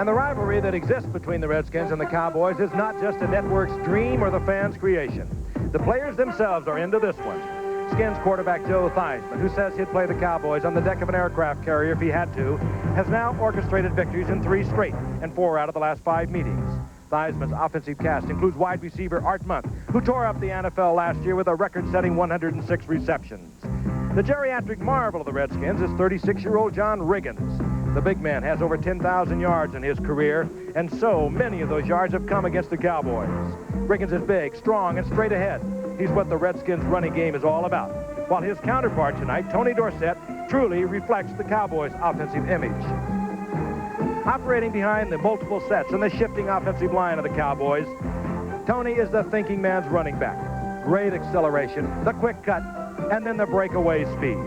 And the rivalry that exists between the Redskins and the Cowboys is not just a network's dream or the fans' creation. The players themselves are into this one. Skins quarterback Joe Theismann, who says he'd play the Cowboys on the deck of an aircraft carrier if he had to, has now orchestrated victories in 3 straight and 4 out of the last 5 meetings. Theismann's offensive cast includes wide receiver Art Monk, who tore up the NFL last year with a record-setting 106 receptions. The geriatric marvel of the Redskins is 36-year-old John Riggins. The big man has over 10,000 yards in his career, and so many of those yards have come against the Cowboys. Riggins is big, strong, and straight ahead. He's what the Redskins' running game is all about, while his counterpart tonight, Tony Dorsett, truly reflects the Cowboys' offensive image. Operating behind the multiple sets and the shifting offensive line of the Cowboys, Tony is the thinking man's running back. Great acceleration, the quick cut, and then the breakaway speed.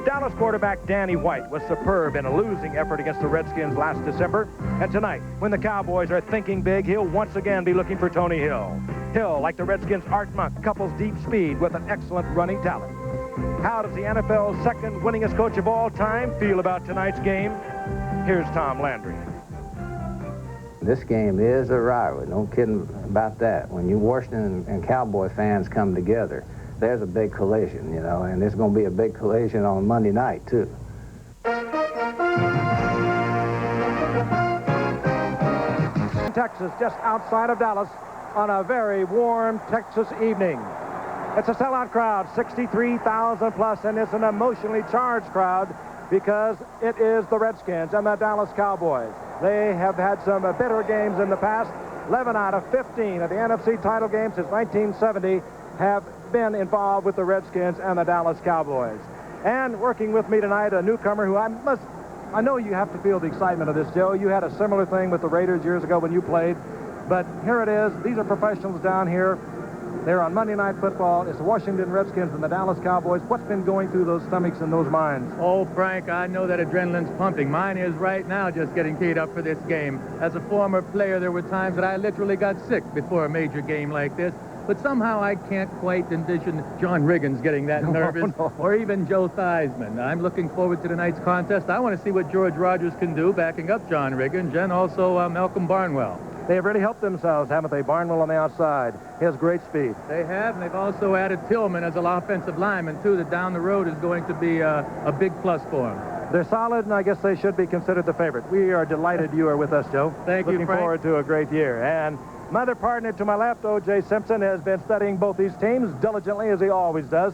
Dallas quarterback Danny White was superb in a losing effort against the Redskins last December. And tonight, when the Cowboys are thinking big, he'll once again be looking for Tony Hill. Hill, like the Redskins' Art Monk, couples deep speed with an excellent running talent. How does the NFL's second winningest coach of all time feel about tonight's game? Here's Tom Landry. This game is a rivalry, no kidding about that. When you Washington and Cowboy fans come together, there's a big collision, you know, and there's going to be a big collision on Monday night, too. Texas, just outside of Dallas, on a very warm Texas evening. It's a sellout crowd, 63,000 plus, and it's an emotionally charged crowd because it is the Redskins and the Dallas Cowboys. They have had some bitter games in the past. 11 out of 15 of the NFC title games since 1970 have been involved with the Redskins and the Dallas Cowboys. And working with me tonight, a newcomer who I know you have to feel the excitement of this, Joe. You had a similar thing with the Raiders years ago when you played. But here it is. These are professionals down here. They're on Monday Night Football. It's the Washington Redskins and the Dallas Cowboys. What's been going through those stomachs and those minds? Oh, Frank, I know that adrenaline's pumping. Mine is right now, just getting teed up for this game. As a former player, there were times that I literally got sick before a major game like this. But somehow I can't quite envision John Riggins getting that nervous, or even Joe Theismann. I'm looking forward to tonight's contest. I want to see what George Rogers can do backing up John Riggins and also Malcolm Barnwell. They have really helped themselves, haven't they? Barnwell on the outside. He has great speed. They have, and they've also added Tillman as an offensive lineman, too, that down the road is going to be a big plus for him. They're solid, and I guess they should be considered the favorite. We are delighted you are with us, Joe. Thank you, Frank. Looking forward to a great year. And my other partner to my left, O.J. Simpson, has been studying both these teams diligently, as he always does.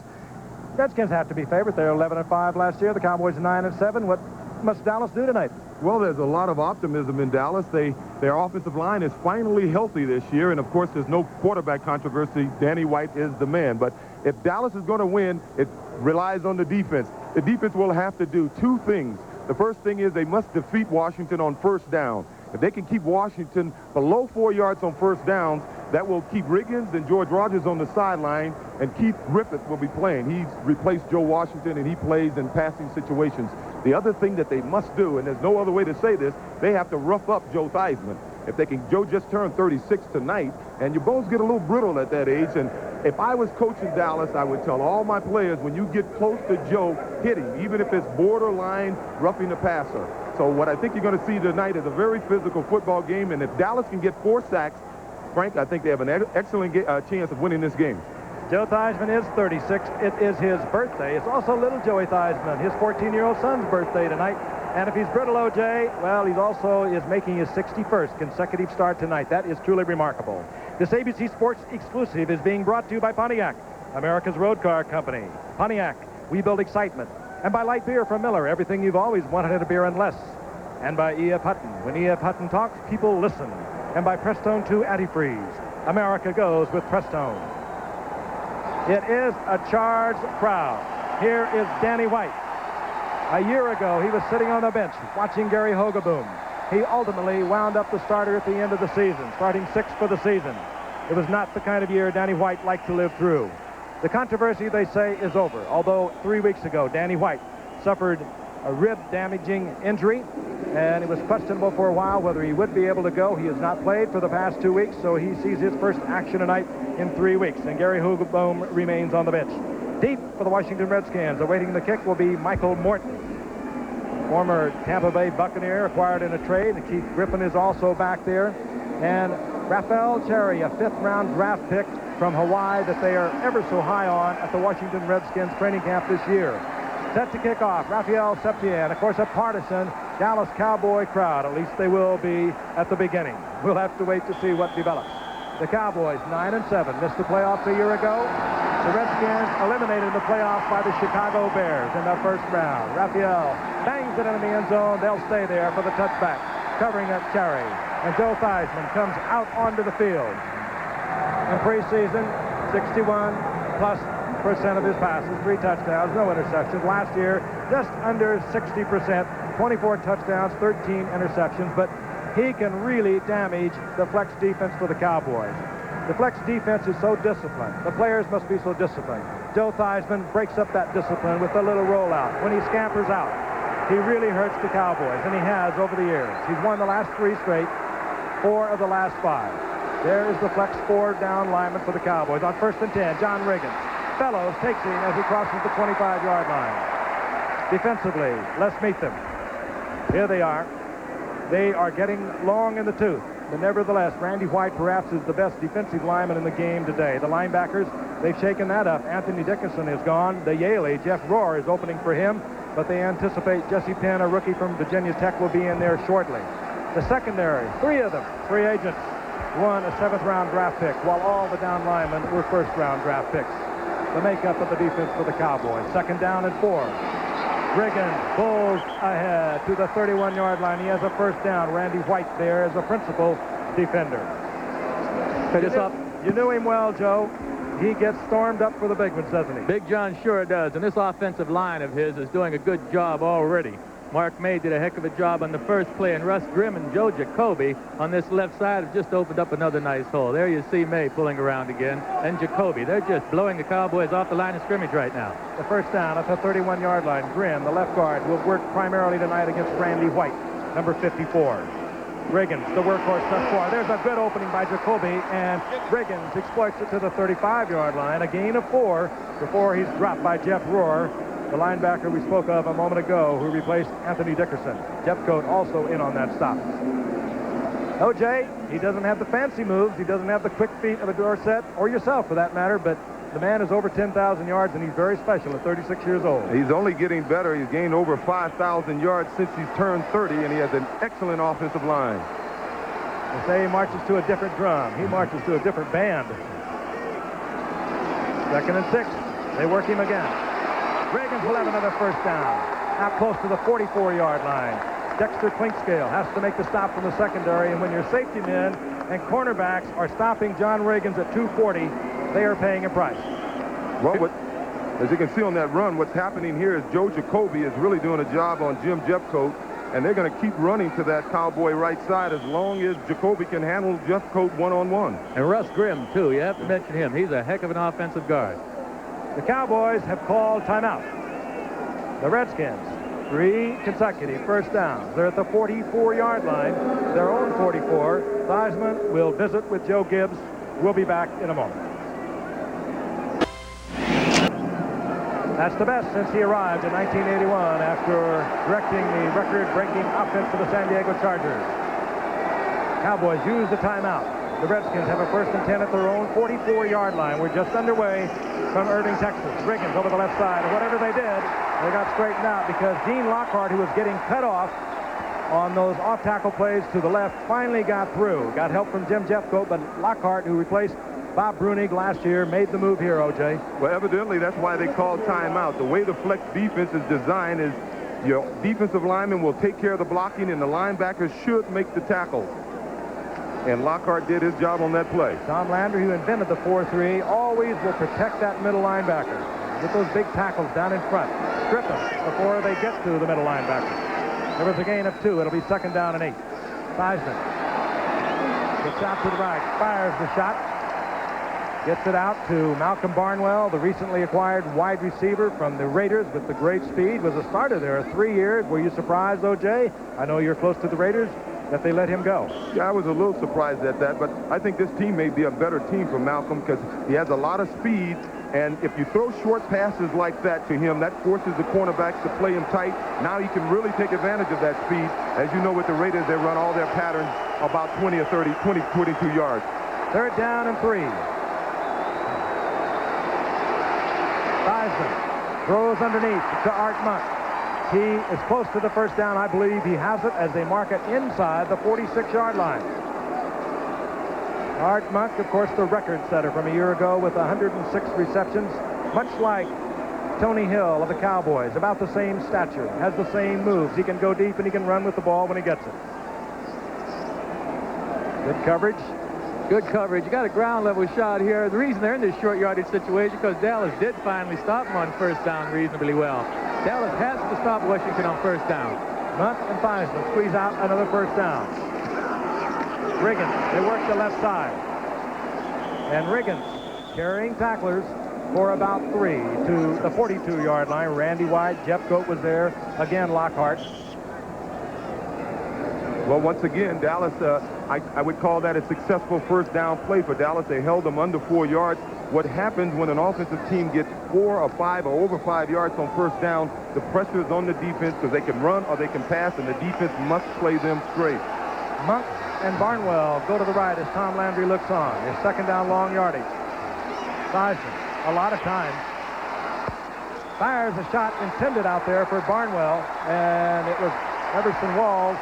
Redskins have to be favored. They're 11-5 last year. The Cowboys 9-7. What must Dallas do tonight? Well, there's a lot of optimism in Dallas. Their offensive line is finally healthy this year, and of course there's no quarterback controversy. Danny White is the man. But if Dallas is going to win, it relies on the defense. The defense will have to do 2 things. The first thing is they must defeat Washington on first down. If they can keep Washington below 4 yards on first downs, that will keep Riggins and George Rogers on the sideline, and Keith Griffith will be playing. He's replaced Joe Washington, and he plays in passing situations. The other thing that they must do, and there's no other way to say this, they have to rough up Joe Theismann. If they can, Joe just turned 36 tonight, and your bones get a little brittle at that age. And if I was coaching Dallas, I would tell all my players, when you get close to Joe, hit him, even if it's borderline roughing the passer. So what I think you're going to see tonight is a very physical football game, and if Dallas can get 4 sacks, Frank, I think they have an excellent chance of winning this game. Joe Theismann is 36. It is his birthday. It's also little Joey Theismann, his 14-year-old son's birthday tonight. And if he's brittle, O.J., well, he's also making his 61st consecutive start tonight. That is truly remarkable. This ABC Sports exclusive is being brought to you by Pontiac, America's road car company. Pontiac, we build excitement. And by light beer from Miller, everything you've always wanted in a beer and less. And by E.F. Hutton. When E.F. Hutton talks, people listen. And by Prestone 2 Antifreeze. America goes with Prestone. It is a charged crowd. Here is Danny White. A year ago, he was sitting on the bench watching Gary Hogeboom. He ultimately wound up the starter at the end of the season, starting 6th for the season. It was not the kind of year Danny White liked to live through. The controversy, they say, is over, although 3 weeks ago, Danny White suffered a rib-damaging injury, and it was questionable for a while whether he would be able to go. He has not played for the past 2 weeks, so he sees his first action tonight in 3 weeks, and Gary Hogeboom remains on the bench. Deep for the Washington Redskins, awaiting the kick will be Michael Morton. former Tampa Bay Buccaneer, acquired in a trade. And Keith Griffin is also back there. And Rafael Cherry, a 5th-round draft pick from Hawaii that they are ever so high on at the Washington Redskins training camp this year. Set to kick off, Rafael Septien. Of course, a partisan Dallas Cowboy crowd. At least they will be at the beginning. We'll have to wait to see what develops. The Cowboys, 9-7, missed the playoffs a year ago. The Redskins eliminated in the playoffs by the Chicago Bears in the first round. Rafael bangs it into the end zone. They'll stay there for the touchback, covering up Cherry. And Joe Theismann comes out onto the field. In preseason, 61+% of his passes, 3 touchdowns, no interceptions. Last year, just under 60%, 24 touchdowns, 13 interceptions. But he can really damage the flex defense for the Cowboys. The flex defense is so disciplined. The players must be so disciplined. Joe Theismann breaks up that discipline with a little rollout. When he scampers out, he really hurts the Cowboys, and he has over the years. He's won the last 3 straight, 4 of the last 5. There is the flex 4-down lineman for the Cowboys. On 1st and 10, John Riggins. Fellows takes him as he crosses the 25-yard line. Defensively, let's meet them. Here they are. They are getting long in the tooth. But nevertheless, Randy White perhaps is the best defensive lineman in the game today. The linebackers, they've shaken that up. Anthony Dickinson is gone. The Yaley, Jeff Rohr, is opening for him. But they anticipate Jesse Penn, a rookie from Virginia Tech, will be in there shortly. The secondary, 3 of them, free agents. 1 a 7th-round draft pick, while all the down linemen were 1st-round draft picks. The makeup of the defense for the Cowboys. 2nd down and 4. Riggins pulls ahead to the 31-yard line. He has a 1st down. Randy White there as a principal defender. You knew him well, Joe. He gets stormed up for the big ones, doesn't he? Big John sure does, and this offensive line of his is doing a good job already. Mark May did a heck of a job on the first play, and Russ Grimm and Joe Jacoby on this left side have just opened up another nice hole. There you see May pulling around again, and Jacoby. They're just blowing the Cowboys off the line of scrimmage right now. The 1st down at the 31-yard line. Grimm, the left guard, will work primarily tonight against Randy White, number 54. Riggins, the workhorse thus far. There's a good opening by Jacoby, and Riggins exploits it to the 35-yard line. A gain of 4 before he's dropped by Jeff Rohr, the linebacker we spoke of a moment ago, who replaced Anthony Dickerson. Jeffcoat also in on that stop. O.J., he doesn't have the fancy moves. He doesn't have the quick feet of a Dorsett, or yourself for that matter, but the man is over 10,000 yards, and he's very special at 36 years old. He's only getting better. He's gained over 5,000 yards since he's turned 30, and he has an excellent offensive line. They say he marches to a different drum. He marches to a different band. 2nd and 6. They work him again. Riggins will have another 1st down. Out close to the 44-yard line. Dexter Clinkscale has to make the stop from the secondary, and when your safety men and cornerbacks are stopping John Riggins at 240, they are paying a price. Well, as you can see on that run, what's happening here is Joe Jacoby is really doing a job on Jim Jeffcoat, and they're going to keep running to that Cowboy right side as long as Jacoby can handle Jeffcoat one-on-one. And Russ Grimm, too. You have to mention him. He's a heck of an offensive guard. The Cowboys have called timeout. The Redskins, 3 consecutive 1st downs. They're at the 44-yard line, their own 44. Theismann will visit with Joe Gibbs. We'll be back in a moment. That's the best since he arrived in 1981 after directing the record-breaking offense for the San Diego Chargers. Cowboys use the timeout. The Redskins have a 1st and 10 at their own 44-yard line. We're just underway from Irving, Texas. Riggins over the left side. And whatever they did, they got straightened out because Dean Lockhart, who was getting cut off on those off-tackle plays to the left, finally got through. Got help from Jim Jeffcoat, but Lockhart, who replaced Bob Brunig last year, made the move here, O.J. Well, evidently, that's why they called timeout. The way the flex defense is designed is your defensive lineman will take care of the blocking, and the linebackers should make the tackle. And Lockhart did his job on that play. Tom Landry, who invented the 4-3, always will protect that middle linebacker. Get those big tackles down in front. Strip them before they get to the middle linebacker. There was a gain of 2. It'll be 2nd down and 8. Theismann gets out to the right, fires the shot. Gets it out to Malcolm Barnwell, the recently acquired wide receiver from the Raiders with the great speed. Was a starter there 3 years. Were you surprised, O.J.? I know you're close to the Raiders, that they let him go. Yeah, I was a little surprised at that, but I think this team may be a better team for Malcolm because he has a lot of speed, And if you throw short passes like that to him, that forces the cornerbacks to play him tight. Now he can really take advantage of that speed. As you know, with the Raiders, they run all their patterns about 20 or 30, 20, 22 yards. 3rd down and 3. Theismann throws underneath to Art Monk. He is close to the 1st down. I believe he has it as they mark it inside the 46-yard line. Art Monk, of course, the record setter from a year ago with 106 receptions, much like Tony Hill of the Cowboys, about the same stature, has the same moves. He can go deep and he can run with the ball when he gets it. Good coverage. Good coverage. You got a ground level shot here. The reason they're in this short yardage situation because Dallas did finally stop him on 1st down reasonably well. Dallas has to stop Washington on 1st down. Monk and Theismann squeeze out another 1st down. Riggins, they work the left side. And Riggins carrying tacklers for about 3 to the 42-yard line. Randy White, Jeff Goat was there. Again, Lockhart. Well, once again, Dallas, I would call that a successful 1st down play for Dallas. They held them under 4 yards. What happens when an offensive team gets 4 or 5 or over 5 yards on 1st down, the pressure is on the defense because they can run or they can pass, and the defense must play them straight. Monk and Barnwell go to the right as Tom Landry looks on. His 2nd down long yardage. Theismann, a lot of times, fires a shot intended out there for Barnwell, and it was Everson Walls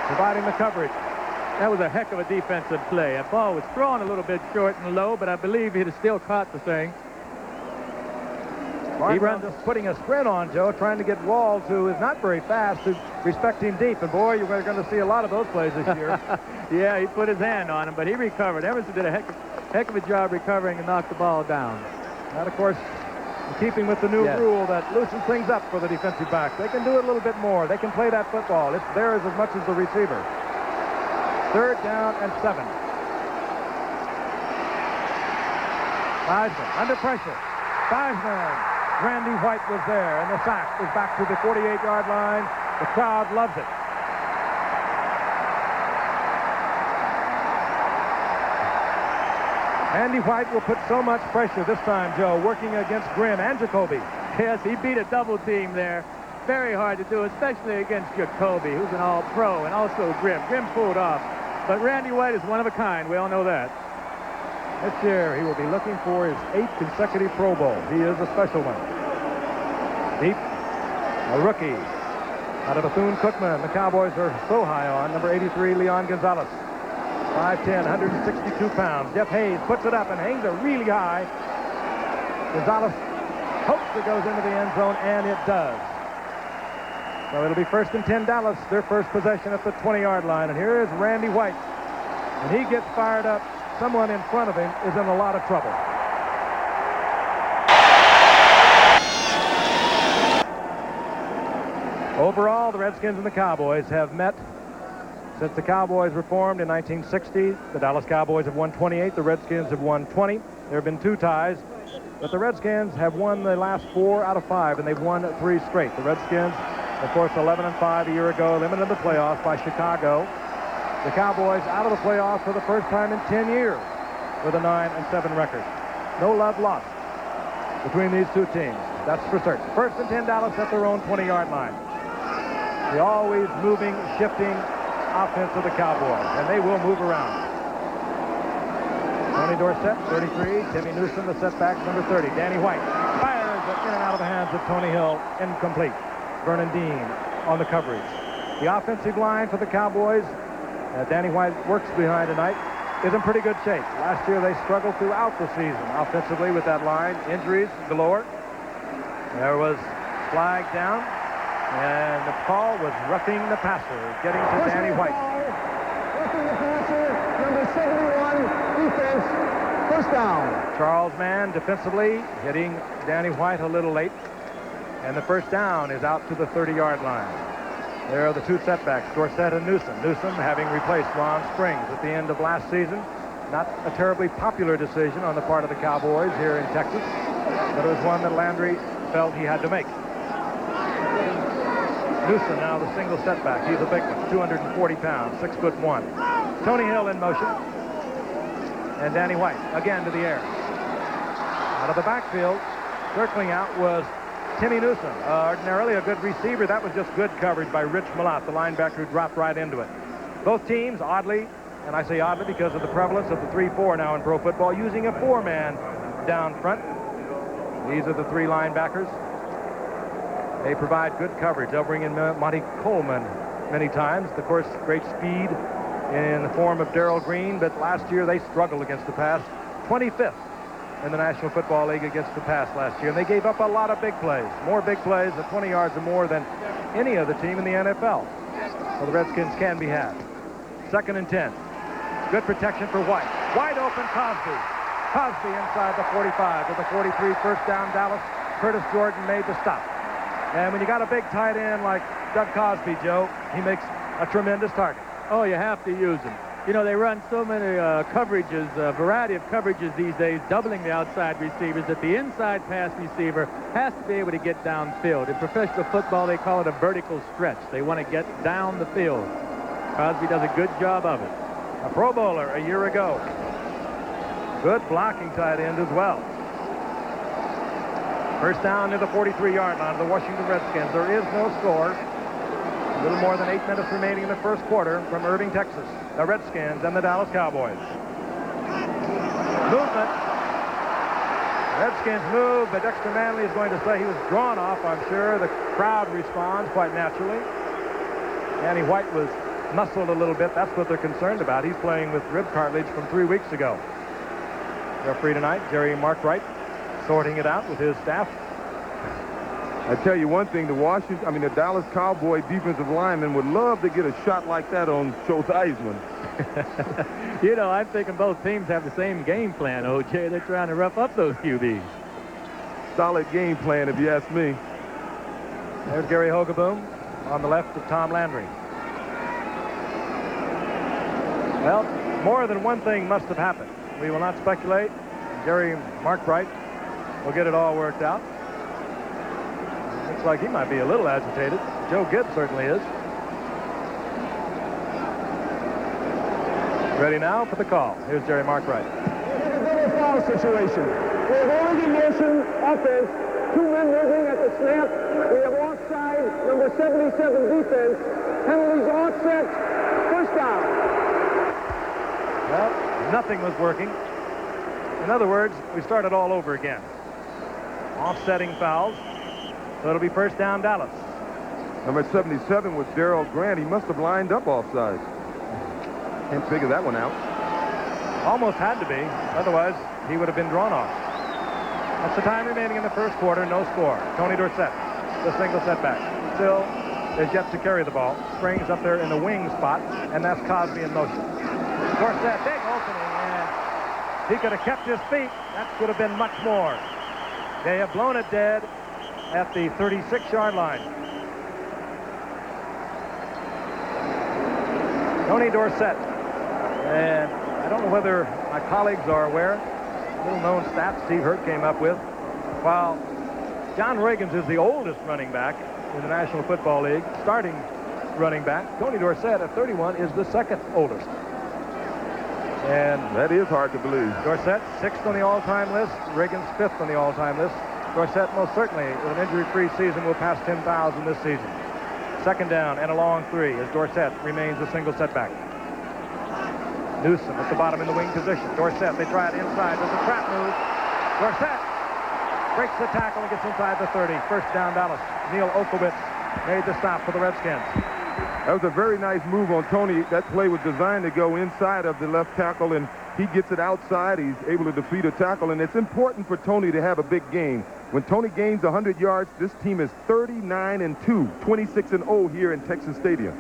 providing the coverage. That was a heck of a defensive play. That ball was thrown a little bit short and low, but I believe he'd have still caught the thing. Barnwell just putting a sprint on, Joe, trying to get Walls, who is not very fast, to respect him deep. And boy, you're going to see a lot of those plays this year. Yeah, he put his hand on him, but he recovered. Everson did a heck of a job recovering and knocked the ball down. That, of course, in keeping with the new rule that loosens things up for the defensive back. They can do it a little bit more. They can play that football. It's theirs as much as the receiver. 3rd down and 7. Theismann under pressure. Theismann. Randy White was there, and the sack is back to the 48-yard line. The crowd loves it. Randy White will put so much pressure this time, Joe, working against Grimm and Jacoby. Yes, he beat a double team there. Very hard to do, especially against Jacoby, who's an all-pro, and also Grimm. Grimm pulled off. But Randy White is one of a kind. We all know that. This year, he will be looking for his 8th consecutive Pro Bowl. He is a special one. Deep, a rookie out of Bethune-Cookman. The Cowboys are so high on. Number 83, Leon Gonzalez. 5'10", 162 pounds. Jeff Hayes puts it up and hangs it really high. Gonzalez hopes it goes into the end zone, and it does. So it'll be 1st and 10 Dallas, their first possession at the 20-yard line. And here is Randy White. When he gets fired up, someone in front of him is in a lot of trouble. Overall, the Redskins and the Cowboys have met since the Cowboys were formed in 1960. The Dallas Cowboys have won 28. The Redskins have won 20. There have been 2 ties, but the Redskins have won the last 4 out of 5, and they've won 3 straight. The Redskins, of course, 11-5 a year ago, eliminated in the playoffs by Chicago. The Cowboys out of the playoffs for the first time in 10 years with a 9-7 record. No love lost between these 2 teams. That's for certain. 1st and 10 Dallas at their own 20-yard line. The always moving, shifting offense of the Cowboys, and they will move around. Tony Dorsett, 33. Timmy Newsom, the setback, number 30. Danny White fires it in and out of the hands of Tony Hill. Incomplete. Vernon Dean on the coverage. The offensive line for the Cowboys, Danny White works behind tonight, is in pretty good shape. Last year they struggled throughout the season offensively with that line. Injuries galore. There was flag down, and the call was roughing the passer, getting to Danny White. Roughing the passer, number 71, defense, 1st down. Charles Mann defensively hitting Danny White a little late, and the 1st down is out to the 30-yard line. There are the 2 setbacks, Dorsett and Newsom. Newsom having replaced Ron Springs at the end of last season. Not a terribly popular decision on the part of the Cowboys here in Texas, but it was one that Landry felt he had to make. Newsom now the single setback. He's a big one, 240 pounds, 6'1". Tony Hill in motion. And Danny White again to the air. Out Out of the backfield, circling out was Timmy Newsom. Ordinarily a good receiver. That was just good coverage by Rich Namath, the linebacker who dropped right into it. Both teams, oddly, and I say oddly because of the prevalence of the 3-4 now in pro football, using a 4-man down front. These are the 3 linebackers. They provide good coverage. They'll bring in Monty Coleman many times. Of course, great speed in the form of Darrell Green, but last year they struggled against the pass. 25th in the National Football League against the pass last year, and they gave up a lot of big plays. More big plays at 20 yards or more than any other team in the NFL. So the Redskins can be had. 2nd and 10. Good protection for White. Wide open Cosby. Cosby inside the 45 to the 43. First down, Dallas. Curtis Jordan made the stop. And when you got a big tight end like Doug Cosby, Joe, he makes a tremendous target. Oh, you have to use him. You know, they run so many coverages, a variety of coverages these days, doubling the outside receivers, that the inside pass receiver has to be able to get downfield. In professional football, they call it a vertical stretch. They want to get down the field. Cosby does a good job of it. A Pro Bowler a year ago. Good blocking tight end as well. First down near the 43-yard line of the Washington Redskins. There is no score. A little more than 8 minutes remaining in the first quarter from Irving, Texas. The Redskins and the Dallas Cowboys. Movement. Redskins move, but Dexter Manley is going to say he was drawn off, I'm sure. The crowd responds quite naturally. Danny White was muscled a little bit. That's what they're concerned about. He's playing with rib cartilage from 3 weeks ago. Referee tonight, Jerry Markwright, sorting it out with his staff. I tell you one thing, the Dallas Cowboy defensive lineman would love to get a shot like that on Joe Theismann. You know, I'm thinking both teams have the same game plan, O.J. They're trying to rough up those QBs. Solid game plan, if you ask me. There's Gary Hogaboom on the left of Tom Landry. Well, more than one thing must have happened. We will not speculate. Jerry Markwright will get it all worked out. Looks like he might be a little agitated. Joe Gibbs certainly is. Ready now for the call. Here's Jerry Markwright. It's a double foul situation. We have Oregon motion offense. 2 men moving at the snap. We have offside, number 77 defense. Penalties offset. First down. Well, nothing was working. In other words, we started all over again. Offsetting fouls. So it'll be first down, Dallas. Number 77 was Darrell Grant. He must have lined up offside. Can't figure that one out. Almost had to be. Otherwise, he would have been drawn off. That's the time remaining in the first quarter. No score. Tony Dorsett, the single setback. Still is yet to carry the ball. Springs up there in the wing spot, and that's Cosby in motion. Dorsett, big opening, and he could have kept his feet. That would have been much more. They have blown it dead at the 36-yard line. Tony Dorsett. And I don't know whether my colleagues are aware, little-known stat Steve Hurt came up with. While John Reagans is the oldest running back in the National Football League, starting running back, Tony Dorsett at 31 is the second oldest. And that is hard to believe. Dorsett, 6th on the all-time list. Reagans, 5th on the all-time list. Dorsett most certainly, with an injury-free season, will pass 10,000 this season. Second down and a long 3 as Dorsett remains a single setback. Newsom at the bottom in the wing position. Dorsett, they try it inside. There's a trap move. Dorsett breaks the tackle and gets inside the 30. First down, Dallas. Neil Okowitz made the stop for the Redskins. That was a very nice move on Tony. That play was designed to go inside of the left tackle, and he gets it outside. He's able to defeat a tackle, and it's important for Tony to have a big game. When Tony gains 100 yards, this team is 39-2, 26-0 here in Texas Stadium.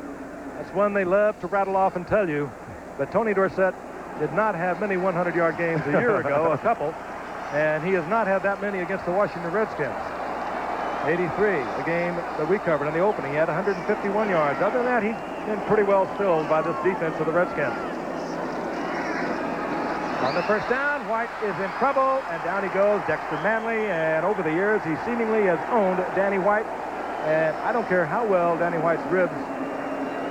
That's one they love to rattle off and tell you. But Tony Dorsett did not have many 100-yard games a year ago, a couple, and he has not had that many against the Washington Redskins. 83, the game that we covered in the opening. He had 151 yards. Other than that, he's been pretty well stilled by this defense of the Redskins. On the first down, White is in trouble, and down he goes, Dexter Manley, and over the years, he seemingly has owned Danny White, and I don't care how well Danny White's ribs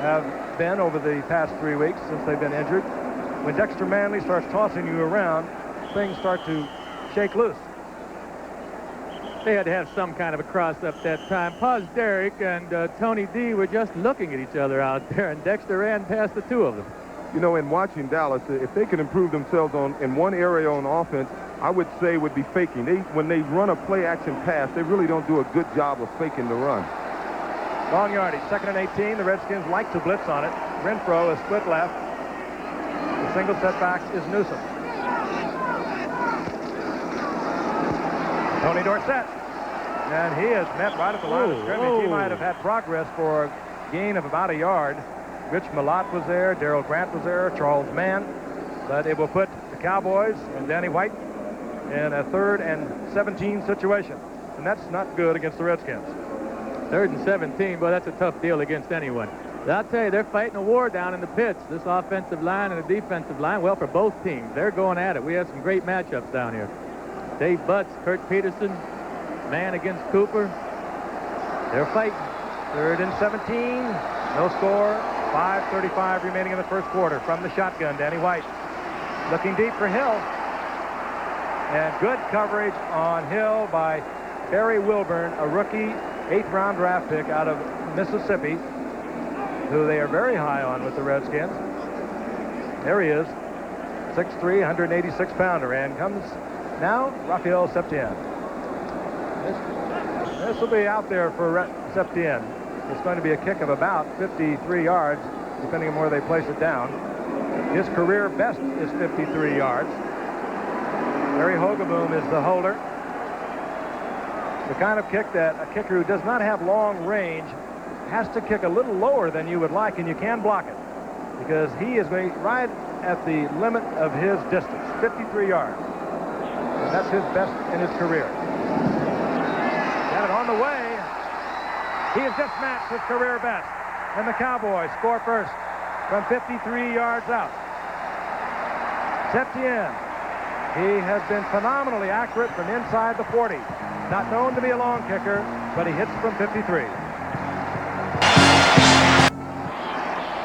have been over the past 3 weeks since they've been injured. When Dexter Manley starts tossing you around, things start to shake loose. They had to have some kind of a cross-up that time. Paz Derrick and Tony D were just looking at each other out there, and Dexter ran past the two of them. You know, in watching Dallas, if they can improve themselves in one area on offense, I would say would be faking. When they run a play-action pass, they really don't do a good job of faking the run. Long yardage, 2nd and 18. The Redskins like to blitz on it. Renfro is split left. The single setback is Newsom. Tony Dorsett. And he is met right at the line of scrimmage. He might have had progress for a gain of about a yard. Rich Malott was there. Darrell Grant was there. Charles Mann. But it will put the Cowboys and Danny White in a 3rd and 17 situation. And that's not good against the Redskins. 3rd and 17, but that's a tough deal against anyone. I'll tell you, they're fighting a war down in the pits. This offensive line and the defensive line, well, for both teams, they're going at it. We have some great matchups down here. Dave Butts, Kurt Peterson, man against Cooper. They're fighting. 3rd and 17. No score. 5:35 remaining in the first quarter. From the shotgun, Danny White looking deep for Hill. And good coverage on Hill by Barry Wilburn, a rookie 8th-round draft pick out of Mississippi, who they are very high on with the Redskins. There he is, 6'3", 186-pounder, and comes now Raphael Septien. This will be out there for Septien. It's going to be a kick of about 53 yards, depending on where they place it down. His career best is 53 yards. Larry Hogaboom is the holder. The kind of kick that a kicker who does not have long range has to kick a little lower than you would like, and you can block it because he is going right at the limit of his distance, 53 yards. And that's his best in his career. Got it on the way. He has just matched his career best. And the Cowboys score first from 53 yards out. Septien. He has been phenomenally accurate from inside the 40. Not known to be a long kicker, but he hits from 53.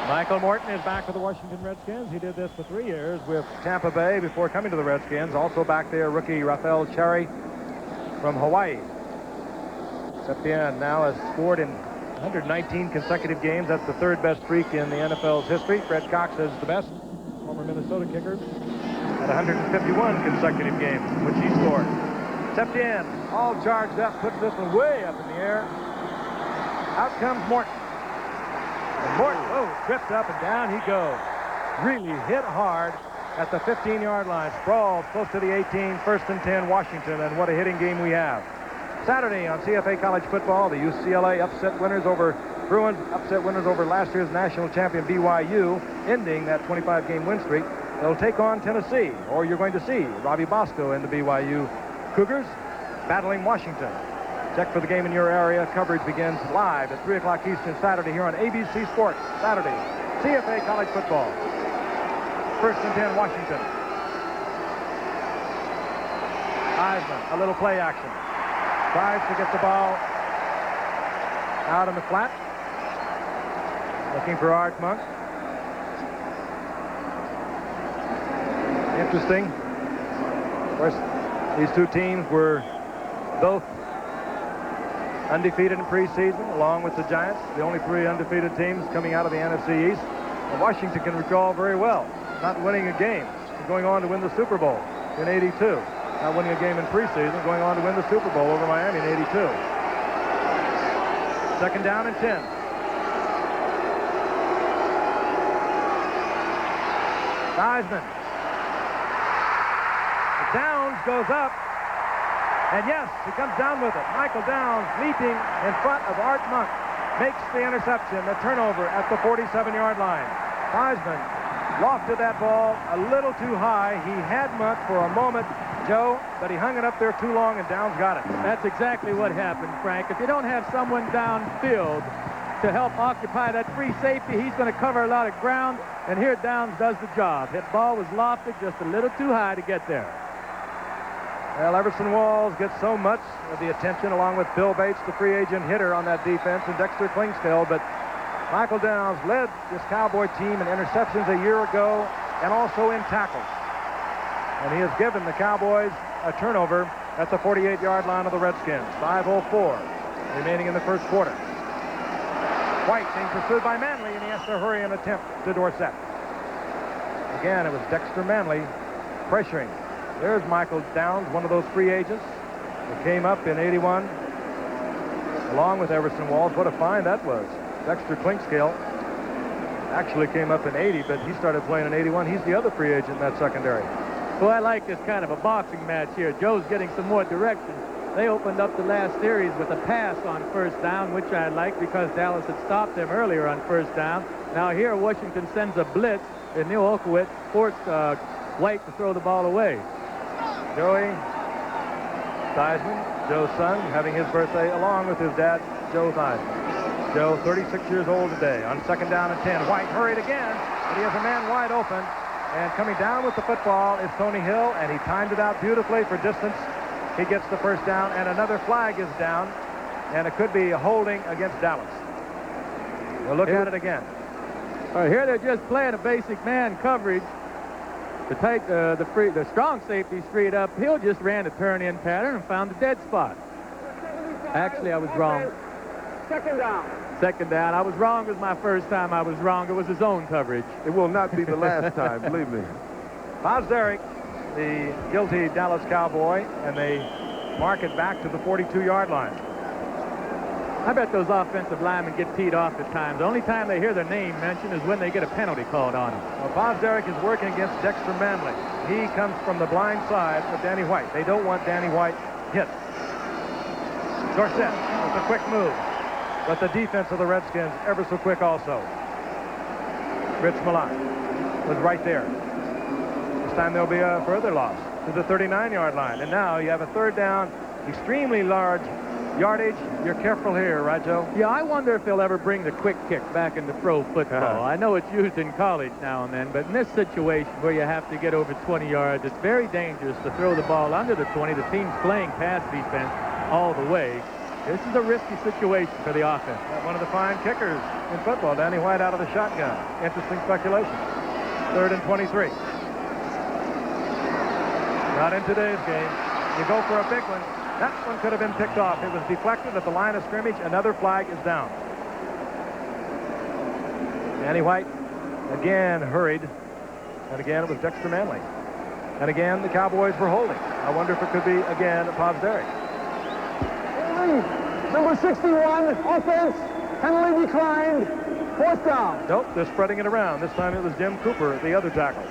Michael Morton is back with the Washington Redskins. He did this for 3 years with Tampa Bay before coming to the Redskins. Also back there, rookie Rafael Cherry from Hawaii. Septien now has scored in 119 consecutive games. That's the 3rd best streak in the NFL's history. Fred Cox is the best, former Minnesota kicker, at 151 consecutive games, which he scored. Septien, all charged up, puts this one way up in the air. Out comes Morton. And Morton, tripped up and down he goes. Really hit hard at the 15-yard line. Sprawled close to the 18, 1st and 10, Washington, and what a hitting game we have. Saturday on CFA College Football, the UCLA upset winners over Bruins, upset winners over last year's national champion BYU, ending that 25-game win streak. They'll take on Tennessee, or you're going to see Robbie Bosco and the BYU Cougars battling Washington. Check for the game in your area. Coverage begins live at 3 o'clock Eastern Saturday here on ABC Sports. Saturday, CFA College Football. 1st and 10, Washington. Theismann, a little play action. Tries to get the ball out in the flat. Looking for Art Monk. Interesting. Of course, these two teams were both undefeated in preseason, along with the Giants, the only 3 undefeated teams coming out of the NFC East. And Washington can recall very well not winning a game, going on to win the Super Bowl in '82. Not winning a game in preseason, going on to win the Super Bowl over Miami in '82. 2nd down and 10. Theismann. Downs goes up. And yes, he comes down with it. Michael Downs leaping in front of Art Monk. Makes the interception, the turnover at the 47-yard line. Theismann lofted that ball a little too high. He had Monk for a moment, Joe, but he hung it up there too long, and Downs got it. That's exactly what happened, Frank. If you don't have someone downfield to help occupy that free safety, he's going to cover a lot of ground, and here Downs does the job. That ball was lofted just a little too high to get there. Well, Everson Walls gets so much of the attention, along with Bill Bates, the free agent hitter on that defense, and Dexter Klingstill, but Michael Downs led this Cowboy team in interceptions a year ago and also in tackles. And he has given the Cowboys a turnover at the 48-yard line of the Redskins. 5:04 remaining in the first quarter. White being pursued by Manley, and he has to hurry and attempt to Dorsett. Again, it was Dexter Manley pressuring. There's Michael Downs, one of those free agents that came up in '81 along with Everson Walls. What a find that was. Dexter Clinkscale actually came up in '80, but he started playing in '81. He's the other free agent in that secondary. Well, I like this kind of a boxing match here. Joe's getting some more direction. They opened up the last series with a pass on first down, which I like because Dallas had stopped them earlier on first down. Now here, Washington sends a blitz, and Neil Olkowitz forced White to throw the ball away. Joey Theismann, Joe's son, having his birthday along with his dad, Joe Theismann. Joe, 36 years old today. On second down and 10. White hurried again, but he has a man wide open. And coming down with the football is Tony Hill, and he timed it out beautifully for distance. He gets the first down, and another flag is down, and it could be a holding against Dallas. We'll look at it again. Here they're just playing a basic man coverage. To take the strong safety's freed up. Hill just ran a turn-in pattern and found the dead spot. Actually, I was wrong. Second down. Second down. I was wrong. It was my first time I was wrong. It was his own coverage. It will not be the last time, believe me. Pozderac, the guilty Dallas Cowboy, and they mark it back to the 42-yard line. I bet those offensive linemen get teed off at times. The only time they hear their name mentioned is when they get a penalty called on them. Well, Pozderac is working against Dexter Manley. He comes from the blind side of Danny White. They don't want Danny White hit. Dorsett with a quick move. But the defense of the Redskins ever so quick also. Rich Malott was right there. This time there'll be a further loss to the 39-yard line. And now you have a third down, extremely large yardage. You're careful here, right, Joe? Yeah, I wonder if they'll ever bring the quick kick back into pro football. I know it's used in college now and then, but in this situation where you have to get over 20 yards, it's very dangerous to throw the ball under the 20. The team's playing pass defense all the way. This is a risky situation for the offense. One of the fine kickers in football, Danny White out of the shotgun. Interesting speculation. 3rd and 23. Not in today's game. You go for a big one. That one could have been picked off. It was deflected at the line of scrimmage. Another flag is down. Danny White again hurried. And again, it was Dexter Manley. And again, the Cowboys were holding. I wonder if it could be, again, Pozderac. Number 61, offense, penalty declined, fourth down. Nope, they're spreading it around. This time it was Jim Cooper, the other tackle.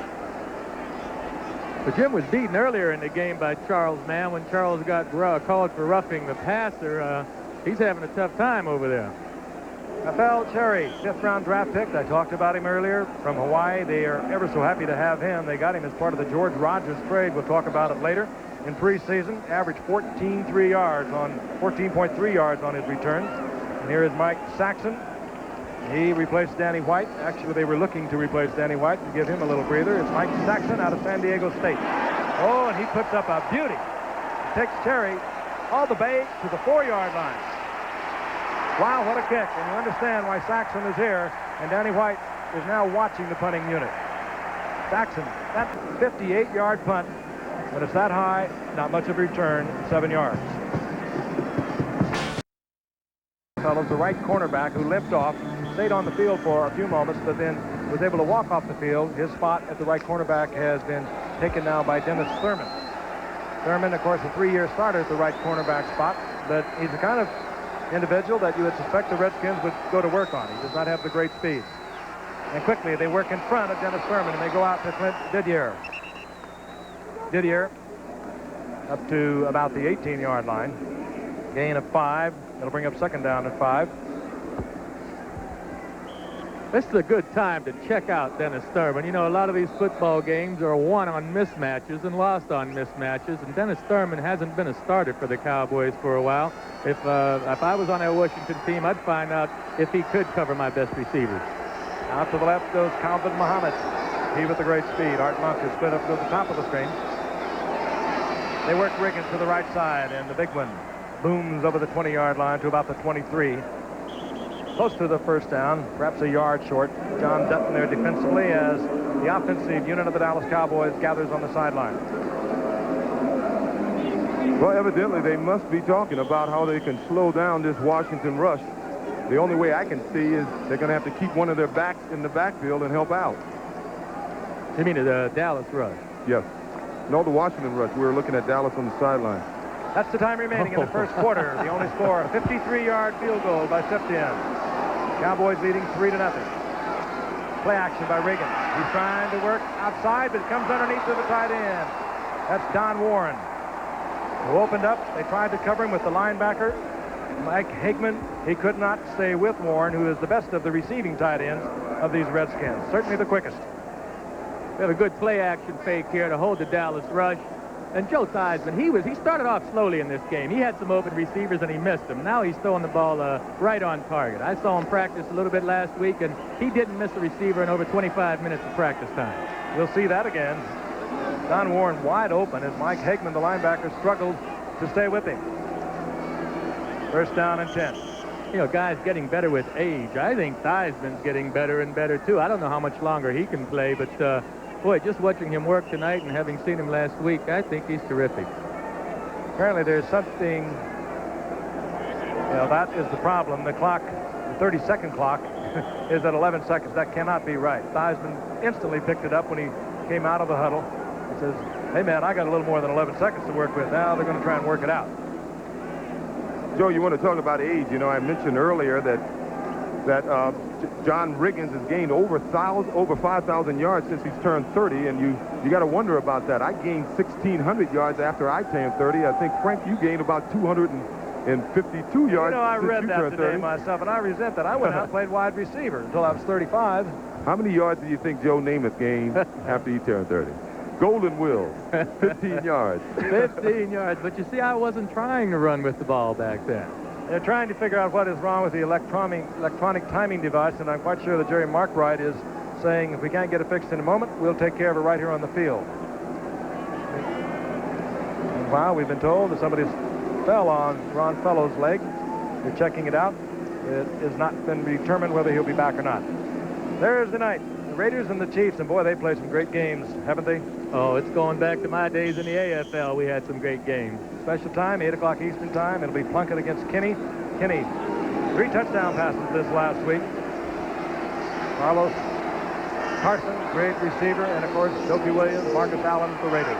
But Jim was beaten earlier in the game by Charles Mann when Charles got called for roughing the passer. He's having a tough time over there. Rafael Cherry, 5th-round draft pick. I talked about him earlier from Hawaii. They are ever so happy to have him. They got him as part of the George Rogers trade. We'll talk about it later. In preseason, averaged 14.3 yards on his returns. And here is Mike Saxon. He replaced Danny White. Actually, they were looking to replace Danny White to give him a little breather. It's Mike Saxon out of San Diego State. Oh, and he puts up a beauty. He takes Cherry all the way to the 4-yard line. Wow, what a kick. And you understand why Saxon is here, and Danny White is now watching the punting unit. Saxon, that 58-yard punt. When it's that high, not much of a return, 7 yards. Fellows, the right cornerback who limped off, stayed on the field for a few moments, but then was able to walk off the field. His spot at the right cornerback has been taken now by Dennis Thurman. Thurman, of course, a 3-year starter at the right cornerback spot, but he's the kind of individual that you would suspect the Redskins would go to work on. He does not have the great speed. And quickly, they work in front of Dennis Thurman, and they go out to Clint Didier. Didier up to about the 18-yard line. Gain of 5. That'll bring up second down at 5. This is a good time to check out Dennis Thurman. You know, a lot of these football games are won on mismatches and lost on mismatches, and Dennis Thurman hasn't been a starter for the Cowboys for a while. If I was on that Washington team, I'd find out if he could cover my best receivers. Out to the left goes Calvin Muhammad. He with the great speed. Art Monk is split up to the top of the screen. They work Riggins to the right side, and the big one booms over the 20-yard line to about the 23. Close to the first down, perhaps a yard short. John Dutton there defensively as the offensive unit of the Dallas Cowboys gathers on the sideline. Well, evidently they must be talking about how they can slow down this Washington rush. The only way I can see is they're going to have to keep one of their backs in the backfield and help out. You mean the Dallas rush? Yes. No, the Washington rush. We were looking at Dallas on the sideline. That's the time remaining in the first quarter. The only score, a 53-yard field goal by Simpson. Cowboys leading 3-0. Play action by Reagan. He's trying to work outside, but it comes underneath to the tight end. That's Don Warren, who opened up. They tried to cover him with the linebacker, Mike Hagman. He could not stay with Warren, who is the best of the receiving tight ends of these Redskins. Certainly the quickest. We have a good play action fake here to hold the Dallas rush. And Joe Theismann, he started off slowly in this game. He had some open receivers and he missed them. Now he's throwing the ball right on target. I saw him practice a little bit last week, and he didn't miss a receiver in over 25 minutes of practice time. We'll see that again. Don Warren wide open as Mike Hagman, the linebacker, struggled to stay with him. First down and 10. You know, guys getting better with age. I think Theismann's getting better and better, too. I don't know how much longer he can play, but boy, just watching him work tonight and having seen him last week, I think he's terrific. Apparently there's something, that is the problem. The clock, the 30-second clock, is at 11 seconds. That cannot be right. Theismann instantly picked it up when he came out of the huddle. He says, hey, man, I got a little more than 11 seconds to work with. Now they're going to try and work it out. Joe, you want to talk about age. You know, I mentioned earlier that John Riggins has gained over 5,000 yards since he's turned 30, and you got to wonder about that. I gained 1,600 yards after I turned 30. I think, Frank, you gained about 252 yards. I read that today 30. myself, and I resent that. I went out and played wide receiver until I was 35. How many yards do you think Joe Namath gained after he turned 30? Golden Will, 15 yards. 15 yards, but you see, I wasn't trying to run with the ball back then. They're trying to figure out what is wrong with the electronic timing device, and I'm quite sure that Jerry Markwright is saying if we can't get it fixed in a moment, we'll take care of it right here on the field. Meanwhile, we've been told that somebody fell on Ron Fellow's leg. They're checking it out. It has not been determined whether he'll be back or not. Thursday night, the Raiders and the Chiefs, and boy, they played some great games, haven't they? Oh, it's going back to my days in the AFL. We had some great games. Special time, 8 o'clock Eastern time. It'll be Plunkett against Kinney. Kinney, 3 touchdown passes this last week. Carlos Carson, great receiver, and of course, Dopey Williams, Marcus Allen, the Raiders.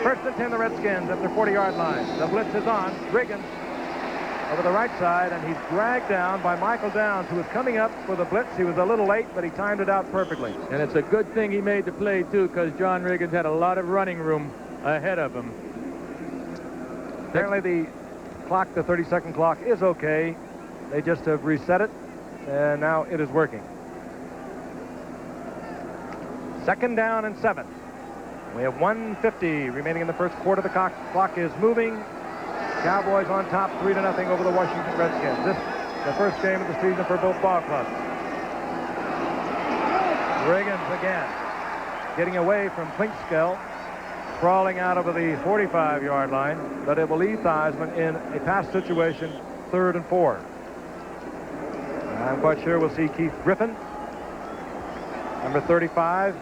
First and 10, the Redskins at their 40-yard line. The blitz is on. Riggins over the right side, and he's dragged down by Michael Downs, who was coming up for the blitz. He was a little late, but he timed it out perfectly. And it's a good thing he made the play, too, because John Riggins had a lot of running room ahead of him. Apparently the clock, the 30-second clock, is okay. They just have reset it, and now it is working. Second down and 7. We have 1:50 remaining in the first quarter. The clock is moving. Cowboys on top, 3-0 over the Washington Redskins. This is the first game of the season for both ball clubs. Riggins again, getting away from Klinkskell, crawling out over the 45-yard line, but it will leave Theismann in a pass situation, 3rd and 4. I'm quite sure we'll see Keith Griffin, number 35.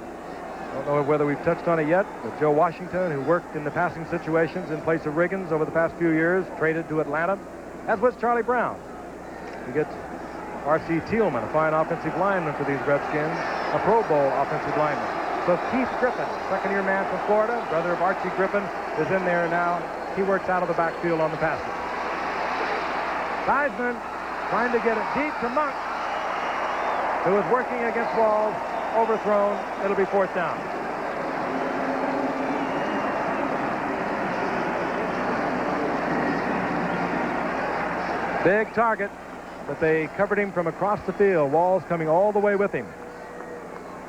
I don't know whether we've touched on it yet, but Joe Washington, who worked in the passing situations in place of Riggins over the past few years, traded to Atlanta, as was Charlie Brown. We get R.C. Thielman, a fine offensive lineman for these Redskins, a Pro Bowl offensive lineman. So Keith Griffin, second-year man from Florida, brother of Archie Griffin, is in there now. He works out of the backfield on the passes. Theismann trying to get it deep to Monk, who is working against walls. Overthrown. It'll be 4th down. Big target, but they covered him from across the field. Walls coming all the way with him.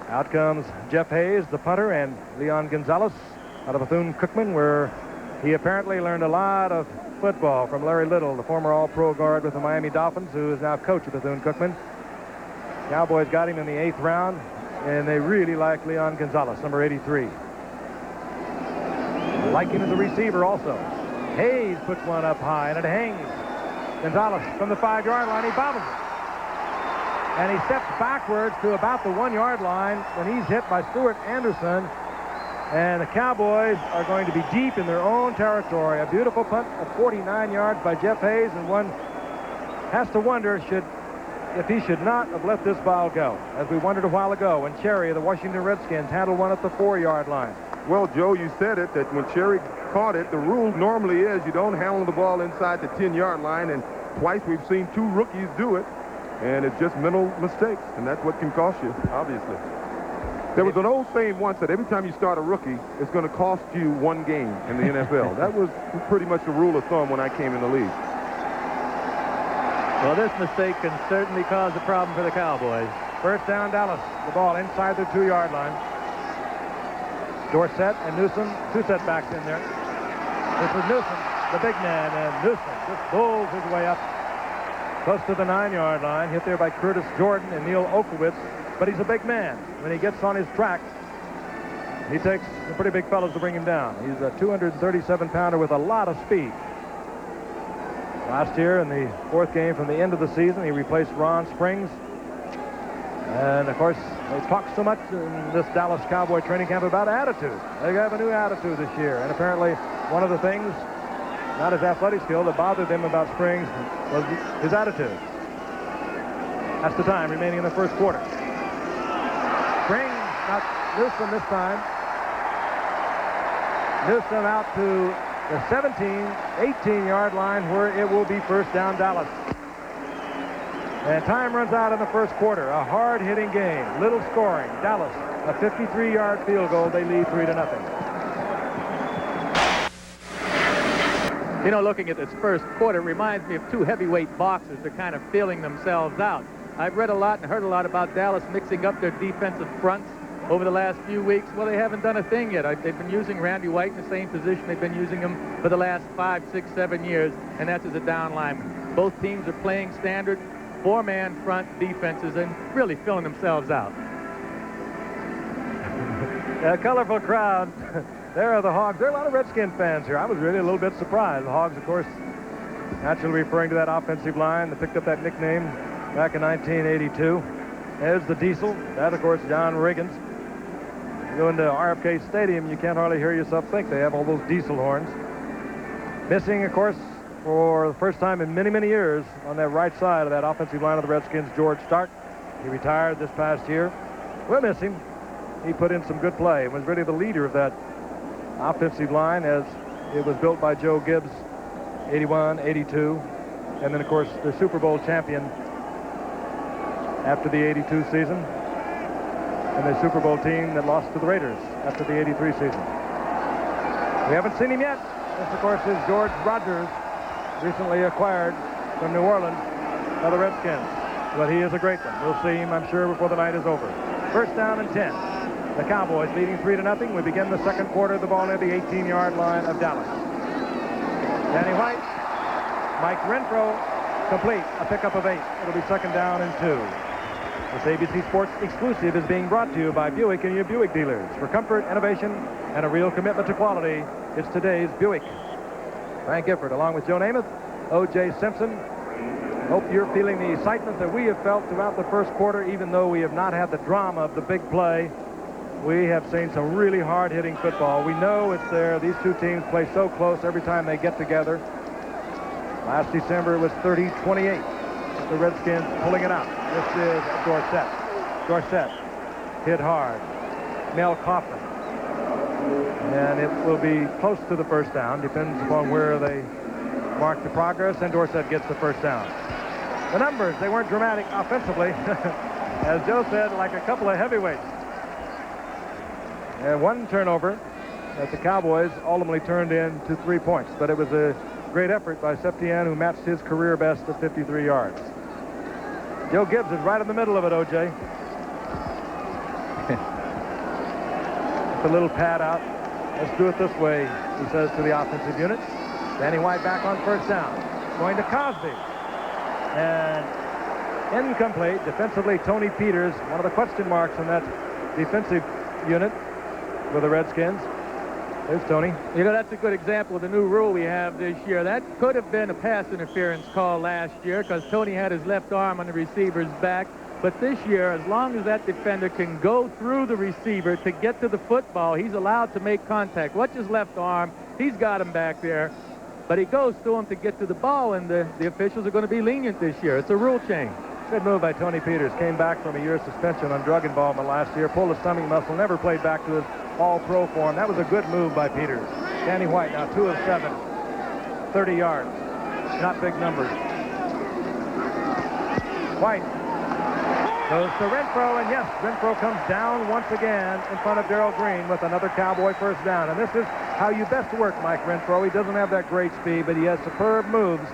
Out comes Jeff Hayes, the punter, and Leon Gonzalez out of Bethune-Cookman, where he apparently learned a lot of football from Larry Little, the former All-Pro guard with the Miami Dolphins, who is now coach of Bethune-Cookman. Cowboys got him in the 8th round. And they really like Leon Gonzalez, number 83. Like him as a receiver also. Hayes puts one up high, and it hangs. Gonzalez from the 5-yard line, he bobbles it. And he steps backwards to about the 1-yard line when he's hit by Stuart Anderson. And the Cowboys are going to be deep in their own territory. A beautiful punt of 49 yards by Jeff Hayes, and one has to wonder if he should not have let this ball go, as we wondered a while ago when Cherry of the Washington Redskins handled one at the 4-yard line. Well, Joe, you said it, that when Cherry caught it, the rule normally is you don't handle the ball inside the 10-yard line, and twice we've seen 2 rookies do it, and it's just mental mistakes, and that's what can cost you, obviously. There was an old saying once that every time you start a rookie, it's going to cost you 1 game in the NFL. That was pretty much the rule of thumb when I came in the league. Well, this mistake can certainly cause a problem for the Cowboys. First down, Dallas. The ball inside their 2-yard line. Dorsett and Newsom, 2 setbacks in there. This is Newsom, the big man, and Newsom just pulls his way up close to the 9-yard line, hit there by Curtis Jordan and Neil Okowitz. But he's a big man. When he gets on his track, he takes some pretty big fellows to bring him down. He's a 237-pounder with a lot of speed. Last year in the 4th game from the end of the season, he replaced Ron Springs. And, of course, they talk so much in this Dallas Cowboy training camp about attitude. They have a new attitude this year. And apparently one of the things, not his athletic skill, that bothered them about Springs was his attitude. That's the time remaining in the first quarter. Springs, not Newsom this time. Newsom out to the 17, 18-yard line where it will be first down Dallas. And time runs out in the first quarter. A hard-hitting game, little scoring. Dallas, a 53-yard field goal. They lead 3-0. You know, looking at this first quarter reminds me of 2 heavyweight boxers. They're kind of feeling themselves out. I've read a lot and heard a lot about Dallas mixing up their defensive fronts over the last few weeks. Well, they haven't done a thing yet. They've been using Randy White in the same position they've been using him for the last 5, 6, 7 years, and that's as a down lineman. Both teams are playing standard 4-man front defenses and really filling themselves out. A colorful crowd. There are the Hogs. There are a lot of Redskin fans here. I was really a little bit surprised. The Hogs, of course, naturally referring to that offensive line that picked up that nickname back in 1982. There's the Diesel. That, of course, John Riggins. You go into RFK Stadium, you can't hardly hear yourself think. They have all those diesel horns. Missing, of course, for the first time in many, many years on that right side of that offensive line of the Redskins, George Stark. He retired this past year. We'll miss him. He put in some good play and was really the leader of that offensive line as it was built by Joe Gibbs, 81, 82, and then, of course, the Super Bowl champion after the 82 season, and the Super Bowl team that lost to the Raiders after the 83 season. We haven't seen him yet. This, of course, is George Rogers, recently acquired from New Orleans by the Redskins. But he is a great one. We'll see him, I'm sure, before the night is over. First down and 10. The Cowboys leading 3-0. We begin the second quarter of the ball near the 18-yard line of Dallas. Danny White, Mike Renfro, complete, a pickup of 8. It'll be second down and 2. This ABC Sports exclusive is being brought to you by Buick and your Buick dealers. For comfort, innovation, and a real commitment to quality, it's today's Buick. Frank Gifford, along with Joe Namath, O.J. Simpson. Hope you're feeling the excitement that we have felt throughout the first quarter, even though we have not had the drama of the big play. We have seen some really hard-hitting football. We know it's there. These two teams play so close every time they get together. Last December, it was 30-28. The Redskins pulling it out. This is Dorsett. Dorsett hit hard. Mel Kaufman. And it will be close to the first down. Depends upon where they mark the progress. And Dorsett gets the first down. The numbers, they weren't dramatic offensively. As Joe said, like a couple of heavyweights. And one turnover that the Cowboys ultimately turned into 3 points. But it was a great effort by Septien, who matched his career best of 53 yards. Joe Gibbs is right in the middle of it, O.J. A little pad out. Let's do it this way, he says to the offensive unit. Danny White back on first down. Going to Cosby. And incomplete. Defensively, Tony Peters, one of the question marks in that defensive unit for the Redskins. There's Tony. You know, that's a good example of the new rule we have this year. That could have been a pass interference call last year because Tony had his left arm on the receiver's back. But this year, as long as that defender can go through the receiver to get to the football, he's allowed to make contact. Watch his left arm. He's got him back there. But he goes to him to get to the ball, and the officials are going to be lenient this year. It's a rule change. Good move by Tony Peters. Came back from a year's suspension on drug involvement last year. Pulled a stomach muscle. Never played back to his all-pro form. That was a good move by Peters. Danny White now 2 of 7. 30 yards. Not big numbers. White goes to Renfro, and yes, Renfro comes down once again in front of Darrell Green with another Cowboy first down. And this is how you best work Mike Renfro. He doesn't have that great speed, but he has superb moves.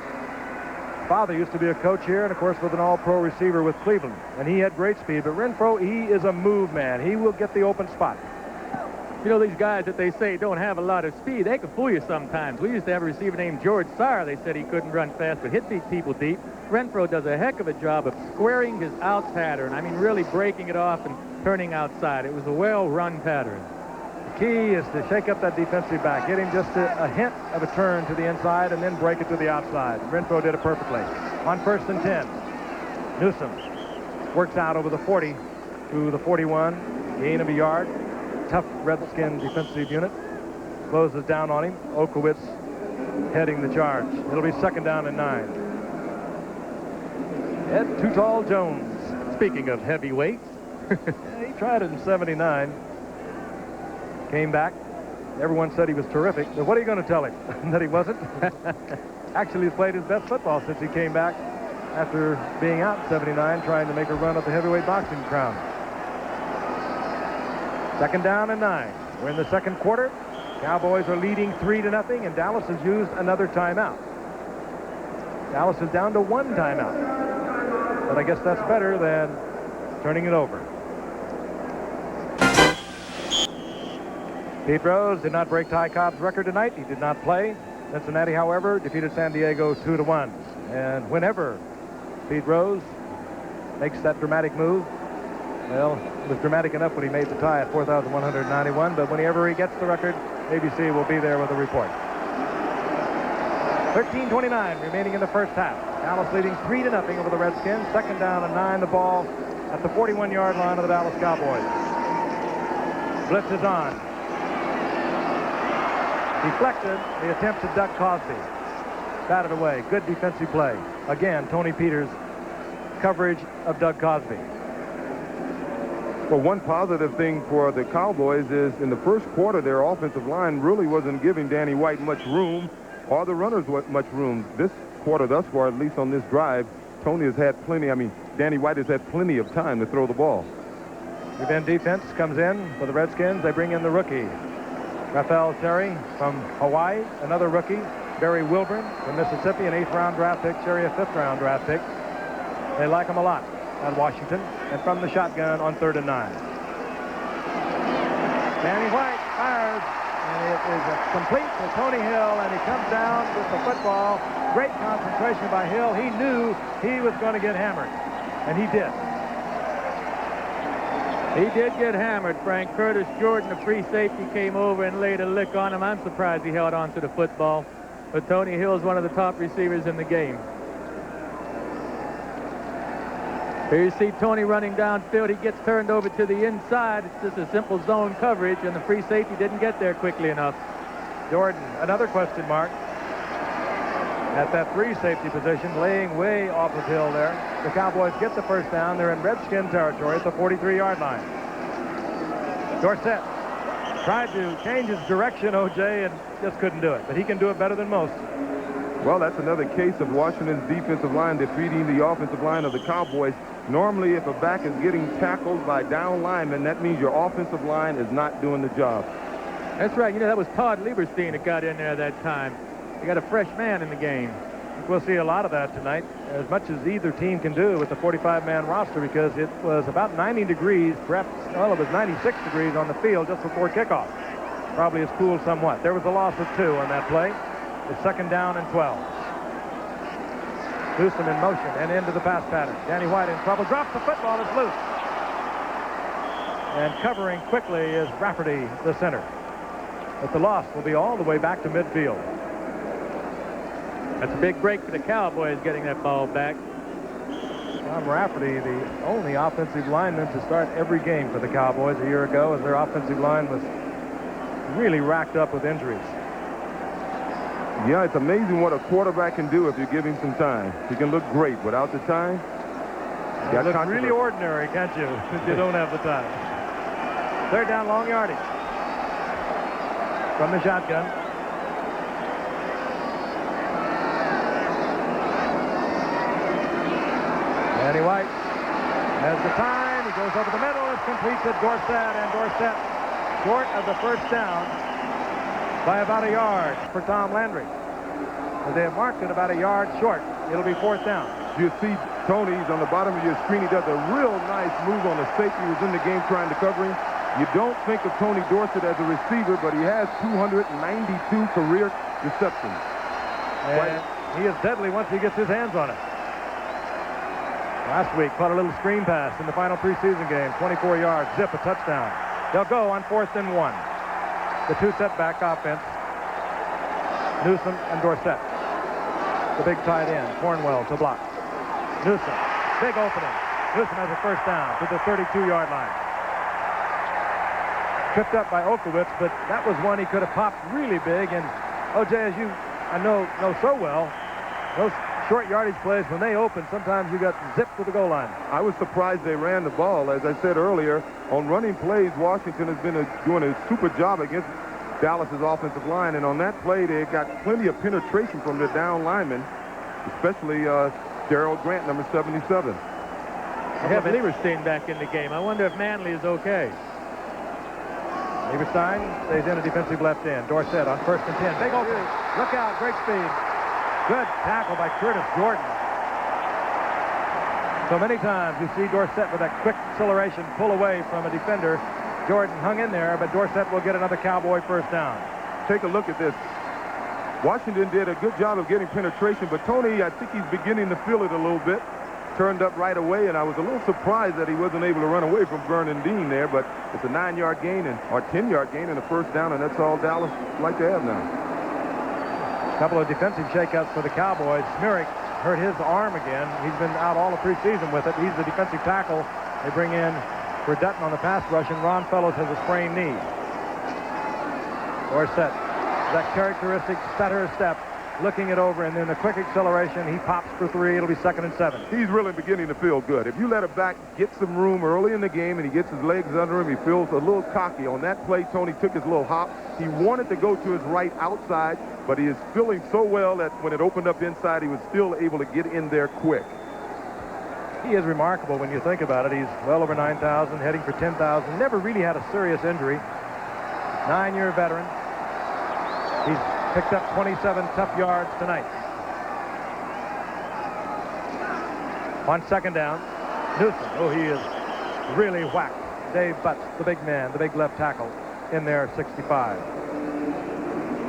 Father used to be a coach here, and of course was an all-pro receiver with Cleveland, and he had great speed. But Renfro, he is a move man. He will get the open spot. You know, these guys that they say don't have a lot of speed, they can fool you sometimes. We used to have a receiver named George Sire. They said he couldn't run fast, but hit these people deep. Renfro does a heck of a job of squaring his out pattern. I mean, really breaking it off and turning outside. It was a well-run pattern. The key is to shake up that defensive back. Get him just a hint of a turn to the inside and then break it to the outside. Renfro did it perfectly. On 1st and 10, Newsom works out over the 40 to the 41. Gain of a yard. Tough Redskin defensive unit. Closes down on him. Okowitz heading the charge. It'll be 2nd down and 9. Ed Too Tall Jones. Speaking of heavyweights. He tried it in 79. Came back. Everyone said he was terrific. But what are you going to tell him? That he wasn't? Actually, he's played his best football since he came back after being out in 79, trying to make a run at the heavyweight boxing crown. 2nd down and 9. We're in the second quarter. Cowboys are leading 3-0, and Dallas has used another timeout. Dallas is down to 1 timeout. But I guess that's better than turning it over. Pete Rose did not break Ty Cobb's record tonight. He did not play. Cincinnati, however, defeated San Diego 2-1. And whenever Pete Rose makes that dramatic move, well, it was dramatic enough when he made the tie at 4,191, but whenever he gets the record, ABC will be there with a report. 13:29 remaining in the first half. Dallas leading 3-0 over the Redskins. 2nd down and 9. The ball at the 41-yard line of the Dallas Cowboys. Blitz is on. Deflected. The attempt to duck Cosby. Batted away. Good defensive play. Again, Tony Peters' coverage of Doug Cosby. Well, one positive thing for the Cowboys is in the first quarter, their offensive line really wasn't giving Danny White much room or the runners much room. This quarter thus far, at least on this drive, Danny White has had plenty of time to throw the ball. Revenge defense comes in for the Redskins. They bring in the rookie, Rafael Terry from Hawaii, another rookie, Barry Wilburn from Mississippi, an 8th-round draft pick, Cherry a 5th-round draft pick. They like him a lot at Washington, and from the shotgun on 3rd and 9. Danny White fires, and it is complete to Tony Hill, and he comes down with the football. Great concentration by Hill. He knew he was going to get hammered, and he did. He did get hammered, Frank. Curtis Jordan, the free safety, came over and laid a lick on him. I'm surprised he held on to the football, but Tony Hill is one of the top receivers in the game. Here you see Tony running downfield. He gets turned over to the inside. It's just a simple zone coverage, and the free safety didn't get there quickly enough. Jordan, another question mark at that free safety position, laying way off of Hill there. The Cowboys get the first down. They're in Redskin territory at the 43-yard line. Dorsett tried to change his direction, O.J., and just couldn't do it. But he can do it better than most. Well, that's another case of Washington's defensive line defeating the offensive line of the Cowboys. Normally, if a back is getting tackled by down linemen, that means your offensive line is not doing the job. That's right. You know, that was Todd Lieberstein that got in there that time. You got a fresh man in the game. We'll see a lot of that tonight, as much as either team can do with the 45-man roster, because it was about 90 degrees, perhaps, well, it was 96 degrees on the field just before kickoff. Probably has cooled somewhat. There was a loss of 2 on that play. It's 2nd down and 12. Newsom in motion and into the pass pattern. Danny White in trouble. Drops the football. It's loose. And covering quickly is Rafferty, the center. But the loss will be all the way back to midfield. That's a big break for the Cowboys getting that ball back. Tom Rafferty, the only offensive lineman to start every game for the Cowboys a year ago, as their offensive line was really racked up with injuries. Yeah, it's amazing what a quarterback can do if you give him some time. He can look great without the time. You look really ordinary, can't you, if you don't have the time. Third down, long yardage. From the shotgun. Danny White has the time. He goes over the middle. It's complete to Dorsett, and Dorsett short of the first down by about a yard for Tom Landry. They have marked it about a yard short. It'll be fourth down. You see Tony's on the bottom of your screen. He does a real nice move on the safety who was in the game trying to cover him. You don't think of Tony Dorsett as a receiver, but he has 292 career receptions. And he is deadly once he gets his hands on it. Last week, caught a little screen pass in the final preseason game. 24 yards, zip, a touchdown. They'll go on 4th and 1. The two setback offense, Newsom and Dorsett. The big tight end, Cornwell to block. Newsom, big opening. Newsom has a first down to the 32-yard line. Tripped up by Okowitz, but that was one he could have popped really big. And O.J., as you I know so well, those short yardage plays, when they open, sometimes you got zipped to the goal line. I was surprised they ran the ball. As I said earlier, on running plays, Washington has been doing a super job against Dallas's offensive line, and on that play, they got plenty of penetration from the down linemen, especially Darrell Grant, number 77. They have Lieberstein back in the game. I wonder if Manley is okay. Lieberstein stays in a defensive left end. Dorsett on 1st and 10. Big open. Look out, great speed. Good tackle by Curtis Jordan. So many times you see Dorsett with that quick acceleration pull away from a defender. Jordan hung in there, but Dorsett will get another Cowboy first down. Take a look at this. Washington did a good job of getting penetration, but Tony, I think he's beginning to feel it a little bit. Turned up right away, and I was a little surprised that he wasn't able to run away from Vernon Dean there, but it's a 9-yard gain or 10-yard gain and a first down, and that's all Dallas like to have now. A couple of defensive shakeouts for the Cowboys. Smirik hurt his arm again. He's been out all the preseason with it. He's the defensive tackle. They bring in for Dutton on the pass rush, and Ron Fellows has a sprained knee. Dorsett, that characteristic stutter step, looking it over, and then a quick acceleration. He pops for 3. It'll be 2nd and 7. He's really beginning to feel good. If you let a back get some room early in the game and he gets his legs under him, he feels a little cocky. On that play, Tony took his little hop. He wanted to go to his right outside, but he is feeling so well that when it opened up inside, he was still able to get in there quick. He is remarkable when you think about it. He's well over 9,000, heading for 10,000. Never really had a serious injury. 9-year veteran. He's picked up 27 tough yards tonight. On 2nd down, Newsom. Oh, he is really whacked. Dave Butts, the big man, the big left tackle, in there, 65.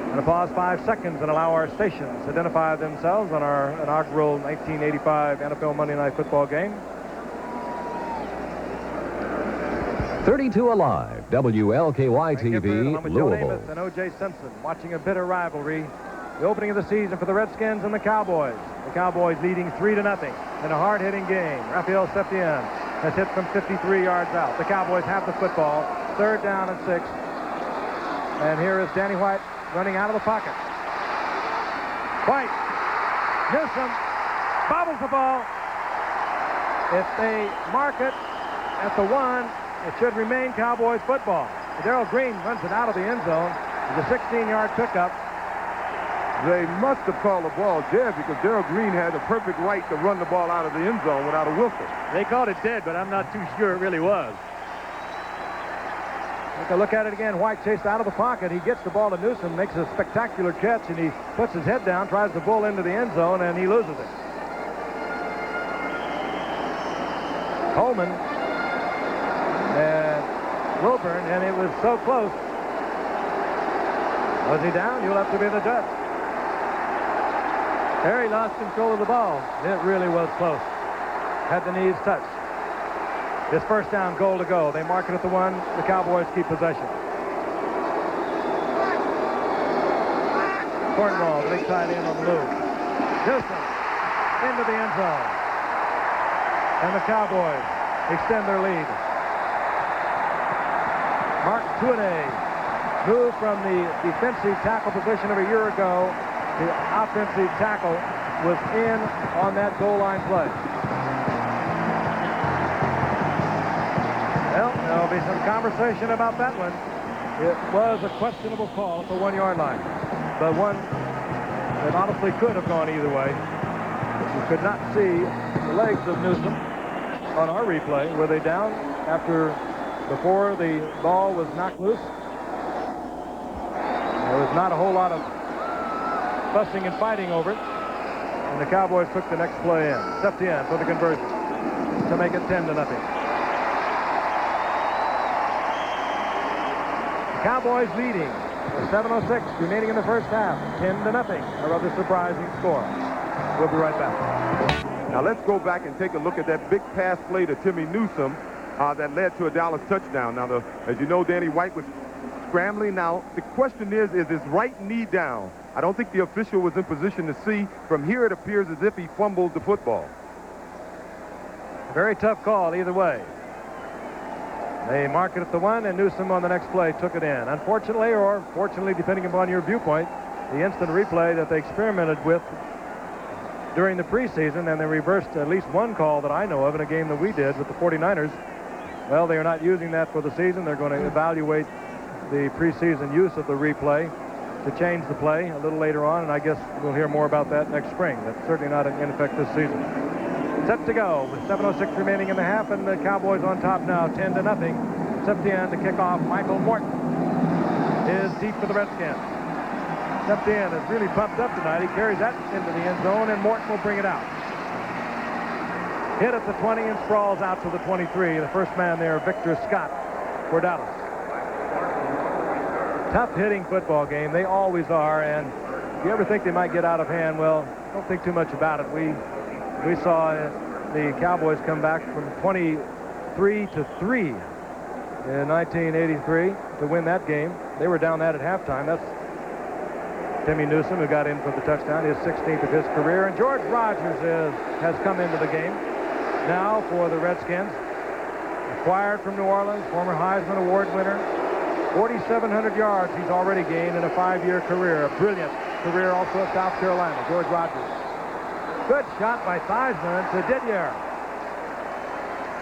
Going to pause 5 seconds and allow our stations to identify themselves on our inaugural 1985 NFL Monday Night Football game. 32 Alive, WLKY-TV, I'm with Joe Louisville. Namath and O.J. Simpson watching a bitter rivalry. The opening of the season for the Redskins and the Cowboys. The Cowboys leading 3-0 in a hard-hitting game. Raphael Septien has hit from 53 yards out. The Cowboys have the football. 3rd down and 6. And here is Danny White running out of the pocket. White. Newsom bobbles the ball. If they mark it at the 1, it should remain Cowboys football. Darrell Green runs it out of the end zone. It's a 16-yard pickup. They must have called the ball dead because Darrell Green had a perfect right to run the ball out of the end zone without a whistle. They called it dead, but I'm not too sure it really was. Take a look at it again. White chased out of the pocket. He gets the ball to Newsom, makes a spectacular catch, and he puts his head down, tries to bull into the end zone, and he loses it. Coleman and Wilburn, and it was so close. Was he down? You'll have to be the judge. There he lost control of the ball. It really was close. Had the knees touched. His first down, goal to go. They mark it at the 1. The Cowboys keep possession. Cornwell, the big tight end on the move. Newsom into the end zone. And the Cowboys extend their lead. Mark Tuinei moved from the defensive tackle position of a year ago. The offensive tackle was in on that goal line play. Well, there'll be some conversation about that one. It was a questionable call at the 1-yard line, but one that honestly could have gone either way. You could not see the legs of Newsom on our replay. Were they down before the ball was knocked loose? There was not a whole lot of fussing and fighting over it, and the Cowboys took the next play in. Stepped in for the conversion to make it 10-0. Cowboys leading with 7:06 remaining in the first half. 10-0. A rather surprising score. We'll be right back. Now let's go back and take a look at that big pass play to Timmy Newsom that led to a Dallas touchdown. Now, as you know, Danny White was scrambling. Now, the question is his right knee down? I don't think the official was in position to see. From here, it appears as if he fumbled the football. Very tough call either way. They marked it at the 1, and Newsom on the next play took it in. Unfortunately, or fortunately, depending upon your viewpoint, the instant replay that they experimented with during the preseason, and they reversed at least one call that I know of in a game that we did with the 49ers. Well, they are not using that for the season. They're going to evaluate the preseason use of the replay to change the play a little later on, and I guess we'll hear more about that next spring. That's certainly not in effect this season. Set to go with 7:06 remaining in the half, and the Cowboys on top now, 10-0. Septien to kick off. Michael Morton is deep for the Redskins. Septien is really pumped up tonight. He carries that into the end zone, and Morton will bring it out. Hit at the 20 and sprawls out to the 23. The first man there, Victor Scott, for Dallas. Tough hitting football game. They always are, and if you ever think they might get out of hand, well, don't think too much about it. We saw the Cowboys come back from 23-3 in 1983 to win that game. They were down that at halftime. That's Timmy Newsom, who got in for the touchdown, his 16th of his career. And George Rogers has come into the game now for the Redskins. Acquired from New Orleans, former Heisman Award winner. 4,700 yards he's already gained in a 5-year career. A brilliant career also at South Carolina. George Rogers. Good shot by Theismann to Didier.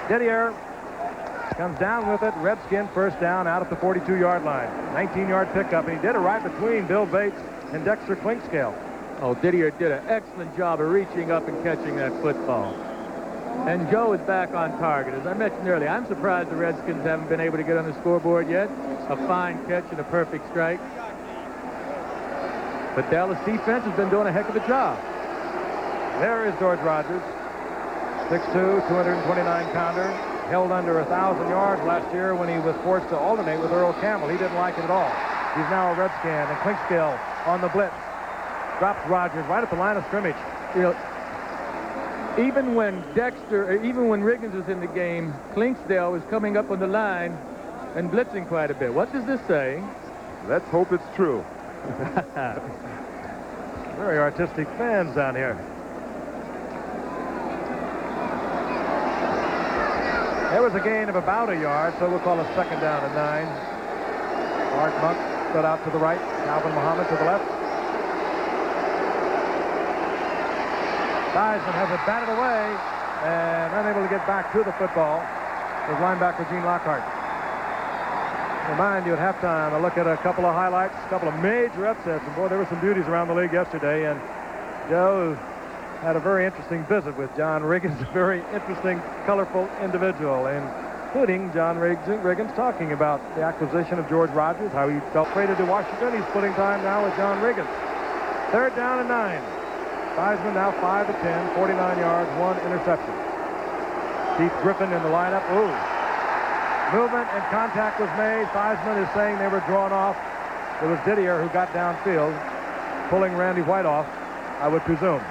Didier comes down with it. Redskin first down out at the 42-yard line. 19-yard pickup, and he did it right between Bill Bates and Dexter Clinkscale. Oh, Didier did an excellent job of reaching up and catching that football. And Joe is back on target. As I mentioned earlier, I'm surprised the Redskins haven't been able to get on the scoreboard yet. A fine catch and a perfect strike. But Dallas defense has been doing a heck of a job. There is George Rogers, 6'2", 229-pounder, held under 1,000 yards last year when he was forced to alternate with Earl Campbell. He didn't like it at all. He's now a Redskin, and Clinkscale on the blitz drops Rogers right at the line of scrimmage. You know, even when Riggins was in the game, Clinkscale was coming up on the line and blitzing quite a bit. What does this say? Let's hope it's true. Very artistic fans down here. There was a gain of about a yard, so we'll call a second down and 9. Art Monk stood out to the right. Calvin Muhammad to the left. Theismann has it batted away and unable to get back to the football. Was linebacker Gene Lockhart. Remind you at halftime, I look at a couple of highlights, a couple of major upsets, and boy, there were some beauties around the league yesterday. And Joe had a very interesting visit with John Riggins, a very interesting, colorful individual, including John Riggins talking about the acquisition of George Rogers, how he felt traded to Washington. He's splitting time now with John Riggins. Third down and 9. Theismann now 5 of 10, 49 yards, 1 interception. Keith Griffin in the lineup. Ooh. Movement and contact was made. Theismann is saying they were drawn off. It was Didier who got downfield, pulling Randy White off, I would presume.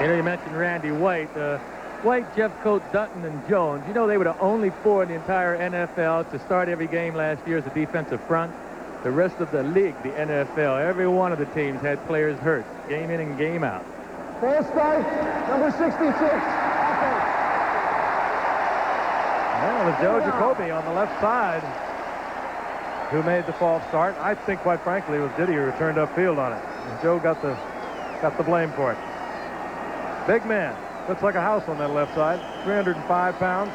You know, you mentioned Randy White. White, Jeffcoat, Dutton, and Jones. You know, they were the only 4 in the entire NFL to start every game last year as a defensive front. The rest of the league, the NFL, every one of the teams had players hurt, game in and game out. False start, number 66, offense. Well, it was Joe Jacoby on the left side who made the false start. I think, quite frankly, it was Didier who turned upfield on it. And Joe got the blame for it. Big man. Looks like a house on that left side. 305 pounds.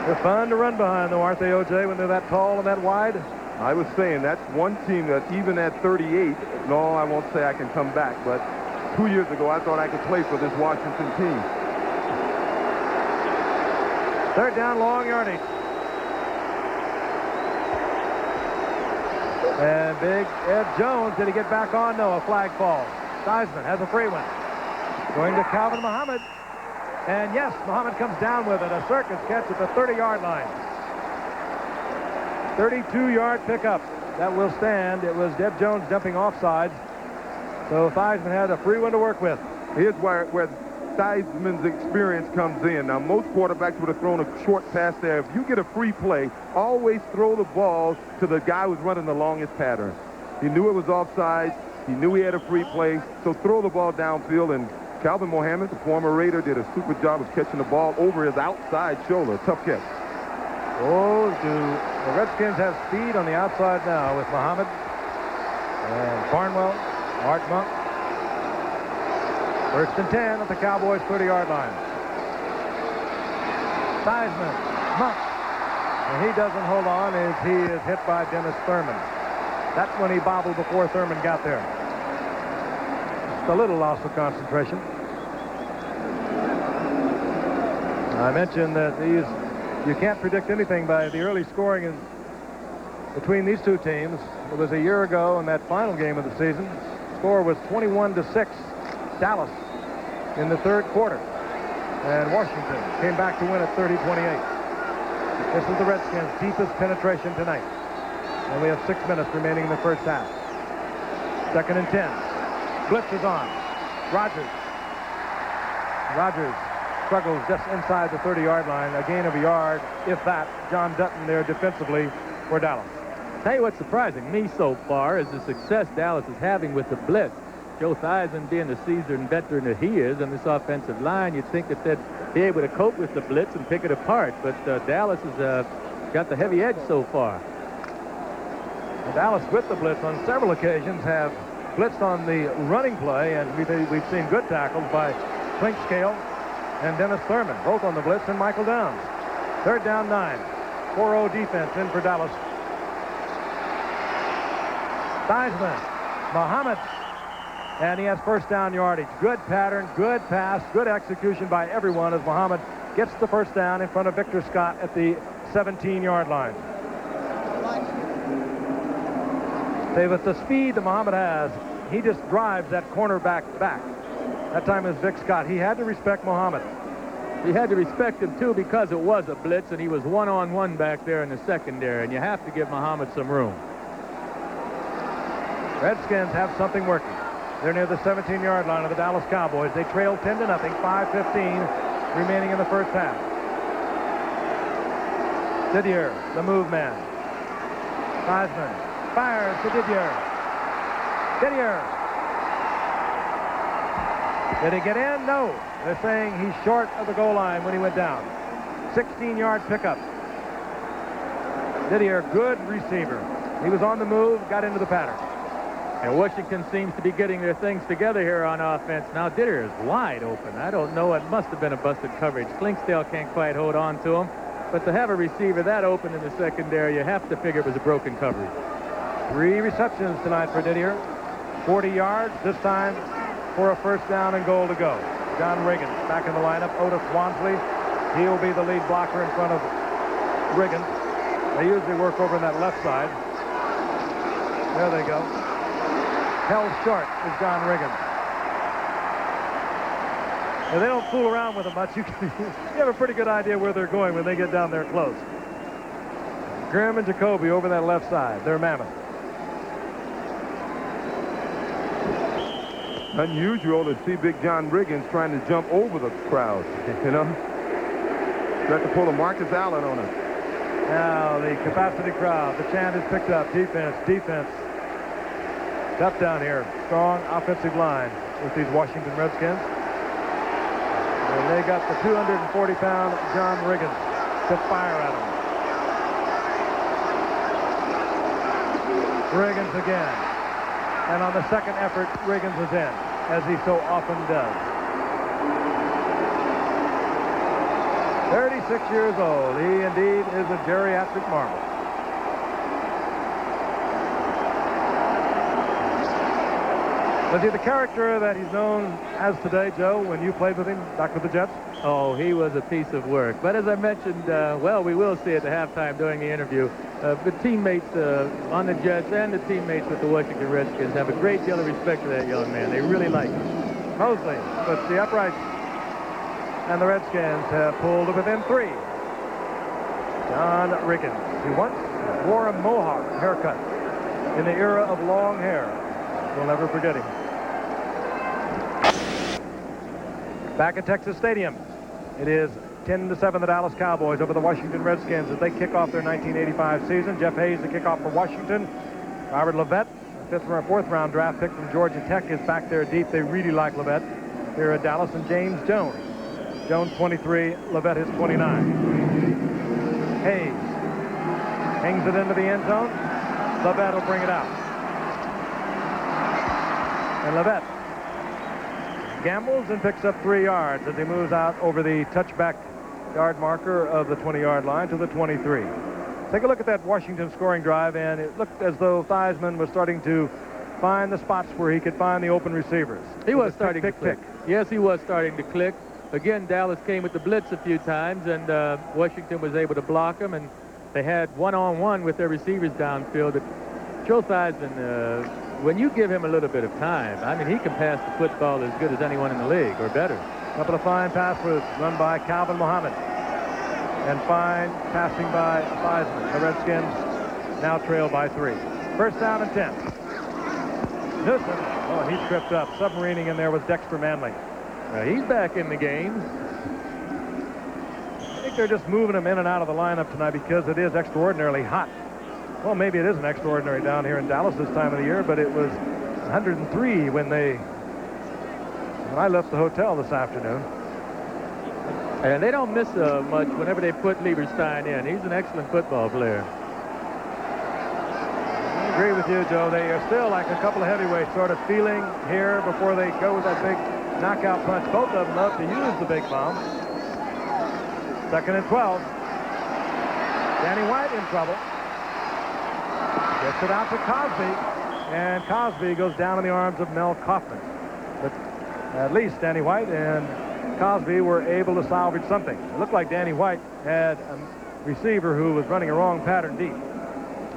They're fun to run behind, though, aren't they, O.J., when they're that tall and that wide? I was saying that's one team that even at 38, no, I won't say I can come back, but 2 years ago I thought I could play for this Washington team. Third down, long yardage. And big Ed Jones, did he get back on? No, a flag falls. Theismann has a free one. Going to Calvin Muhammad. And yes, Muhammad comes down with it. A circus catch at the 30-yard line. 32-yard pickup. That will stand. It was Ed Jones jumping offside. So Theismann had a free one to work with. Here's where Theismann's experience comes in. Now, most quarterbacks would have thrown a short pass there. If you get a free play, always throw the ball to the guy who's running the longest pattern. He knew it was offside. He knew he had a free play. So throw the ball downfield, and Calvin Muhammad, the former Raider, did a super job of catching the ball over his outside shoulder. Tough catch. Oh, do the Redskins have speed on the outside now with Muhammad and Barnwell, Art Monk. First and 10 at the Cowboys' 30-yard line. Theismann, Monk, and he doesn't hold on as he is hit by Dennis Thurman. That's when he bobbled before Thurman got there. Just a little loss of concentration. I mentioned that you can't predict anything by the early scoring between these two teams. It was a year ago in that final game of the season. The score was 21-6, Dallas, in the third quarter. And Washington came back to win at 30-28. This is the Redskins' deepest penetration tonight. And we have 6 minutes remaining in the first half. Second and 10. Blitz is on. Rogers struggles just inside the 30-yard line. A gain of a yard, if that. John Dutton there defensively for Dallas. Tell you what's surprising me so far is the success Dallas is having with the blitz. Joe Theismann being the seasoned veteran that he is on this offensive line, you'd think that they'd be able to cope with the blitz and pick it apart. But Dallas has got the heavy edge so far. Dallas with the blitz on several occasions have blitzed on the running play, and we've seen good tackles by Clinkscale and Dennis Thurman, both on the blitz, and Michael Downs. Third down 9. 4-0 defense in for Dallas. Theismann, Muhammad, and he has first down yardage. Good pattern, good pass, good execution by everyone as Muhammad gets the first down in front of Victor Scott at the 17-yard line. With the speed that Muhammad has, he just drives that cornerback back. That time is Vic Scott. He had to respect Muhammad. He had to respect him, too, because it was a blitz, and he was one-on-one back there in the secondary, and you have to give Muhammad some room. Redskins have something working. They're near the 17-yard line of the Dallas Cowboys. They trail 10-0, 5:15 remaining in the first half. Didier, the move man. Theismann fires to Didier. Did he get in? No. They're saying he's short of the goal line when he went down. 16-yard pickup. Didier, good receiver. He was on the move, got into the pattern. And Washington seems to be getting their things together here on offense. Now Didier is wide open. I don't know. It must have been a busted coverage. Clinksdale can't quite hold on to him. But to have a receiver that open in the secondary, you have to figure it was a broken coverage. 3 receptions tonight for Didier. 40 yards, this time for a first down and goal to go. John Riggins back in the lineup. Otis Wansley, he'll be the lead blocker in front of Riggins. They usually work over on that left side. There they go. Held short is John Riggins. And they don't fool around with them much. You have a pretty good idea where they're going when they get down there close. Grimm and Jacoby over that left side. They're Namath. Unusual to see big John Riggins trying to jump over the crowd, you know. You have to pull a Marcus Allen on us. Now the capacity crowd. The chant is picked up. Defense, defense. Tough down here. Strong offensive line with these Washington Redskins. And they got the 240-pound John Riggins to fire at him. Riggins again. And on the second effort, Riggins is in, as he so often does. 36 years old. He indeed is a geriatric marvel. Was he the character that he's known as today, Joe, when you played with him back with the Jets? Oh, he was a piece of work. But as I mentioned, well, we will see at the halftime during the interview, the teammates on the Jets and the teammates with the Washington Redskins have a great deal of respect for that young man. They really like him. Mosley puts the uprights, and the Redskins have pulled to within 3. John Riggins, who once wore a mohawk haircut in the era of long hair. We'll never forget him. Back at Texas Stadium, it is 10-7 the Dallas Cowboys over the Washington Redskins as they kick off their 1985 season. Jeff Hayes, the kickoff for Washington. Robert Levette, a 5th or 4th round draft pick from Georgia Tech, is back there deep. They really like Levette here at Dallas. And James Jones. Jones 23, Levette is 29. Hayes hangs it into the end zone. Levette will bring it out. And Levette gambles and picks up 3 yards as he moves out over the touchback yard marker of the 20-yard line to the 23. Take a look at that Washington scoring drive, and it looked as though Theismann was starting to find the spots where he could find the open receivers. He was starting to click. Yes, he was starting to click. Again, Dallas came with the blitz a few times, and Washington was able to block them, and they had one-on-one with their receivers downfield. But Joe Theismann, when you give him a little bit of time, I mean, he can pass the football as good as anyone in the league, or better. Couple of fine pass routes run by Calvin Muhammad, and fine passing by Theismann. The Redskins now trail by 3. First down and 10. Newsom, oh, he tripped up. Submarining in there was Dexter Manley. He's back in the game. I think they're just moving him in and out of the lineup tonight because it is extraordinarily hot. Well, maybe it isn't extraordinary down here in Dallas this time of the year, but it was 103 when I left the hotel this afternoon. And they don't miss much whenever they put Lieberstein in. He's an excellent football player. I agree with you, Joe. They are still like a couple of heavyweights sort of feeling here before they go with that big knockout punch. Both of them love to use the big bomb. 2nd and 12. Danny White in trouble. Gets it out to Cosby, and Cosby goes down in the arms of Mel Kaufman. But at least Danny White and Cosby were able to salvage something. It looked like Danny White had a receiver who was running a wrong pattern deep.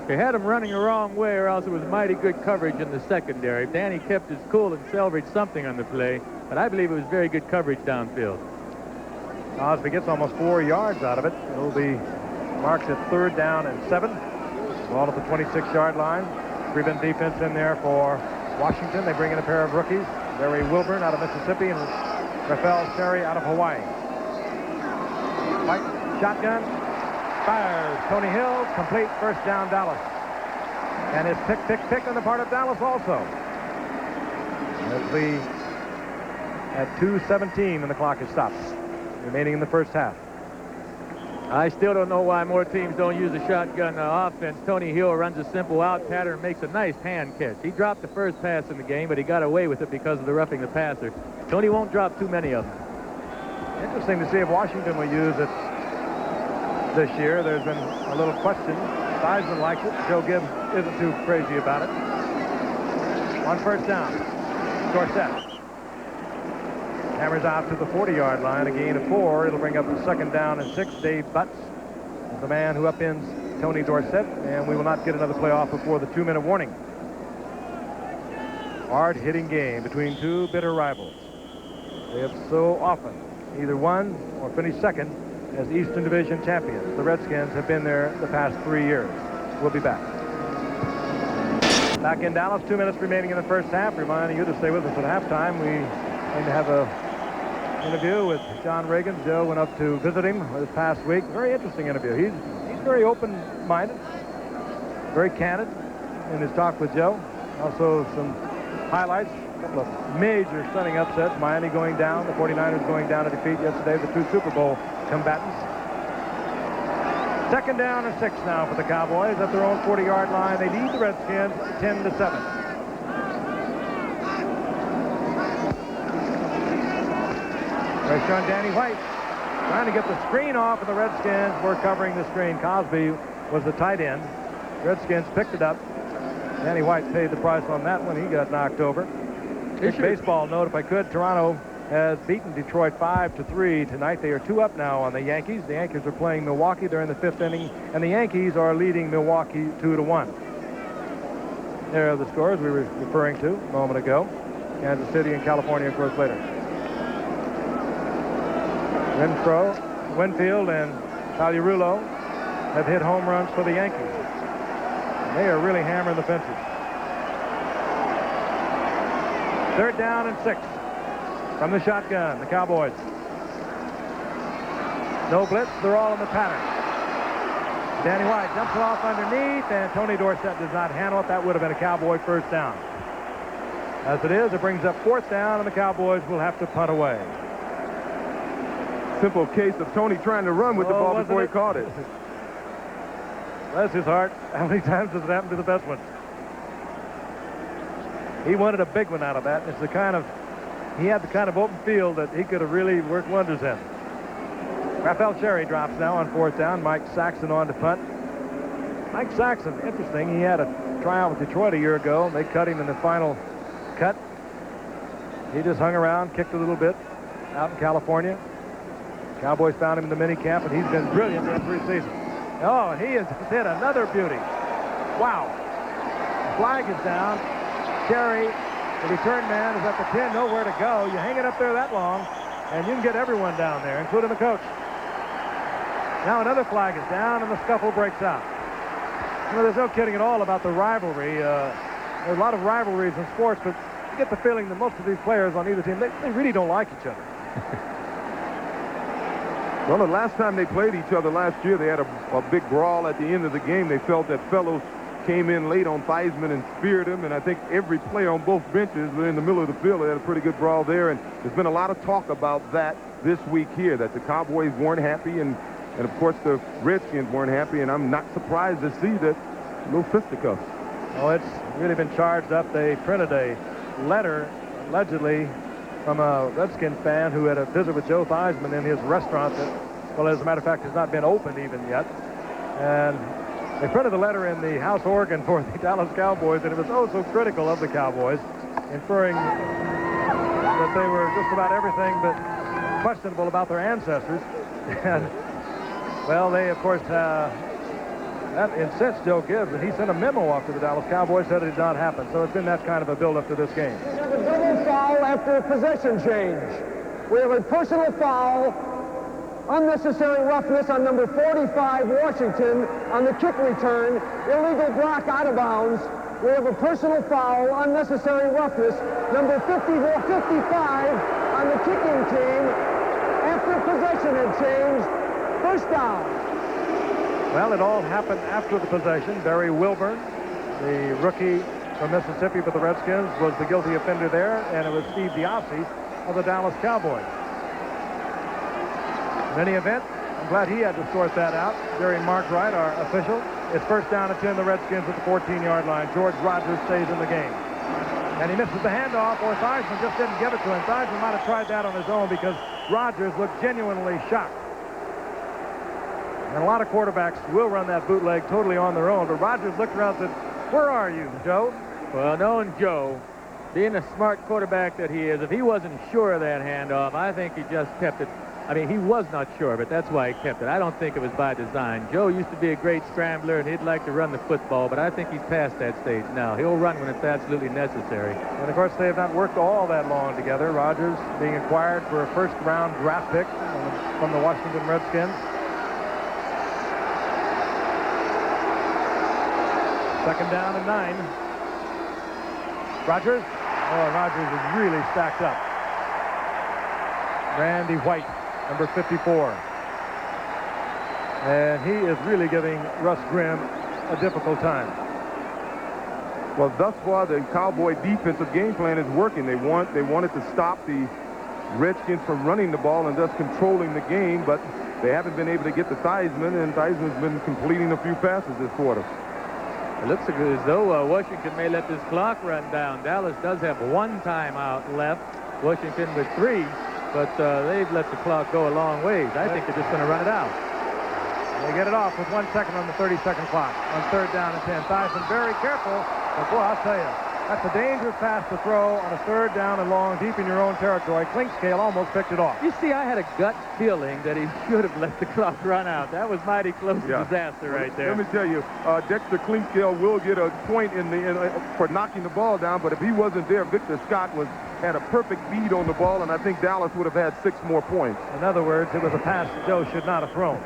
They had him running the wrong way, or else it was mighty good coverage in the secondary. Danny kept his cool and salvaged something on the play, but I believe it was very good coverage downfield. Cosby gets almost 4 yards out of it. It'll be marked at 3rd down and 7. Ball at the 26-yard line. 3-man defense in there for Washington. They bring in a pair of rookies. Larry Wilburn out of Mississippi and Rafael Sherry out of Hawaii. White shotgun. Fires. Tony Hill. Complete. First down, Dallas. And it's pick on the part of Dallas also. It'll be at 2:17 when the clock is stopped. Remaining in the first half. I still don't know why more teams don't use a shotgun offense. Tony Hill runs a simple out pattern and makes a nice hand catch. He dropped the first pass in the game, but he got away with it because of the roughing the passer. Tony won't drop too many of them. Interesting to see if Washington will use it this year. There's been a little question. Theismann likes it. Joe Gibbs isn't too crazy about it. On first down, Dorsett hammers out to the 40-yard line, a gain of 4. It'll bring up the 2nd down and 6. Dave Butts is the man who upends Tony Dorsett, and we will not get another play off before the 2-minute warning. Hard-hitting game between two bitter rivals. They have so often either won or finished second as Eastern Division champions. The Redskins have been there the past 3 years. We'll be back. Back in Dallas, 2 minutes remaining in the first half. Reminding you to stay with us at halftime. We going to have a interview with John Riggins. Joe went up to visit him this past week. Very interesting interview. He's very open-minded, very candid in his talk with Joe. Also some highlights, a couple of major stunning upsets. Miami going down, the 49ers going down to defeat yesterday the two Super Bowl combatants. Second down and 6 now for the Cowboys at their own 40-yard line. They lead the Redskins 10-7. Pressure on Danny White. Trying to get the screen off, and the Redskins were covering the screen. Cosby was the tight end. Redskins picked it up. Danny White paid the price on that one. He got knocked over. Quick baseball note, if I could. Toronto has beaten Detroit 5-3 tonight. They are 2 up now on the Yankees. The Yankees are playing Milwaukee. They're in the 5th inning, and the Yankees are leading Milwaukee 2-1. There are the scores we were referring to a moment ago. Kansas City and California, of course, later. Winfield and Pagliarulo have hit home runs for the Yankees. And they are really hammering the fences. Third down and 6 from the shotgun, the Cowboys. No blitz, they're all in the pattern. Danny White jumps it off underneath, and Tony Dorsett does not handle it. That would have been a Cowboy first down. As it is, it brings up 4th down, and the Cowboys will have to punt away. Simple case of Tony trying to run with the ball before he caught it. Bless his heart. How many times does it happen to the best ones? He wanted a big one out of that. It's the kind of, he had the kind of open field that he could have really worked wonders in. Raphael Cherry drops now on 4th down. Mike Saxon on to punt. Mike Saxon, interesting. He had a tryout with Detroit a year ago. They cut him in the final cut. He just hung around, kicked a little bit out in California. Cowboys found him in the mini camp, and he's been brilliant in preseason. Oh, and he has hit another beauty. Wow. The flag is down. Cherry, the return man, is at the 10, nowhere to go. You hang it up there that long, and you can get everyone down there, including the coach. Now another flag is down, and the scuffle breaks out. You know, there's no kidding at all about the rivalry. There's a lot of rivalries in sports, but you get the feeling that most of these players on either team, they really don't like each other. Well, the last time they played each other last year, they had a big brawl at the end of the game. They felt that Fellows came in late on Theismann and speared him, and I think every player on both benches were in the middle of the field. They had a pretty good brawl there, and there's been a lot of talk about that this week here, that the Cowboys weren't happy, and of course the Redskins weren't happy, and I'm not surprised to see that little fisticuffs. Oh, it's really been charged up. They printed a letter, allegedly, from a Redskins fan who had a visit with Joe Theismann in his restaurant that, well, as a matter of fact, has not been opened even yet. And they printed the letter in the house organ for the Dallas Cowboys, and it was so critical of the Cowboys, inferring that they were just about everything but questionable about their ancestors. And, well, they, of course, that incensed Joe Gibbs, and he sent a memo off to the Dallas Cowboys, said it did not happen. So it's been that kind of a build-up to this game. We have a double foul after a possession change. We have a personal foul, unnecessary roughness on number 45, Washington, on the kick return, illegal block out of bounds. We have a personal foul, unnecessary roughness, number 55 on the kicking team. After possession had changed, first down. Well, it all happened after the possession. Barry Wilburn, the rookie from Mississippi for the Redskins, was the guilty offender there, and it was Steve Diassi of the Dallas Cowboys. In any event, I'm glad he had to sort that out. Jerry Markwright, our official. It's first down and 10, the Redskins at the 14-yard line. George Rogers stays in the game. And he misses the handoff, or Theismann just didn't give it to him. Theismann might have tried that on his own because Rogers looked genuinely shocked. And a lot of quarterbacks will run that bootleg totally on their own, but Rogers looked around and said, "Where are you, Joe?" Well, knowing Joe, being a smart quarterback that he is, if he wasn't sure of that handoff, I think he just kept it. I mean, he was not sure, but that's why he kept it. I don't think it was by design. Joe used to be a great scrambler, and he'd like to run the football, but I think he's past that stage now. He'll run when it's absolutely necessary. And, of course, they have not worked all that long together. Rogers being acquired for a first-round draft pick from the Washington Redskins. Second down and 9. Rogers. Oh, Rogers is really stacked up. Randy White, number 54. And he is really giving Russ Grimm a difficult time. Well, thus far, the Cowboy defensive game plan is working. They wanted to stop the Redskins from running the ball and thus controlling the game, but they haven't been able to get to Theismann, and Theismann's been completing a few passes this quarter. It looks as though Washington may let this clock run down. Dallas does have one timeout left. Washington with 3, but they've let the clock go a long ways. I think they're just going to run it out. They get it off with 1 second on the 30-second clock on 3rd down and 10. Theismann very careful, but boy, I'll tell you, that's a dangerous pass to throw on a 3rd down and long, deep in your own territory. Clinkscale almost picked it off. You see, I had a gut feeling that he should have let the clock run out. That was mighty close to disaster right there. Let me tell you, Dexter Clinkscale will get a point for knocking the ball down, but if he wasn't there, Victor Scott had a perfect lead on the ball, and I think Dallas would have had 6 more points. In other words, it was a pass that Joe should not have thrown.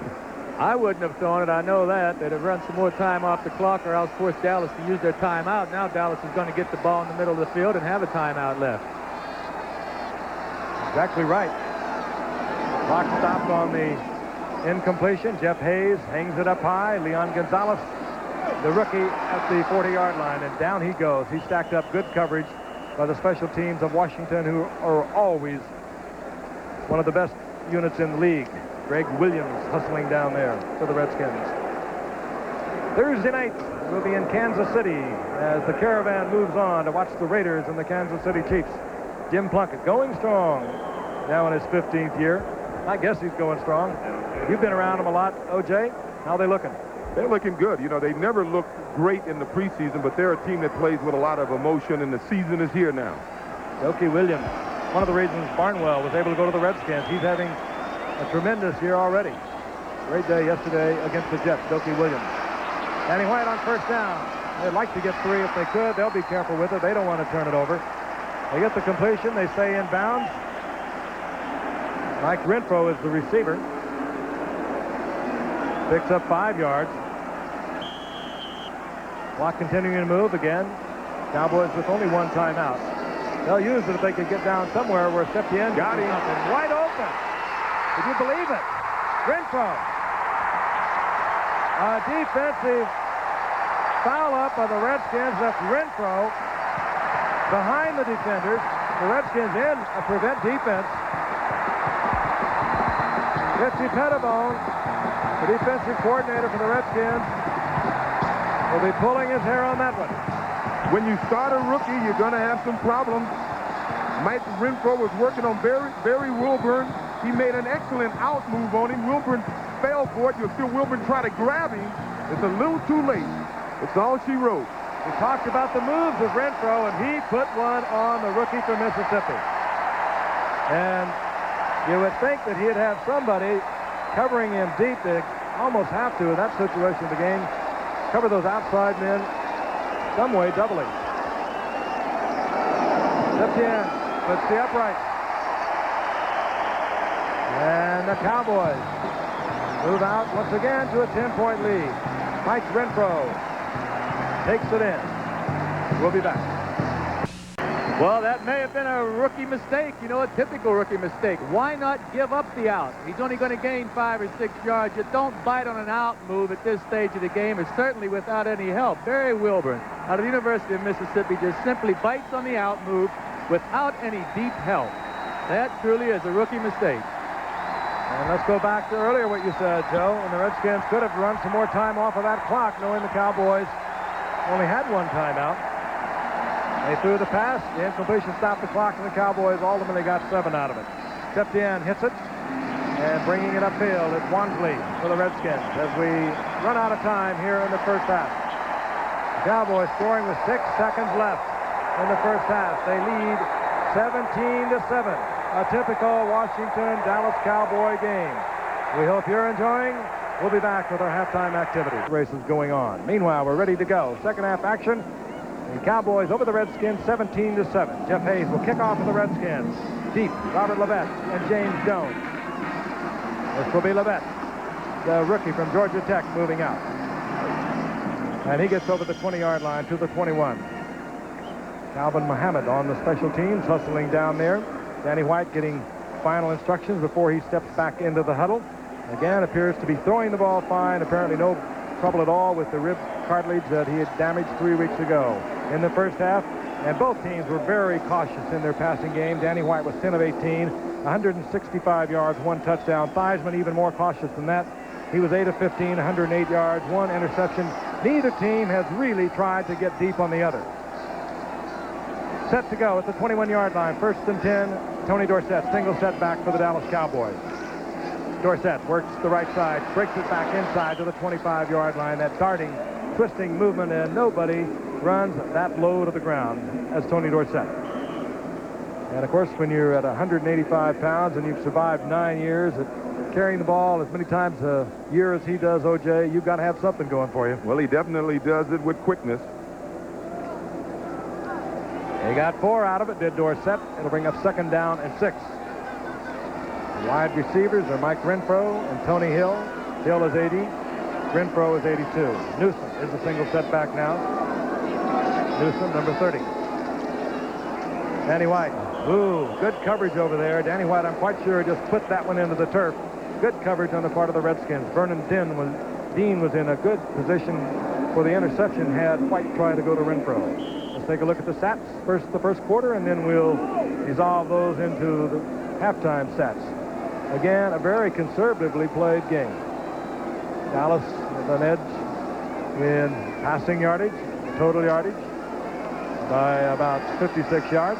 I wouldn't have thrown it. I know that. They'd have run some more time off the clock or else force Dallas to use their timeout. Now Dallas is going to get the ball in the middle of the field and have a timeout left. Exactly right. Clock stopped on the incompletion. Jeff Hayes hangs it up high. Leon Gonzalez, the rookie, at the 40-yard line, and down he goes. He stacked up good coverage by the special teams of Washington, who are always one of the best units in the league. Greg Williams hustling down there for the Redskins. Thursday night, we'll be in Kansas City as the caravan moves on to watch the Raiders and the Kansas City Chiefs. Jim Plunkett going strong now in his 15th year. I guess he's going strong. You've been around him a lot, O.J. How are they looking? They're looking good. You know, they never looked great in the preseason, but they're a team that plays with a lot of emotion, and the season is here now. Doki Williams, one of the reasons Barnwell was able to go to the Redskins. He's having a tremendous year already. Great day yesterday against the Jets, Doki Williams. Danny White on 1st down. They'd like to get 3 if they could. They'll be careful with it. They don't want to turn it over. They get the completion. They stay in bounds. Mike Renfro is the receiver. Picks up 5 yards. Clock continuing to move again. Cowboys with only 1 timeout. They'll use it if they could get down somewhere where Septien got him wide open. Would you believe it? Renfro. A defensive foul up by the Redskins. Left Renfro behind the defenders. The Redskins in a prevent defense. Richie Pettibone, the defensive coordinator for the Redskins, will be pulling his hair on that one. When you start a rookie, you're going to have some problems. Mike Renfro was working on Barry Wilburn. He made an excellent out move on him. Wilburn fell for it. You'll see Wilburn try to grab him. It's a little too late. It's all she wrote. We talked about the moves with Renfro, and he put one on the rookie from Mississippi. And you would think that he'd have somebody covering him deep. They almost have to in that situation of the game. Cover those outside men some way doubly. Simpson puts the upright. And the Cowboys move out once again to a 10-point lead. Mike Renfro takes it in. We'll be back. Well, that may have been a rookie mistake, you know, a typical rookie mistake. Why not give up the out? He's only going to gain 5 or 6 yards. You don't bite on an out move at this stage of the game, and certainly without any help. Barry Wilburn out of the University of Mississippi just simply bites on the out move without any deep help. That truly is a rookie mistake. And let's go back to earlier what you said, Joe. And the Redskins could have run some more time off of that clock, knowing the Cowboys only had 1 timeout. They threw the pass. The incompletion stopped the clock, and the Cowboys ultimately got 7 out of it. Septien hits it, and bringing it upfield is Wansley for the Redskins as we run out of time here in the first half. The Cowboys scoring with 6 seconds left in the first half. They lead 17-7. A typical Washington-Dallas Cowboy game. We hope you're enjoying. We'll be back with our halftime activity. Races going on. Meanwhile, we're ready to go. Second half action. The Cowboys over the Redskins 17-7. Jeff Hayes will kick off for the Redskins. Deep, Robert Levette and James Jones. This will be Levette, the rookie from Georgia Tech, moving out. And he gets over the 20-yard line to the 21. Calvin Muhammad on the special teams, hustling down there. Danny White getting final instructions before he steps back into the huddle. Again, appears to be throwing the ball fine. Apparently no trouble at all with the rib cartilage that he had damaged 3 weeks ago. in the first half, and both teams were very cautious in their passing game. Danny White was 10 of 18, 165 yards, 1 touchdown. Theismann even more cautious than that. He was 8 of 15, 108 yards, 1 interception. Neither team has really tried to get deep on the other. Set to go at the 21-yard line. 1st and 10. Tony Dorsett, single setback for the Dallas Cowboys. Dorsett works the right side, breaks it back inside to the 25-yard line. That darting, twisting movement, and nobody runs that low to the ground as Tony Dorsett. And, of course, when you're at 185 pounds and you've survived 9 years at carrying the ball as many times a year as he does, O.J., you've got to have something going for you. Well, he definitely does it with quickness. He got 4 out of it, did Dorsett. It'll bring up 2nd down and 6. Wide receivers are Mike Renfro and Tony Hill. Hill is 80. Renfro is 82. Newsom is a single setback now. Newsom, number 30. Danny White. Ooh, good coverage over there. Danny White, I'm quite sure, just put that one into the turf. Good coverage on the part of the Redskins. Vernon Dean was in a good position for the interception had White tried to go to Renfro. Let's take a look at the stats. First, the first quarter, and then we'll dissolve those into the halftime stats. Again, a very conservatively played game. Dallas with an edge in passing yardage, total yardage, by about 56 yards.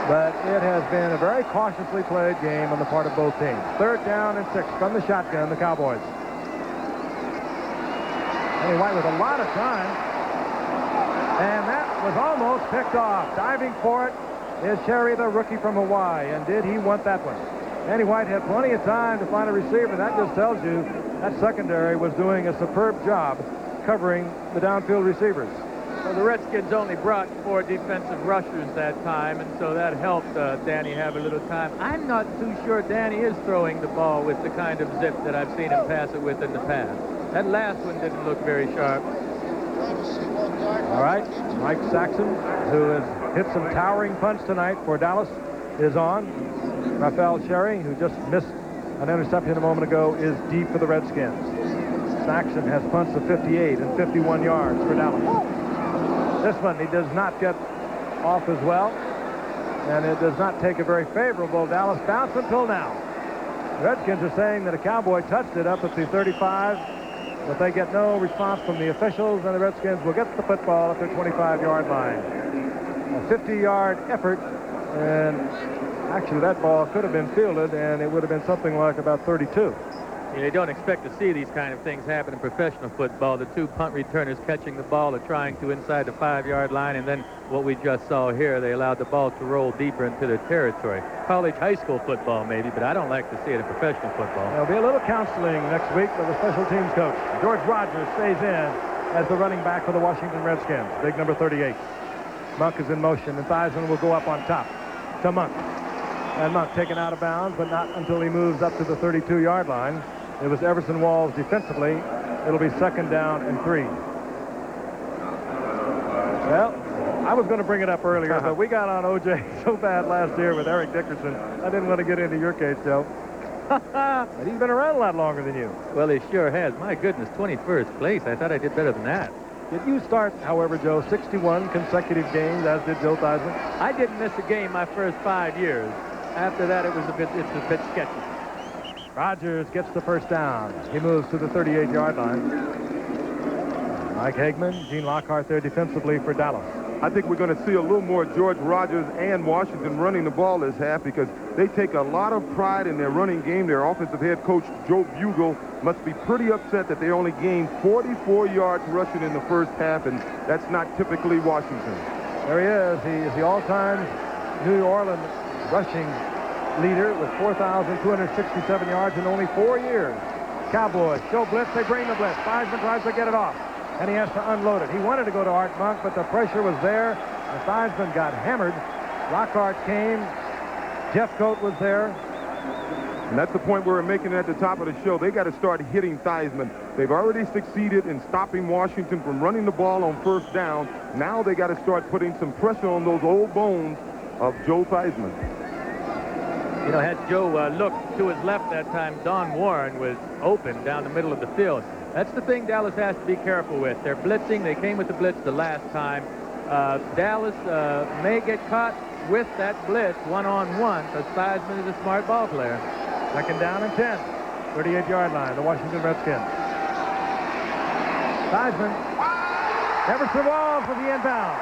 But it has been a very cautiously played game on the part of both teams. 3rd down and 6 from the shotgun, the Cowboys. Danny White with a lot of time. And that was almost picked off. Diving for it is Sherry, the rookie from Hawaii. And did he want that one? Danny White had plenty of time to find a receiver. That just tells you that secondary was doing a superb job covering the downfield receivers. Well, the Redskins only brought 4 defensive rushers that time, and so that helped Danny have a little time. I'm not too sure Danny is throwing the ball with the kind of zip that I've seen him pass it with in the past. That last one didn't look very sharp. All right, Mike Saxon, who has hit some towering punts tonight for Dallas, is on. Raphael Sherry, who just missed an interception a moment ago, is deep for the Redskins. Saxon has punts of 58 and 51 yards for Dallas. This one, he does not get off as well, and it does not take a very favorable Dallas bounce until now. The Redskins are saying that a Cowboy touched it up at the 35, but they get no response from the officials, and the Redskins will get the football at their 25-yard line. A 50-yard effort, and actually that ball could have been fielded, and it would have been something like about 32. You don't expect to see these kind of things happen in professional football. The 2 punt returners catching the ball are trying to inside the 5-yard line, and then what we just saw here, they allowed the ball to roll deeper into their territory. College, high school football maybe, but I don't like to see it in professional football. There'll be a little counseling next week with the special teams coach. George Rogers stays in as the running back for the Washington Redskins. Big number 38. Monk is in motion, and Theismann will go up on top to Monk. And Monk taken out of bounds, but not until he moves up to the 32-yard line. It was Everson Walls defensively. It'll be 2nd down and 3. Well, I was going to bring it up earlier, but we got on O.J. so bad last year with Eric Dickerson. I didn't want to get into your case, Joe. But he's been around a lot longer than you. Well, he sure has. My goodness, 21st place. I thought I did better than that. Did you start, however, Joe, 61 consecutive games, as did Joe Theismann? I didn't miss a game my first 5 years. After that, it's a bit sketchy. Rogers gets the 1st down. He moves to the 38-yard line. Mike Hagman, Gene Lockhart there defensively for Dallas. I think we're going to see a little more George Rogers and Washington running the ball this half because they take a lot of pride in their running game. Their offensive head coach, Joe Bugle, must be pretty upset that they only gained 44 yards rushing in the first half, and that's not typically Washington. There he is. He is the all-time New Orleans rushing leader with 4,267 yards in only 4 years. Cowboys show blitz. They bring the blitz. Theismann tries to get it off, and he has to unload it. He wanted to go to Art Monk, but the pressure was there, and Theismann got hammered. Lockhart came. Jeffcoat was there. And that's the point we were making at the top of the show. They got to start hitting Theismann. They've already succeeded in stopping Washington from running the ball on 1st down. Now they got to start putting some pressure on those old bones of Joe Theismann. You know, had Joe looked to his left that time, Don Warren was open down the middle of the field. That's the thing Dallas has to be careful with. They're blitzing. They came with the blitz the last time. Dallas may get caught with that blitz one-on-one because Theismann is a smart ball player. Second down and 10. 38-yard line, the Washington Redskins. Theismann never survives with the inbound.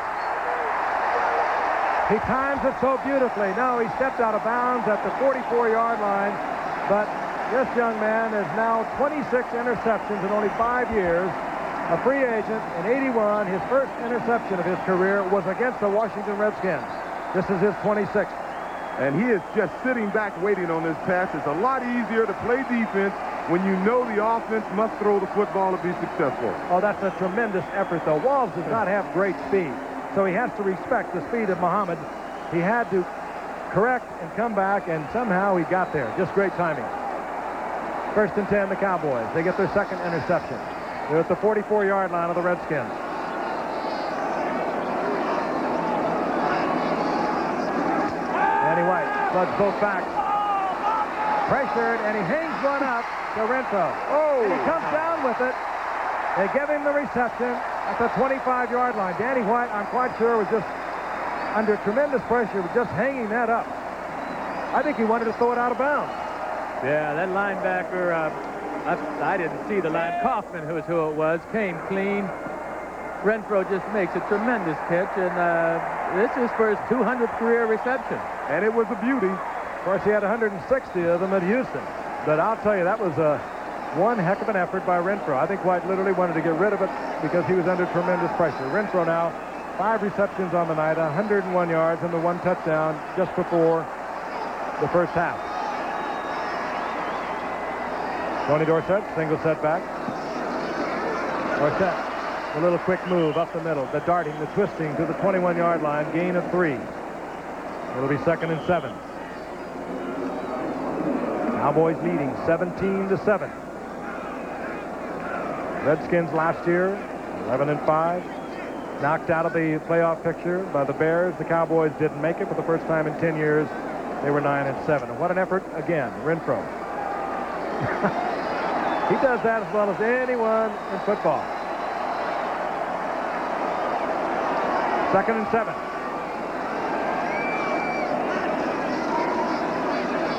He times it so beautifully. No, he stepped out of bounds at the 44-yard line, but this young man is now 26 interceptions in only 5 years. A free agent in 81. His first interception of his career was against the Washington Redskins. This is his 26th. And he is just sitting back waiting on this pass. It's a lot easier to play defense when you know the offense must throw the football to be successful. Oh, that's a tremendous effort, though. Walls does not have great speed, so he has to respect the speed of Muhammad. He had to correct and come back, and somehow he got there. Just great timing. First and 10, the Cowboys. They get their second interception. They're at the 44-yard line of the Redskins. Danny White floods both backs. Pressured, and he hangs one up to Renfro. Oh! And he comes down with it. They give him the reception at the 25-yard line. Danny White, I'm quite sure, was just under tremendous pressure, just hanging that up. I think he wanted to throw it out of bounds. Yeah, that linebacker, I didn't see the line. Kaufman, who it was, came clean. Renfro just makes a tremendous catch, and this is for his 200th career reception. And it was a beauty. Of course, he had 160 of them at Houston. But I'll tell you, that was one heck of an effort by Renfro. I think White literally wanted to get rid of it because he was under tremendous pressure. Renfro now, 5 receptions on the night, 101 yards, and the 1 touchdown just before the first half. Tony Dorsett, single setback. Dorsett, a little quick move up the middle, the darting, the twisting to the 21-yard line, gain of 3. It'll be 2nd and 7. Cowboys leading 17-7. Redskins last year, 11-5. Knocked out of the playoff picture by the Bears. The Cowboys didn't make it for the first time in 10 years. They were 9-7. And what an effort again, Renfro. He does that as well as anyone in football. 2nd and 7.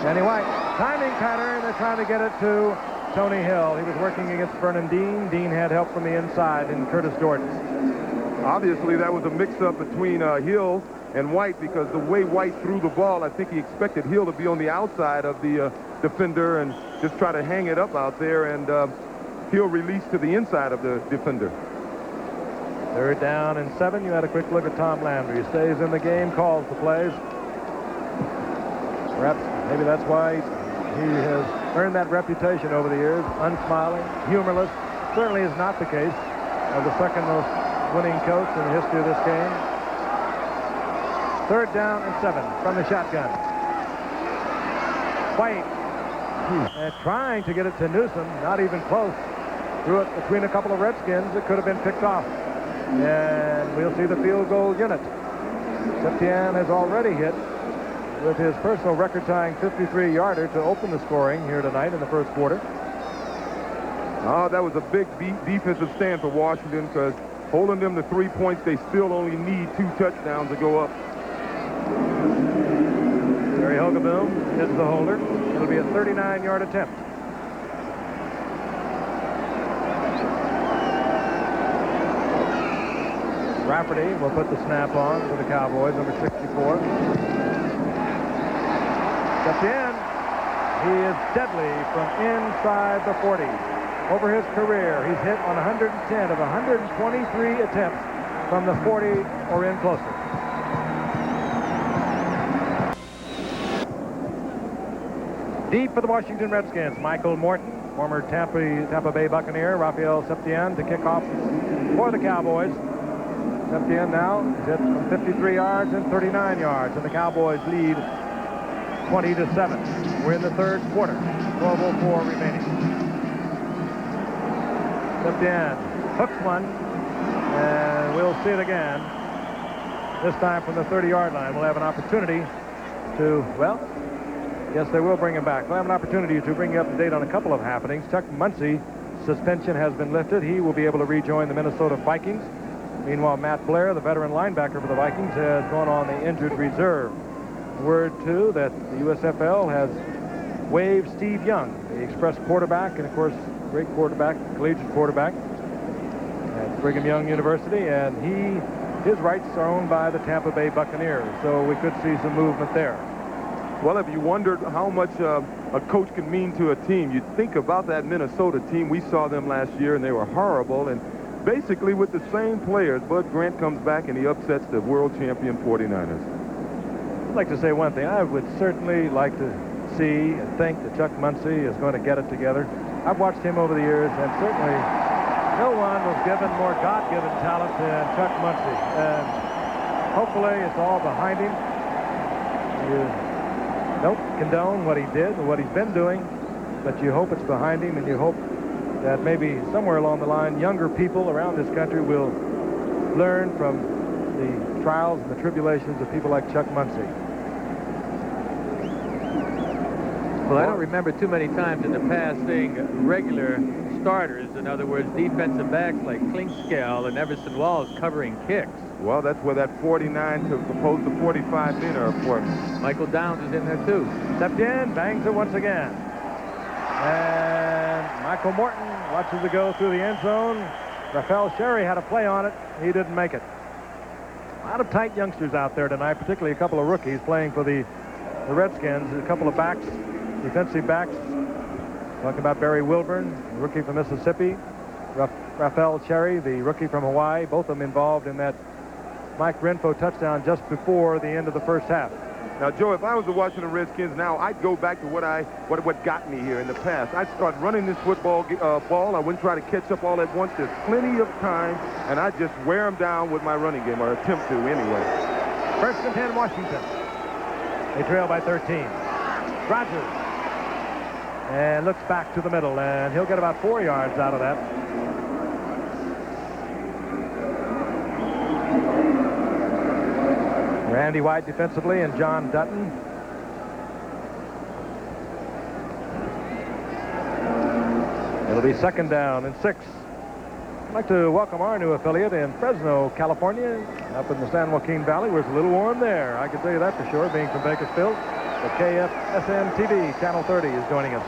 Danny White, timing cutter, and they're trying to get it to Tony Hill. He was working against Vernon Dean. Dean had help from the inside in Curtis Jordan. Obviously, that was a mix-up between Hill and White because the way White threw the ball, I think he expected Hill to be on the outside of the defender and just try to hang it up out there, and Hill released to the inside of the defender. 3rd down and 7. You had a quick look at Tom Landry. He stays in the game, calls the plays. Perhaps maybe that's why he has earned that reputation over the years. Unsmiling, humorless. Certainly is not the case of the second most winning coach in the history of this game. 3rd down and 7 from the shotgun. White trying to get it to Newsom, not even close. Threw it between a couple of Redskins. It could have been picked off. And we'll see the field goal unit. Septien has already hit with his personal record-tying 53-yarder to open the scoring here tonight in the first quarter. Oh, that was a big defensive stand for Washington because holding them to 3 points, they still only need 2 touchdowns to go up. Terry Hogaboom is the holder. It'll be a 39-yard attempt. Rafferty will put the snap on for the Cowboys, number 64. Septien, he is deadly from inside the 40. Over his career, he's hit on 110 of 123 attempts from the 40 or in closer. Deep for the Washington Redskins, Michael Morton, former Tampa Bay Buccaneer, Raphael Septien to kick off for the Cowboys. Septien now is hit from 53 yards and 39 yards, and the Cowboys lead 20-7. We're in the 3rd quarter. 12:04 remaining. Septien hooks one, and we'll see it again. This time from the 30-yard line. We'll have an opportunity to, well, yes, they will bring him back. We'll have an opportunity to bring you up to date on a couple of happenings. Chuck Muncie suspension has been lifted. He will be able to rejoin the Minnesota Vikings. Meanwhile, Matt Blair, the veteran linebacker for the Vikings, has gone on the injured reserve. Word, too, that the USFL has waived Steve Young, the Express quarterback, and, of course, great quarterback, collegiate quarterback at Brigham Young University, and his rights are owned by the Tampa Bay Buccaneers, so we could see some movement there. Well, if you wondered how much a coach can mean to a team, you think about that Minnesota team. We saw them last year, and they were horrible, and basically with the same players. Bud Grant comes back, and he upsets the world champion 49ers. I'd like to say one thing. I would certainly like to see and think that Chuck Muncie is going to get it together. I've watched him over the years, and certainly no one was given more God-given talent than Chuck Muncie. And hopefully it's all behind him. You don't condone what he did or what he's been doing, but you hope it's behind him, and you hope that maybe somewhere along the line, younger people around this country will learn from the trials and the tribulations of people like Chuck Muncie. Well, I don't remember too many times in the past seeing regular starters, in other words, defensive backs like Klinkskell and Everson Walls covering kicks. Well, that's where that 49 to opposed to 45 men are for. Michael Downs is in there, too. Stepped in, bangs it once again. And Michael Morton watches it go through the end zone. Raphael Sherry had a play on it. He didn't make it. A lot of tight youngsters out there tonight, particularly a couple of rookies playing for the Redskins. A couple of backs, defensive backs. Talking about Barry Wilburn, rookie from Mississippi. Raphael Cherry, the rookie from Hawaii. Both of them involved in that Mike Renfro touchdown just before the end of the first half. Now, Joe, if I was the Washington Redskins now, I'd go back to what got me here in the past. I'd start running this football ball. I wouldn't try to catch up all at once. There's plenty of time, and I'd just wear them down with my running game, or attempt to anyway. First and 10, Washington. They trail by 13. Rogers. And looks back to the middle, and he'll get about 4 yards out of that. Randy White defensively and John Dutton. It'll be second down and 6. I'd like to welcome our new affiliate in Fresno, California, up in the San Joaquin Valley, where it's a little warm there. I can tell you that for sure, being from Bakersfield. The KFSM-TV, Channel 30, is joining us.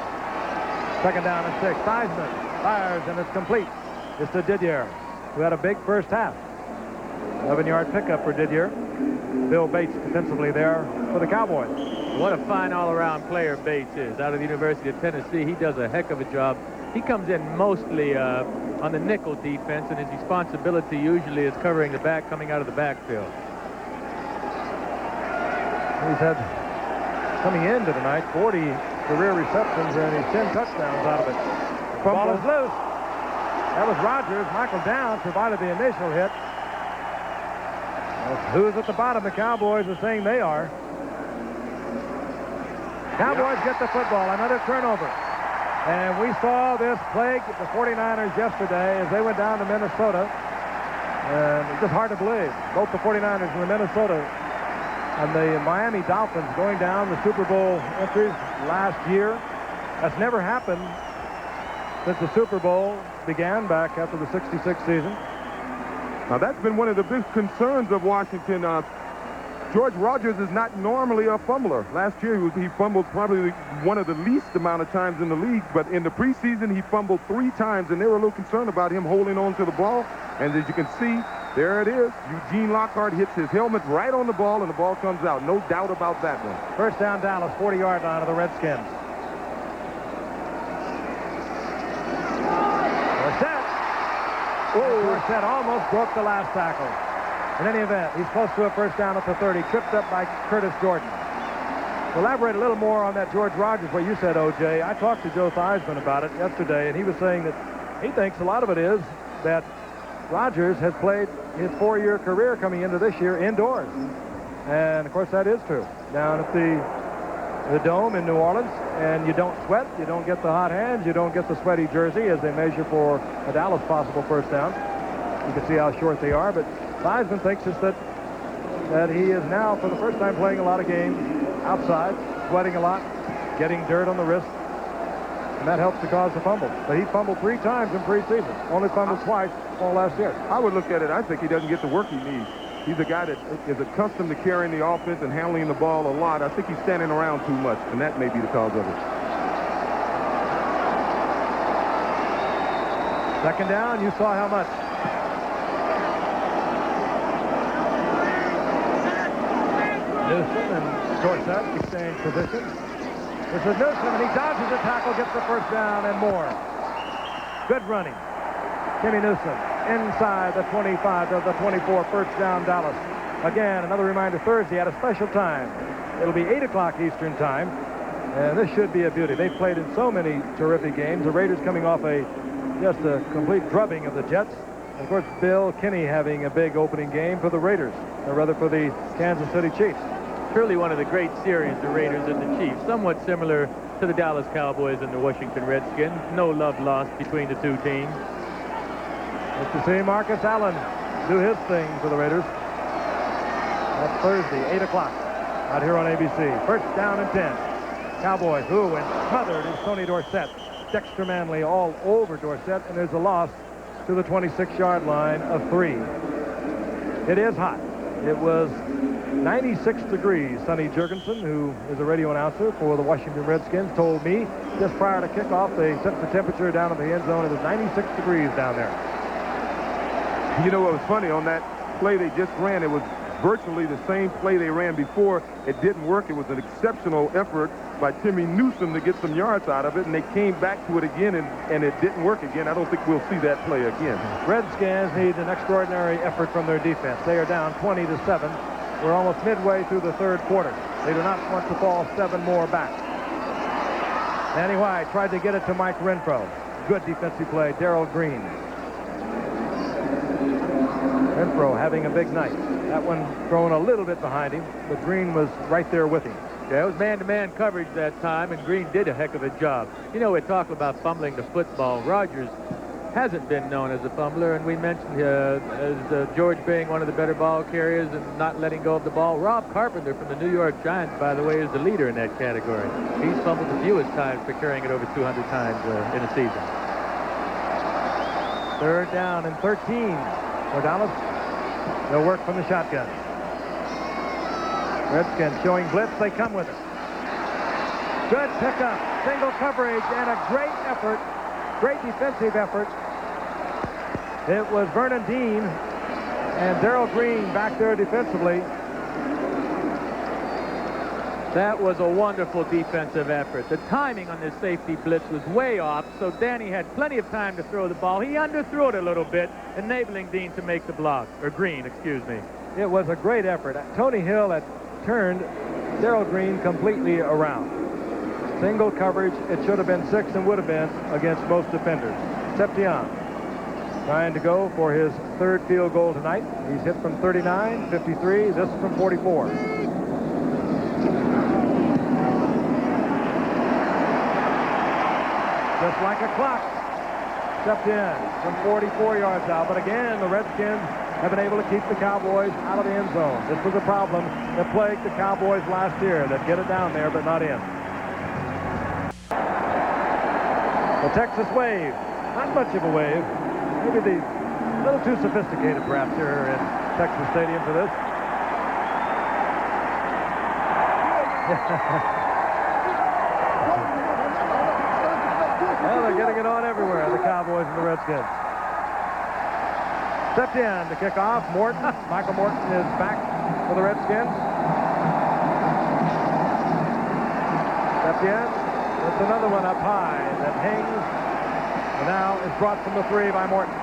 Second down and 6. Theismann fires, and it's complete. It's to Didier, who had a big first half. 11-yard pickup for Didier. Bill Bates defensively there for the Cowboys. What a fine all-around player Bates is. Out of the University of Tennessee, he does a heck of a job. He comes in mostly on the nickel defense, and his responsibility usually is covering the back coming out of the backfield. He's had, coming into tonight, 40 career receptions, and he's 10 touchdowns out of it. The ball is loose. That was Rogers. Michael Downs provided the initial hit. Who's at the bottom? The Cowboys are saying they are. Cowboys get the football. Another turnover. And we saw this plague the 49ers yesterday as they went down to Minnesota. And it's just hard to believe. Both the 49ers and the Minnesota and the Miami Dolphins going down the Super Bowl entries last year. That's never happened since the Super Bowl began back after the '66 season. Now, that's been one of the big concerns of Washington. George Rogers is not normally a fumbler. Last year, he fumbled probably one of the least amount of times in the league, but in the preseason, he fumbled 3 times, and they were a little concerned about him holding on to the ball. And as you can see, there it is. Eugene Lockhart hits his helmet right on the ball, and the ball comes out. No doubt about that one. First down, Dallas, 40-yard line of the Redskins. Dorsett almost broke the last tackle. In any event, he's close to a first down at the 30, tripped up by Curtis Jordan. To elaborate a little more on that George Rogers, what you said, O.J., I talked to Joe Theismann about it yesterday, and he was saying that he thinks a lot of it is that Rogers has played his 4-year career coming into this year indoors. And, of course, that is true. Down at the Dome in New Orleans, and you don't sweat, you don't get the hot hands, you don't get the sweaty jersey as they measure for a Dallas possible first down. You can see how short they are, but Theismann thinks it's that he is now, for the first time, playing a lot of games outside, sweating a lot, getting dirt on the wrist. and that helps to cause the fumble. But he fumbled 3 times in preseason. Only fumbled twice all last year. I would look at it, I think he doesn't get the work he needs. He's a guy that is accustomed to carrying the offense and handling the ball a lot. I think he's standing around too much, and that may be the cause of it. Second down, you saw how much. Newsom and Dorsett exchange positions. This is Newsom, and he dodges a tackle, gets the first down and more. Good running. Timmy Newsom inside the 25 to the 24, first down Dallas. Again, another reminder, Thursday at a special time. It'll be 8 o'clock Eastern time, and this should be a beauty. They've played in so many terrific games. The Raiders coming off just a complete drubbing of the Jets. And of course, Bill Kinney having a big opening game for the Raiders, or rather for the Kansas City Chiefs. Truly one of the great series, the Raiders and the Chiefs. Somewhat similar to the Dallas Cowboys and the Washington Redskins. No love lost between the two teams. Good to see Marcus Allen do his thing for the Raiders. That's Thursday, 8 o'clock, out here on ABC. First down and 10. Cowboys, and smothered is Tony Dorsett. Dexter Manley all over Dorsett, and there's a loss to the 26-yard line of 3. It is hot. It was 96 degrees. Sonny Jurgensen, who is a radio announcer for the Washington Redskins, told me just prior to kickoff they set the temperature down in the end zone. It was 96 degrees down there. You know what was funny? On that play they just ran, it was virtually the same play they ran before. It didn't work. It was an exceptional effort by Timmy Newsom to get some yards out of it, and they came back to it again, and it didn't work again. I don't think we'll see that play again. Redskins need an extraordinary effort from their defense. They are down 20-7. We're almost midway through the third quarter. They do not want to fall 7 more back. Danny White tried to get it to Mike Renfro. Good defensive play, Darrell Green. Renfro having a big night. That one thrown a little bit behind him, but Green was right there with him. Yeah, it was man-to-man coverage that time, and Green did a heck of a job. You know, we talk about fumbling the football. Rogers hasn't been known as a fumbler, and we mentioned as George being one of the better ball carriers and not letting go of the ball. Rob Carpenter from the New York Giants, by the way, is the leader in that category. He's fumbled the fewest times for carrying it over 200 times in a season. Third down and 13 for Dallas. They'll work from the shotgun. Redskins showing blitz. They come with it. Good pickup. Single coverage and a great effort. Great defensive effort. It was Vernon Dean and Darrell Green back there defensively. That was a wonderful defensive effort. The timing on this safety blitz was way off, so Danny had plenty of time to throw the ball. He underthrew it a little bit, enabling Dean to make the block, or Green, excuse me. It was a great effort. Tony Hill had turned Darrell Green completely around. Single coverage. It should have been 6 and would have been against most defenders. Septian trying to go for his 3rd field goal tonight. He's hit from 39, 53. This is from 44. Just like a clock. Stepped in from 44 yards out. But again, the Redskins have been able to keep the Cowboys out of the end zone. This was a problem that plagued the Cowboys last year. They'd get it down there, but not in. The Texas wave. Not much of a wave. Maybe a little too sophisticated, perhaps, here in Texas Stadium for this. Well, they're getting it on everywhere, the Cowboys and the Redskins. Stepped in to kick off. Morton. Michael Morton is back for the Redskins. Stepped in. That's another one up high that hangs. And now is brought from the 3 by Morton.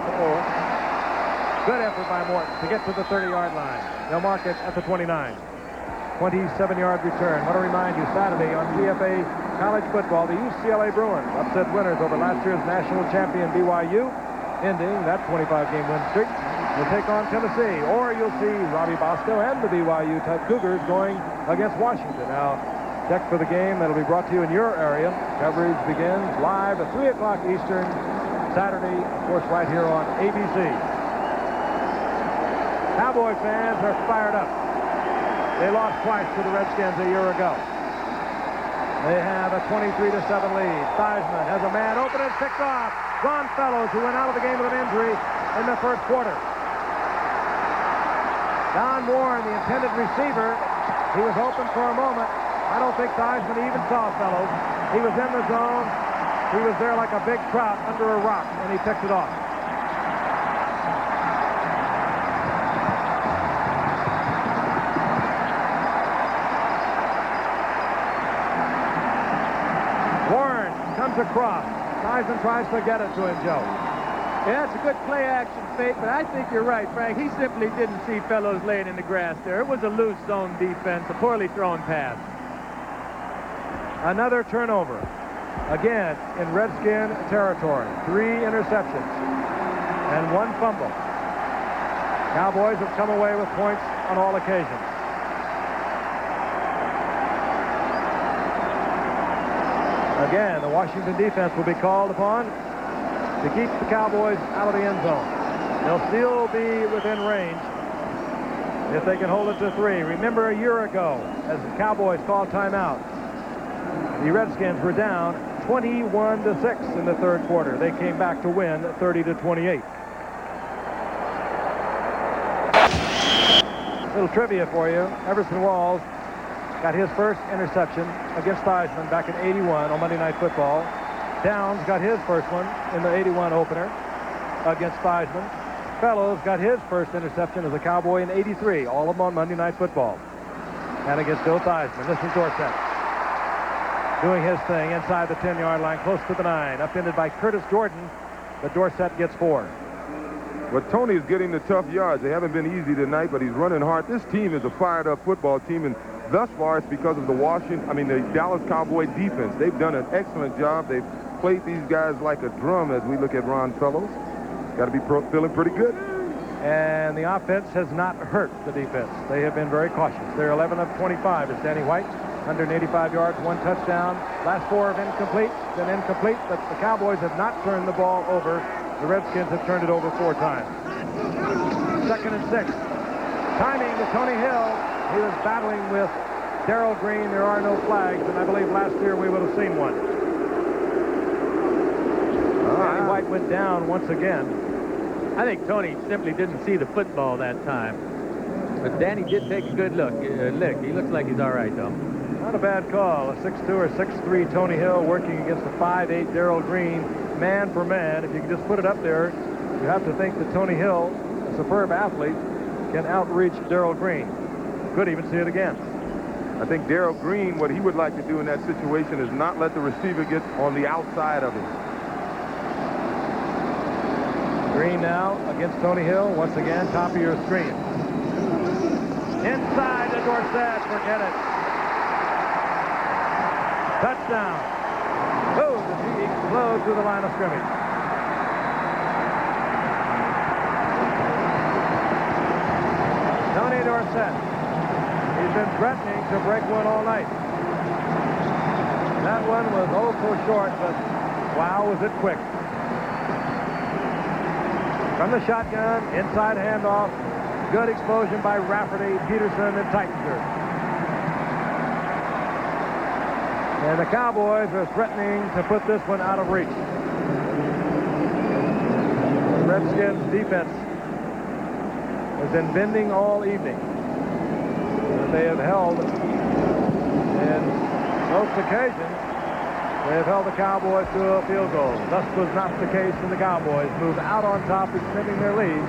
Good effort by Morton to get to the 30-yard line. They'll mark it at the 29. 27-yard return. I want to remind you, Saturday on CFA College Football, the UCLA Bruins upset winners over last year's national champion BYU, ending that 25-game win streak. Will take on Tennessee, or you'll see Robbie Bosco and the BYU Cougars going against Washington. Now, check for the game that'll be brought to you in your area. Coverage begins live at 3 o'clock Eastern, Saturday, of course, right here on ABC. Cowboy fans are fired up. They lost twice to the Redskins a year ago. They have a 23-7 lead. Theismann has a picked off. Ron Fellows, who went out of the game with an injury in the first quarter. Don Warren, the intended receiver, he was open for a moment. I don't think Theismann even saw Fellows. He was in the zone. He was there like a big trout under a rock, and he picked it off. Warren comes across. Theismann tries to get it to him, Joe. Yeah, it's a good play-action fake, but I think you're right, Frank. He simply didn't see Fellows laying in the grass there. It was a loose zone defense, a poorly thrown pass. Another turnover. Again, in Redskin territory. 3 interceptions and 1 fumble. Cowboys have come away with points on all occasions. Again, the Washington defense will be called upon to keep the Cowboys out of the end zone. They'll still be within range if they can hold it to 3. Remember a year ago, as the Cowboys called timeout, the Redskins were down 21-6 in the third quarter. They came back to win 30-28. Little trivia for you. Everson Walls got his first interception against Theismann back in '81 on Monday Night Football. Downs got his first one in the '81 opener against Theismann. Fellows got his first interception as a Cowboy in '83, all of them on Monday Night Football. And against Bill Theismann. This is Dorsett doing his thing inside the 10-yard line, close to the 9, upended by Curtis Jordan, but Dorsett gets 4. But Tony is getting the tough yards. They haven't been easy tonight, but he's running hard. This team is a fired-up football team, and thus far it's because of the Dallas Cowboy defense. They've done an excellent job. They've played these guys like a drum as we look at Ron Fellows. Got to be feeling pretty good. And the offense has not hurt the defense. They have been very cautious. They're 11 of 25 as Danny White, 185 yards, 1 touchdown. Last 4 have been incomplete, but the Cowboys have not turned the ball over. The Redskins have turned it over 4 times. 2nd and 6. Timing to Tony Hill. He was battling with Darrell Green. There are no flags, and I believe last year we would have seen one. Danny White went down once again. I think Tony simply didn't see the football that time. But Danny did take a good look. He looks like he's all right, though. Not a bad call. A 6'2" or 6'3" Tony Hill working against a 5'8" Darrell Green, man for man. If you can just put it up there, you have to think that Tony Hill, a superb athlete, can outreach Darrell Green. Could even see it again. I think Darrell Green, what he would like to do in that situation is not let the receiver get on the outside of him. Green now against Tony Hill. Once again, top of your screen. Inside to Dorsett. Forget it. Touchdown. Oh, he explodes through the line of scrimmage. Tony Dorsett. He's been threatening to break one all night. That one was oh so short, but wow, was it quick. From the shotgun, inside handoff. Good explosion by Rafferty, Peterson, and Titlenger. And the Cowboys are threatening to put this one out of reach. The Redskins defense has been bending all evening. They have held, in most occasions, they have held the Cowboys to a field goal. Thus was not the case when the Cowboys moved out on top, extending their lead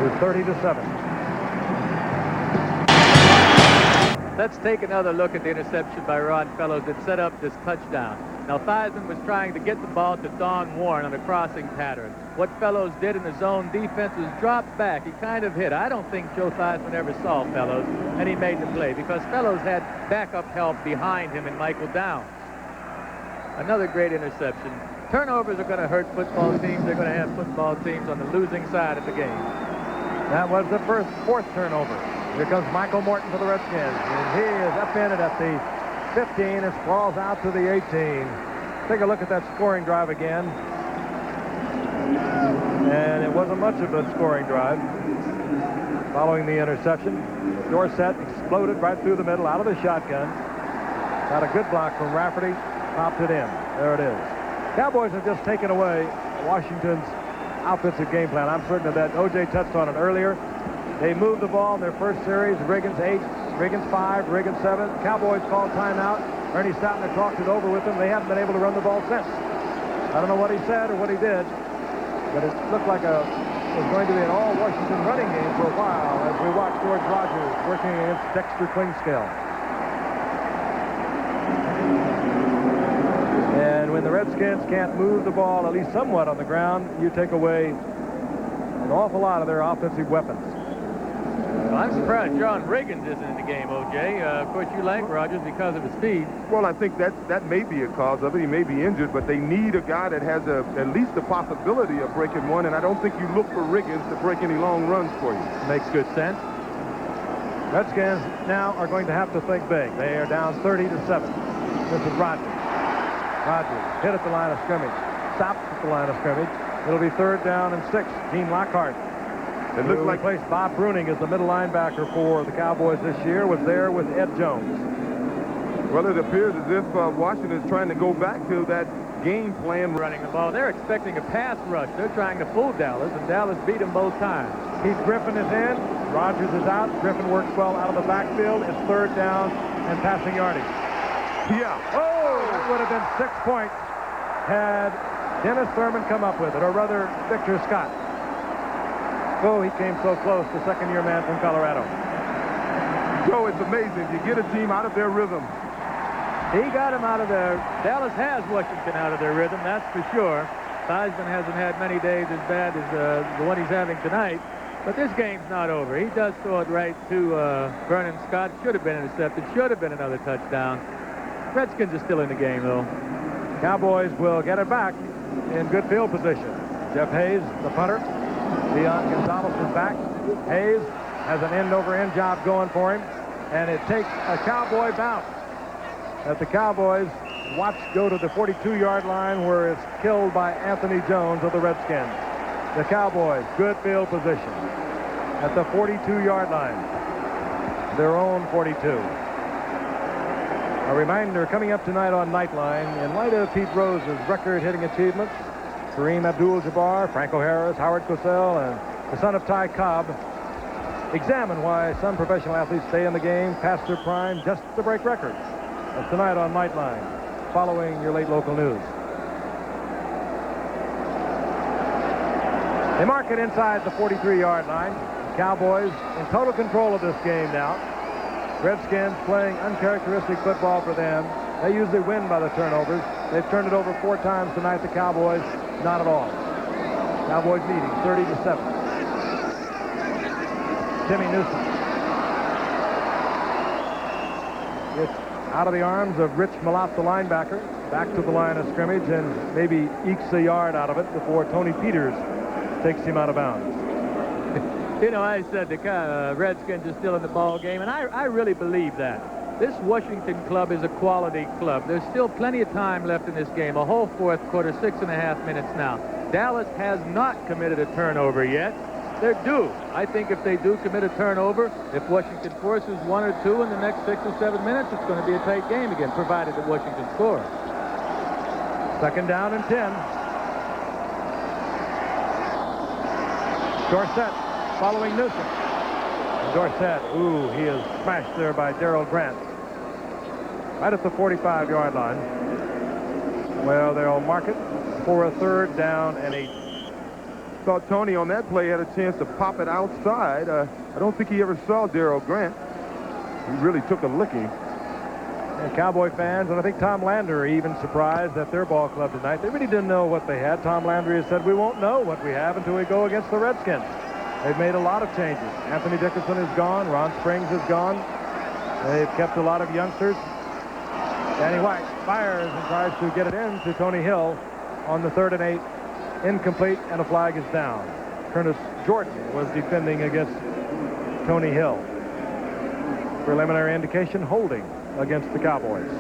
to 30-7. Let's take another look at the interception by Ron Fellows that set up this touchdown. Now, Theismann was trying to get the ball to Don Warren on a crossing pattern. What Fellows did in the zone defense was drop back. He kind of hit. I don't think Joe Theismann ever saw Fellows, and he made the play because Fellows had backup help behind him in Michael Downs. Another great interception. Turnovers are going to hurt football teams. They're going to have football teams on the losing side of the game. That was the fourth turnover. Here comes Michael Morton for the Redskins. And he is upended at the 15 and sprawls out to the 18. Take a look at that scoring drive again. And it wasn't much of a scoring drive. Following the interception, Dorsett exploded right through the middle out of the shotgun. Got a good block from Rafferty. Popped it in. There it is. Cowboys have just taken away Washington's offensive game plan. I'm certain of that. O.J. touched on it earlier. They moved the ball in their first series. Riggins 8, Riggins 5, Riggins 7. Cowboys called timeout. Ernie Stautner talked it over with them. They haven't been able to run the ball since. I don't know what he said or what he did, but it looked like it was going to be an all-Washington running game for a while as we watched George Rogers working against Dexter Klingscale. And when the Redskins can't move the ball at least somewhat on the ground, you take away an awful lot of their offensive weapons. Well, I'm surprised John Riggins isn't in the game, O.J. Of course, you like Rogers because of his speed. Well, I think that may be a cause of it. He may be injured, but they need a guy that has at least a possibility of breaking one, and I don't think you look for Riggins to break any long runs for you. Makes good sense. Redskins now are going to have to think big. They are down 30-7. This is Rogers. Rogers hit at the line of scrimmage. Stops at the line of scrimmage. It'll be 3rd down and 6. Gene Lockhart, It looks like replaced Bob Bruning as the middle linebacker for the Cowboys this year, was there with Ed Jones. Well, it appears as if Washington is trying to go back to that game plan. Running the ball. They're expecting a pass rush. They're trying to fool Dallas, and Dallas beat them both times. Keith Griffin is in. Rogers is out. Griffin works well out of the backfield. It's 3rd down and passing yardage. Yeah. Oh, that would have been 6 points had Dennis Thurman come up with it, or rather Victor Scott. Oh, he came so close, the second-year man from Colorado. So it's amazing. You get a team out of their rhythm. He got him out of there. Dallas has Washington out of their rhythm, that's for sure. Theismann hasn't had many days as bad as the one he's having tonight. But this game's not over. He does throw it right to Vernon Scott. Should have been intercepted. Should have been another touchdown. Redskins are still in the game, though. Cowboys will get it back in good field position. Jeff Hayes, the punter. Leon Gonzalez is back. Hayes has an end-over-end job going for him, and it takes a Cowboy bounce that the Cowboys watch go to the 42-yard line where it's killed by Anthony Jones of the Redskins. The Cowboys, good field position at the 42-yard line, their own 42. A reminder coming up tonight on Nightline, in light of Pete Rose's record-hitting achievements, Kareem Abdul-Jabbar, Franco Harris, Howard Cosell, and the son of Ty Cobb examine why some professional athletes stay in the game past their prime just to break records. That's tonight on Nightline, following your late local news. They mark it inside the 43-yard line. The Cowboys in total control of this game now. Redskins playing uncharacteristic football for them. They usually win by the turnovers. They've turned it over 4 times tonight. The Cowboys, not at all. Cowboys leading 30-7. Timmy Newsom. It's out of the arms of Rich Malott, the linebacker, back to the line of scrimmage, and maybe ekes a yard out of it before Tony Peters takes him out of bounds. You know, I said the Redskins are still in the ball game, and I really believe that. This Washington club is a quality club. There's still plenty of time left in this game, a whole 4th quarter, 6.5 minutes now. Dallas has not committed a turnover yet. They're due. I think if they do commit a turnover, if Washington forces 1 or 2 in the next 6 or 7 minutes, it's going to be a tight game again, provided that Washington scores. 2nd down and 10. Dorsett following Newsom. Dorsett, ooh, he is smashed there by Darrell Grant. Right at the 45-yard line. Well, they'll mark it for a 3rd down and 8. Thought Tony on that play had a chance to pop it outside. I don't think he ever saw Darrell Grant. He really took a licking. And Cowboy fans, and I think Tom Landry are even surprised at their ball club tonight. They really didn't know what they had. Tom Landry has said, we won't know what we have until we go against the Redskins. They've made a lot of changes. Anthony Dickinson is gone. Ron Springs is gone. They've kept a lot of youngsters. Danny White fires and tries to get it in to Tony Hill on the 3rd and 8. Incomplete, and a flag is down. Curtis Jordan was defending against Tony Hill. Preliminary indication, holding against the Cowboys.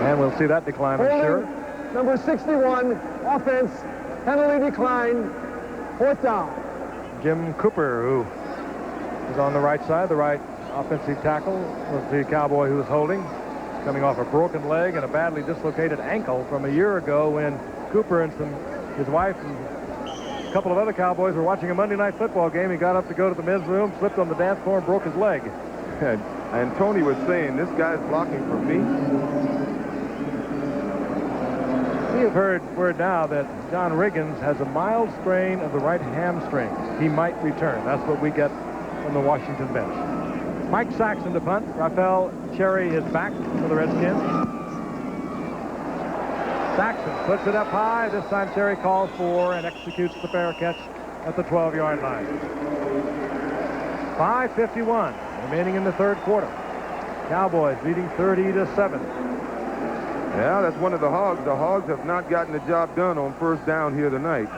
And we'll see that decline, I'm sure. Number 61, offense, penalty decline, 4th down. Jim Cooper, who is on the right side, the right offensive tackle, was the Cowboy who was holding. Coming off a broken leg and a badly dislocated ankle from a year ago when Cooper and his wife and a couple of other Cowboys were watching a Monday Night Football game. He got up to go to the men's room, slipped on the dance floor, and broke his leg. And Tony was saying, this guy's blocking for me. We have heard word now that John Riggins has a mild sprain of the right hamstring. He might return. That's what we get from the Washington bench. Mike Saxon to punt. Rafael Cherry is back for the Redskins. Saxon puts it up high. This time Cherry calls for and executes the fair catch at the 12-yard line. 5:51 remaining in the third quarter. Cowboys leading 30-7. Yeah, that's one of the Hogs. The Hogs have not gotten the job done on first down here tonight.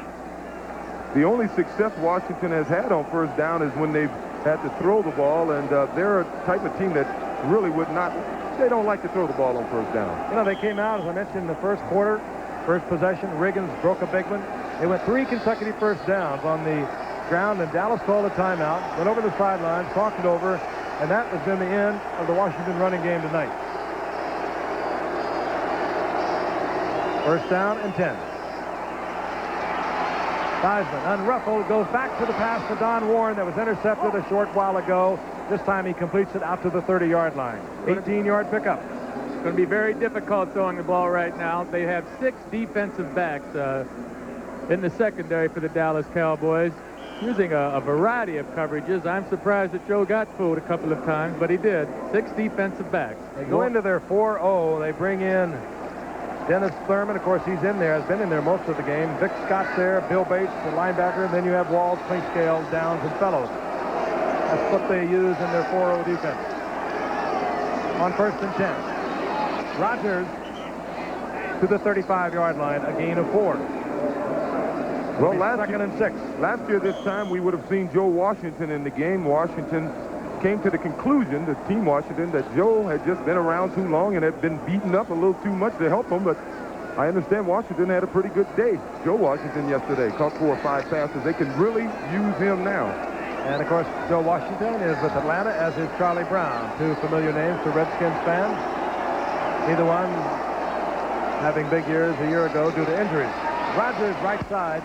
The only success Washington has had on first down is when they've had to throw the ball, and they're a type of team that really would not, they don't like to throw the ball on first down. You know, they came out, as I mentioned, in the first quarter, first possession. Riggins broke a big one. They went 3 consecutive first downs on the ground, and Dallas called a timeout, went over the sidelines, talked it over, and that has been the end of the Washington running game tonight. First down and 10. Theismann, unruffled, goes back to the pass to Don Warren that was intercepted a short while ago. This time he completes it out to the 30-yard line. 18-yard pickup. It's going to be very difficult throwing the ball right now. They have 6 defensive backs in the secondary for the Dallas Cowboys, using a variety of coverages. I'm surprised that Joe got fooled a couple of times, but he did. 6 defensive backs. They go into their 4-0. They bring in Dennis Thurman. Of course, he's in there, has been in there most of the game. Vic Scott's there, Bill Bates, the linebacker, and then you have Walls, Clinkscale, Downs, and Fellows. That's what they use in their 4-0 defense. On first and 10. Rodgers to the 35-yard line, a gain of 4. Well, second and 6. Last year this time we would have seen Joe Washington in the game. Washington came to the conclusion, the team Washington, that Joe had just been around too long and had been beaten up a little too much to help him, but I understand Washington had a pretty good day. Joe Washington yesterday caught 4 or 5 passes. They can really use him now. And, of course, Joe Washington is with Atlanta, as is Charlie Brown, 2 familiar names to Redskins fans. Neither one having big years a year ago due to injuries. Rodgers, right side,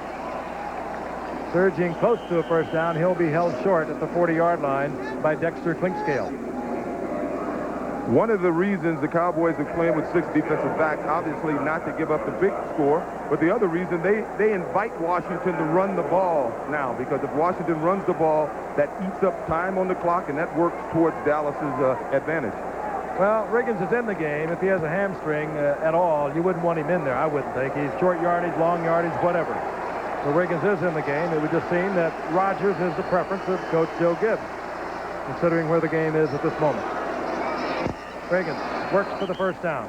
surging close to a first down. He'll be held short at the 40-yard line by Dexter Clinkscale. One of the reasons the Cowboys are playing with 6 defensive backs, obviously not to give up the big score, but the other reason they invite Washington to run the ball now, because if Washington runs the ball, that eats up time on the clock, and that works towards Dallas's advantage. Well, Riggins is in the game. If he has a hamstring at all, you wouldn't want him in there, I wouldn't think. He's short yardage, long yardage, whatever. So Riggins is in the game. It would just seem that Rodgers is the preference of Coach Joe Gibbs, considering where the game is at this moment. Riggins works for the first down.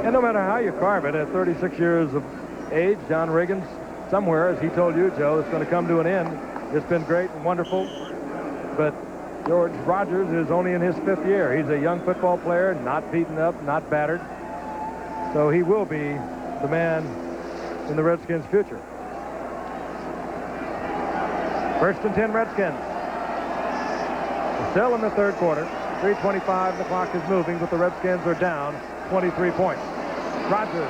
And no matter how you carve it, at 36 years of age, John Riggins, somewhere, as he told you, Joe, it's going to come to an end. It's been great and wonderful, but George Rodgers is only in his 5th year. He's a young football player, not beaten up, not battered. So he will be the man in the Redskins' future. First and 10 Redskins. We're still in the third quarter. 3:25, the clock is moving, but the Redskins are down 23 points. Rodgers.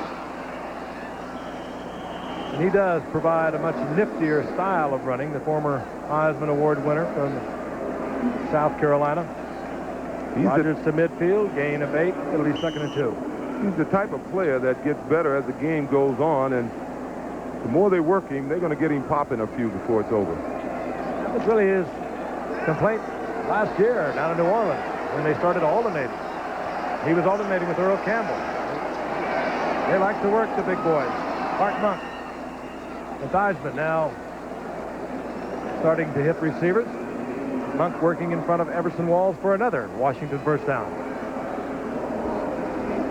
And he does provide a much niftier style of running, the former Theismann Award winner from South Carolina. Rodgers to midfield, gain of 8. It'll be 2nd and 2. He's the type of player that gets better as the game goes on, and the more they work him, they're going to get him popping a few before it's over. That was really his complaint last year down in New Orleans when they started alternating. He was alternating with Earl Campbell. They like to work the big boys. Mark Monk and Theismann now starting to hit receivers. Monk working in front of Everson Walls for another Washington first down.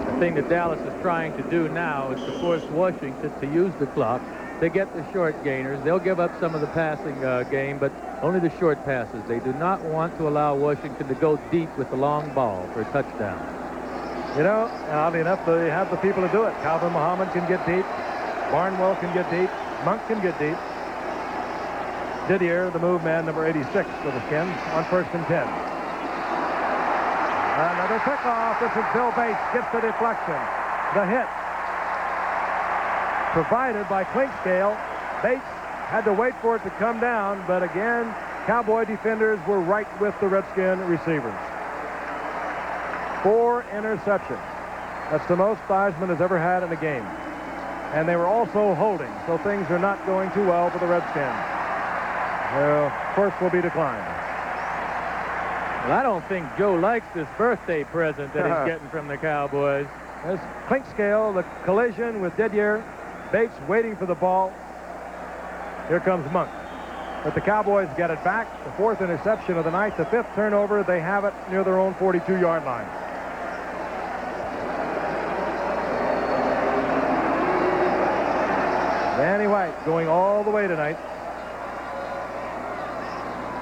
The thing that Dallas is trying to do now is to force Washington to use the clock. They get the short gainers. They'll give up some of the passing game, but only the short passes. They do not want to allow Washington to go deep with the long ball for a touchdown. You know, oddly enough, they have the people to do it. Calvin Muhammad can get deep. Barnwell can get deep. Monk can get deep. Didier, the move man, number 86 for the Skins, on 1st and 10. Another pickoff. This is Bill Bates. Gets the deflection. The hit provided by Clinkscale. Bates had to wait for it to come down, but again, Cowboy defenders were right with the Redskin receivers. 4 interceptions. That's the most Theismann has ever had in a game. And they were also holding, so things are not going too well for the Redskins. Their first will be declined. Well, I don't think Joe likes this birthday present that he's getting from the Cowboys. There's Clinkscale, the collision with Didier. Bates waiting for the ball. Here comes Monk. But the Cowboys get it back. The 4th interception of the night. The 5th turnover. They have it near their own 42-yard line. Danny White going all the way tonight.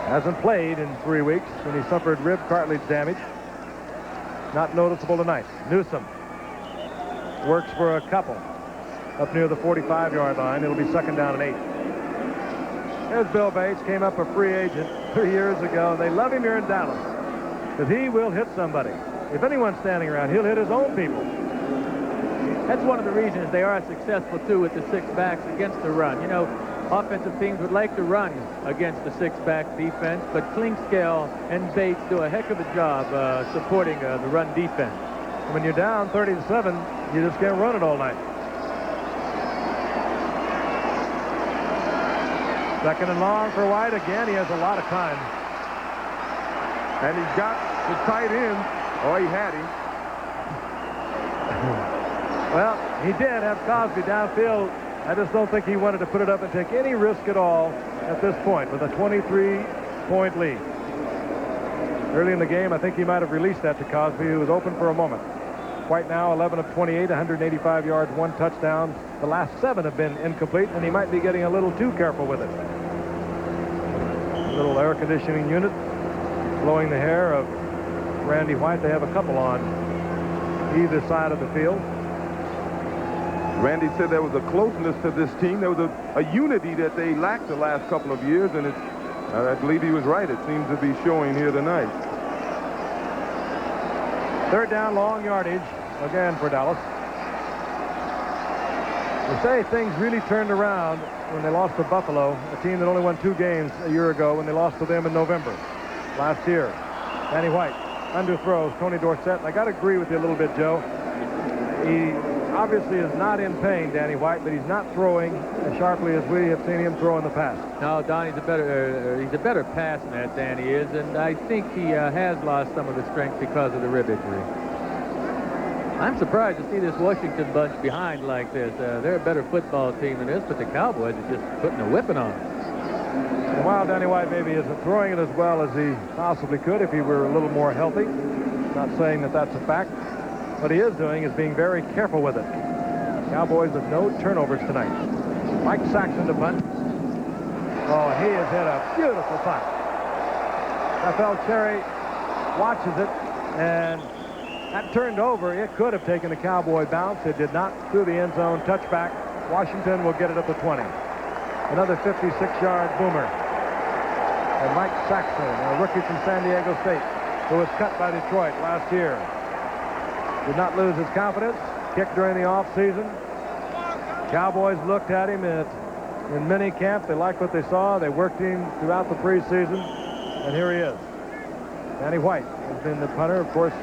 Hasn't played in 3 weeks when he suffered rib cartilage damage. Not noticeable tonight. Newsom works for a couple up near the 45-yard line. It'll be 2nd down and 8. There's Bill Bates. Came up a free agent 3 years ago. They love him here in Dallas because he will hit somebody. If anyone's standing around, he'll hit his own people. That's one of the reasons they are successful, too, with the 6 backs against the run. You know, offensive teams would like to run against the 6-back defense, but Clinkscale and Bates do a heck of a job supporting the run defense. When you're down 30-7, you just can't run it all night. 2nd and long for White. Again, he has a lot of time. And he's got the tight end. Oh, he had him. Well, he did have Cosby downfield. I just don't think he wanted to put it up and take any risk at all at this point with a 23-point lead. Early in the game, I think he might have released that to Cosby, who was open for a moment. White now 11 of 28, 185 yards, 1 touchdown. The last 7 have been incomplete, and he might be getting a little too careful with it. A little air conditioning unit blowing the hair of Randy White. They have a couple on either side of the field. Randy said there was a closeness to this team. There was a unity that they lacked the last couple of years, and I believe he was right. It seems to be showing here tonight. 3rd down, long yardage again for Dallas. They say things really turned around when they lost to Buffalo, a team that only won 2 games a year ago when they lost to them in November last year. Danny White underthrows Tony Dorsett. I got to agree with you a little bit, Joe. He obviously is not in pain, Danny White, but he's not throwing as sharply as we have seen him throw in the past. No, Don, he's a better passer than that, Danny is, and I think he has lost some of the strength because of the rib injury. I'm surprised to see this Washington bunch behind like this. They're a better football team than this, but the Cowboys are just putting a whipping on them. And while Danny White maybe isn't throwing it as well as he possibly could if he were a little more healthy, not saying that that's a fact, what he is doing is being very careful with it. Cowboys with no turnovers tonight. Mike Saxon to punt. Oh, he has hit a beautiful punt. Rafael Cherry watches it, and that turned over. It could have taken a Cowboy bounce. It did not. Through the end zone, touchback. Washington will get it at the 20. Another 56-yard boomer. And Mike Saxon, a rookie from San Diego State, who was cut by Detroit last year. Did not lose his confidence. Kicked during the offseason. Cowboys looked at him in minicamp. They liked what they saw. They worked him throughout the preseason. And here he is. Danny White has been the punter, of course,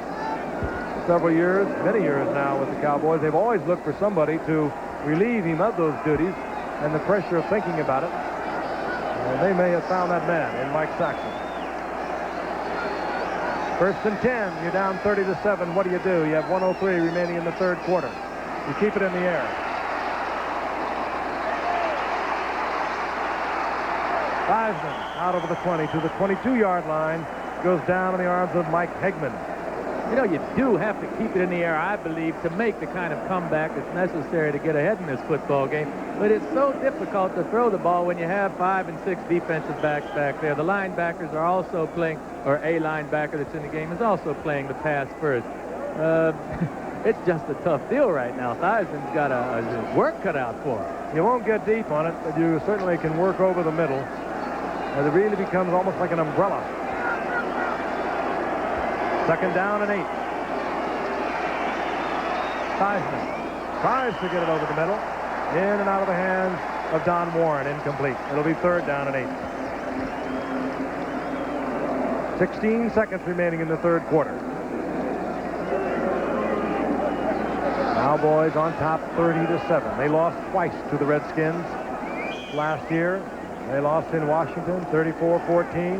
several years, many years now with the Cowboys. They've always looked for somebody to relieve him of those duties and the pressure of thinking about it. And they may have found that man in Mike Saxon. 1st and 10. You're down 30-7. What do? You have 1:03 remaining in the 3rd quarter. You keep it in the air. Theismann out over the 20 to the 22-yard line. Goes down in the arms of Mike Hegman. You know, you do have to keep it in the air, I believe, to make the kind of comeback that's necessary to get ahead in this football game. But it's so difficult to throw the ball when you have 5 and 6 defensive backs back there. The linebackers are also playing, or a linebacker that's in the game is also playing the pass first. It's just a tough deal right now. Theismann's got a work cut out for him. You won't get deep on it, but you certainly can work over the middle. as it really becomes almost like an umbrella. Second down and 8. Theismann tries to get it over the middle. In and out of the hands of Don Warren. Incomplete. It'll be third down and 8. 16 seconds remaining in the third quarter. Cowboys on top 30-7. They lost twice to the Redskins last year. They lost in Washington 34-14.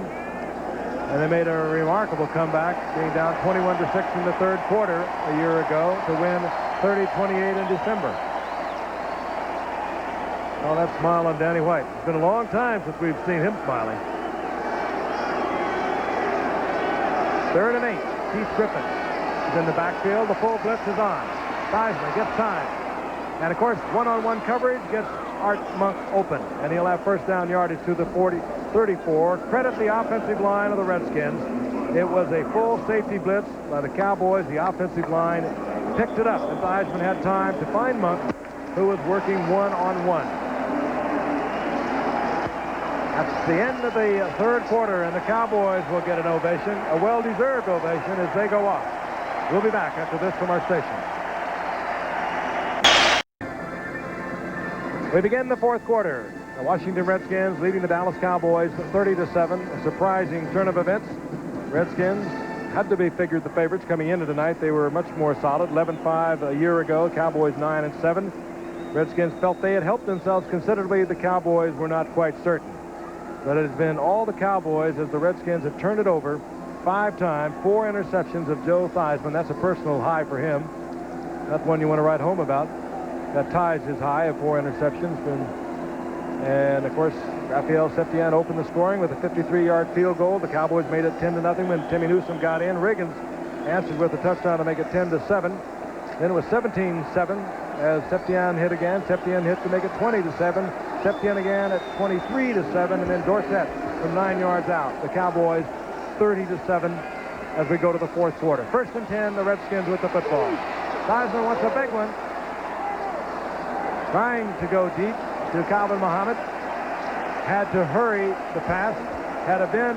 And they made a remarkable comeback, being down 21-6 in the third quarter a year ago to win 30-28 in December. Oh, that smile on Danny White. It's been a long time since we've seen him smiling. Third and 8. Keith Griffin is in the backfield. The full blitz is on. Theismann gets time. And, of course, one-on-one coverage gets Art Monk open. And he'll have first down yardage to the 34. Credit the offensive line of the Redskins. It was a full safety blitz by the Cowboys. The offensive line picked it up. And Theismann had time to find Monk, who was working one-on-one. That's the end of the third quarter, and the Cowboys will get an ovation, a well-deserved ovation, as they go off. We'll be back after this from our station. We begin the fourth quarter. The Washington Redskins leading the Dallas Cowboys 30-7. A surprising turn of events. Redskins had to be figured the favorites coming into tonight. They were much more solid, 11-5 a year ago. Cowboys 9-7. Redskins felt they had helped themselves considerably. The Cowboys were not quite certain. But it has been all the Cowboys as the Redskins have turned it over 5 times, 4 interceptions of Joe Theismann. That's a personal high for him. Not one you want to write home about. That ties his high of 4 interceptions. And of course, Raphael Septien opened the scoring with a 53-yard field goal. The Cowboys made it 10-0 when Timmy Newsome got in. Riggins answered with a touchdown to make it 10-7. Then it was 17-7 as Septien hit again. Septien hit to make it 20-7. Septien again at 23-7, and then Dorsett from 9 yards out. The Cowboys 30-7 as we go to the fourth quarter. First and 10, the Redskins with the football. Theismann wants a big one. Trying to go deep to Calvin Muhammad. Had to hurry the pass. Had it been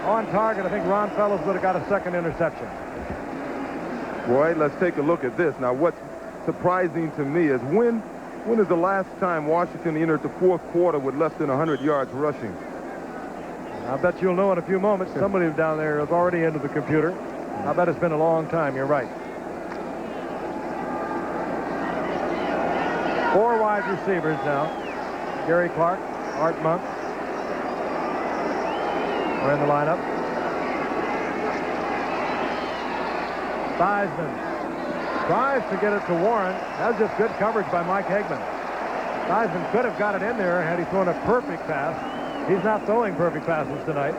on target, I think Ron Fellows would have got a second interception. Boy, let's take a look at this. Now, what's surprising to me is when is the last time Washington entered the fourth quarter with less than 100 yards rushing? I bet you'll know in a few moments. Somebody down there is already into the computer. I bet it's been a long time. You're right. 4 wide receivers now. Gary Clark, Art Monk are in the lineup. Theismann tries to get it to Warren. That was just good coverage by Mike Hagman. Theismann could have got it in there had he thrown a perfect pass. He's not throwing perfect passes tonight.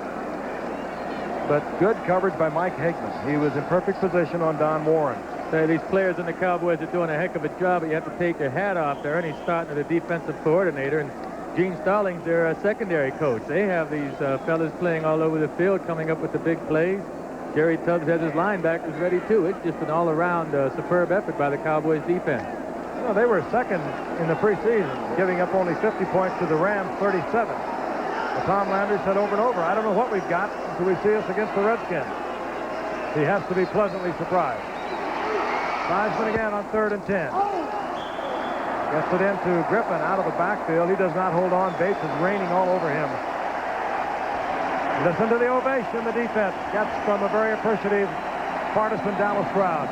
But good coverage by Mike Hagman. He was in perfect position on Don Warren. Say, these players in the Cowboys are doing a heck of a job, but you have to take your hat off there. And he's starting with the defensive coordinator. And Gene Stallings, their secondary coach. They have these fellas playing all over the field, coming up with the big plays. Jerry Tubbs has his linebackers ready, too. It's just an all-around superb effort by the Cowboys defense. Well, they were second in the preseason, giving up only 50 points to the Rams, 37. But Tom Landry said over and over, I don't know what we've got until we see us against the Redskins. He has to be pleasantly surprised. Theismann again on 3rd and 10. Gets it into Griffin out of the backfield. He does not hold on. Bates is raining all over him. Listen to the ovation the defense gets from a very appreciative partisan Dallas crowd.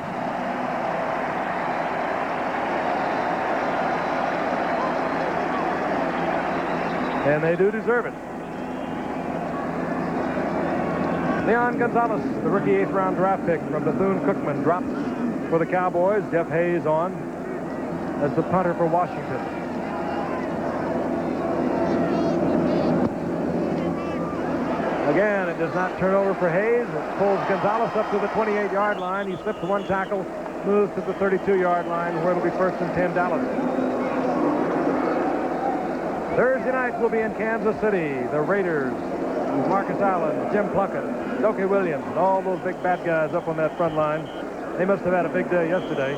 And they do deserve it. Leon Gonzalez, the rookie 8th round draft pick from Bethune-Cookman, drops for the Cowboys. Jeff Hayes on as the punter for Washington. Again, it does not turn over for Hayes. It pulls Gonzalez up to the 28-yard line. He slips 1 tackle, moves to the 32-yard line, where it'll be 1st and 10 Dallas. Thursday night will be in Kansas City. The Raiders, Marcus Allen, Jim Plunkett, Dokie Williams, and all those big bad guys up on that front line. They must have had a big day yesterday.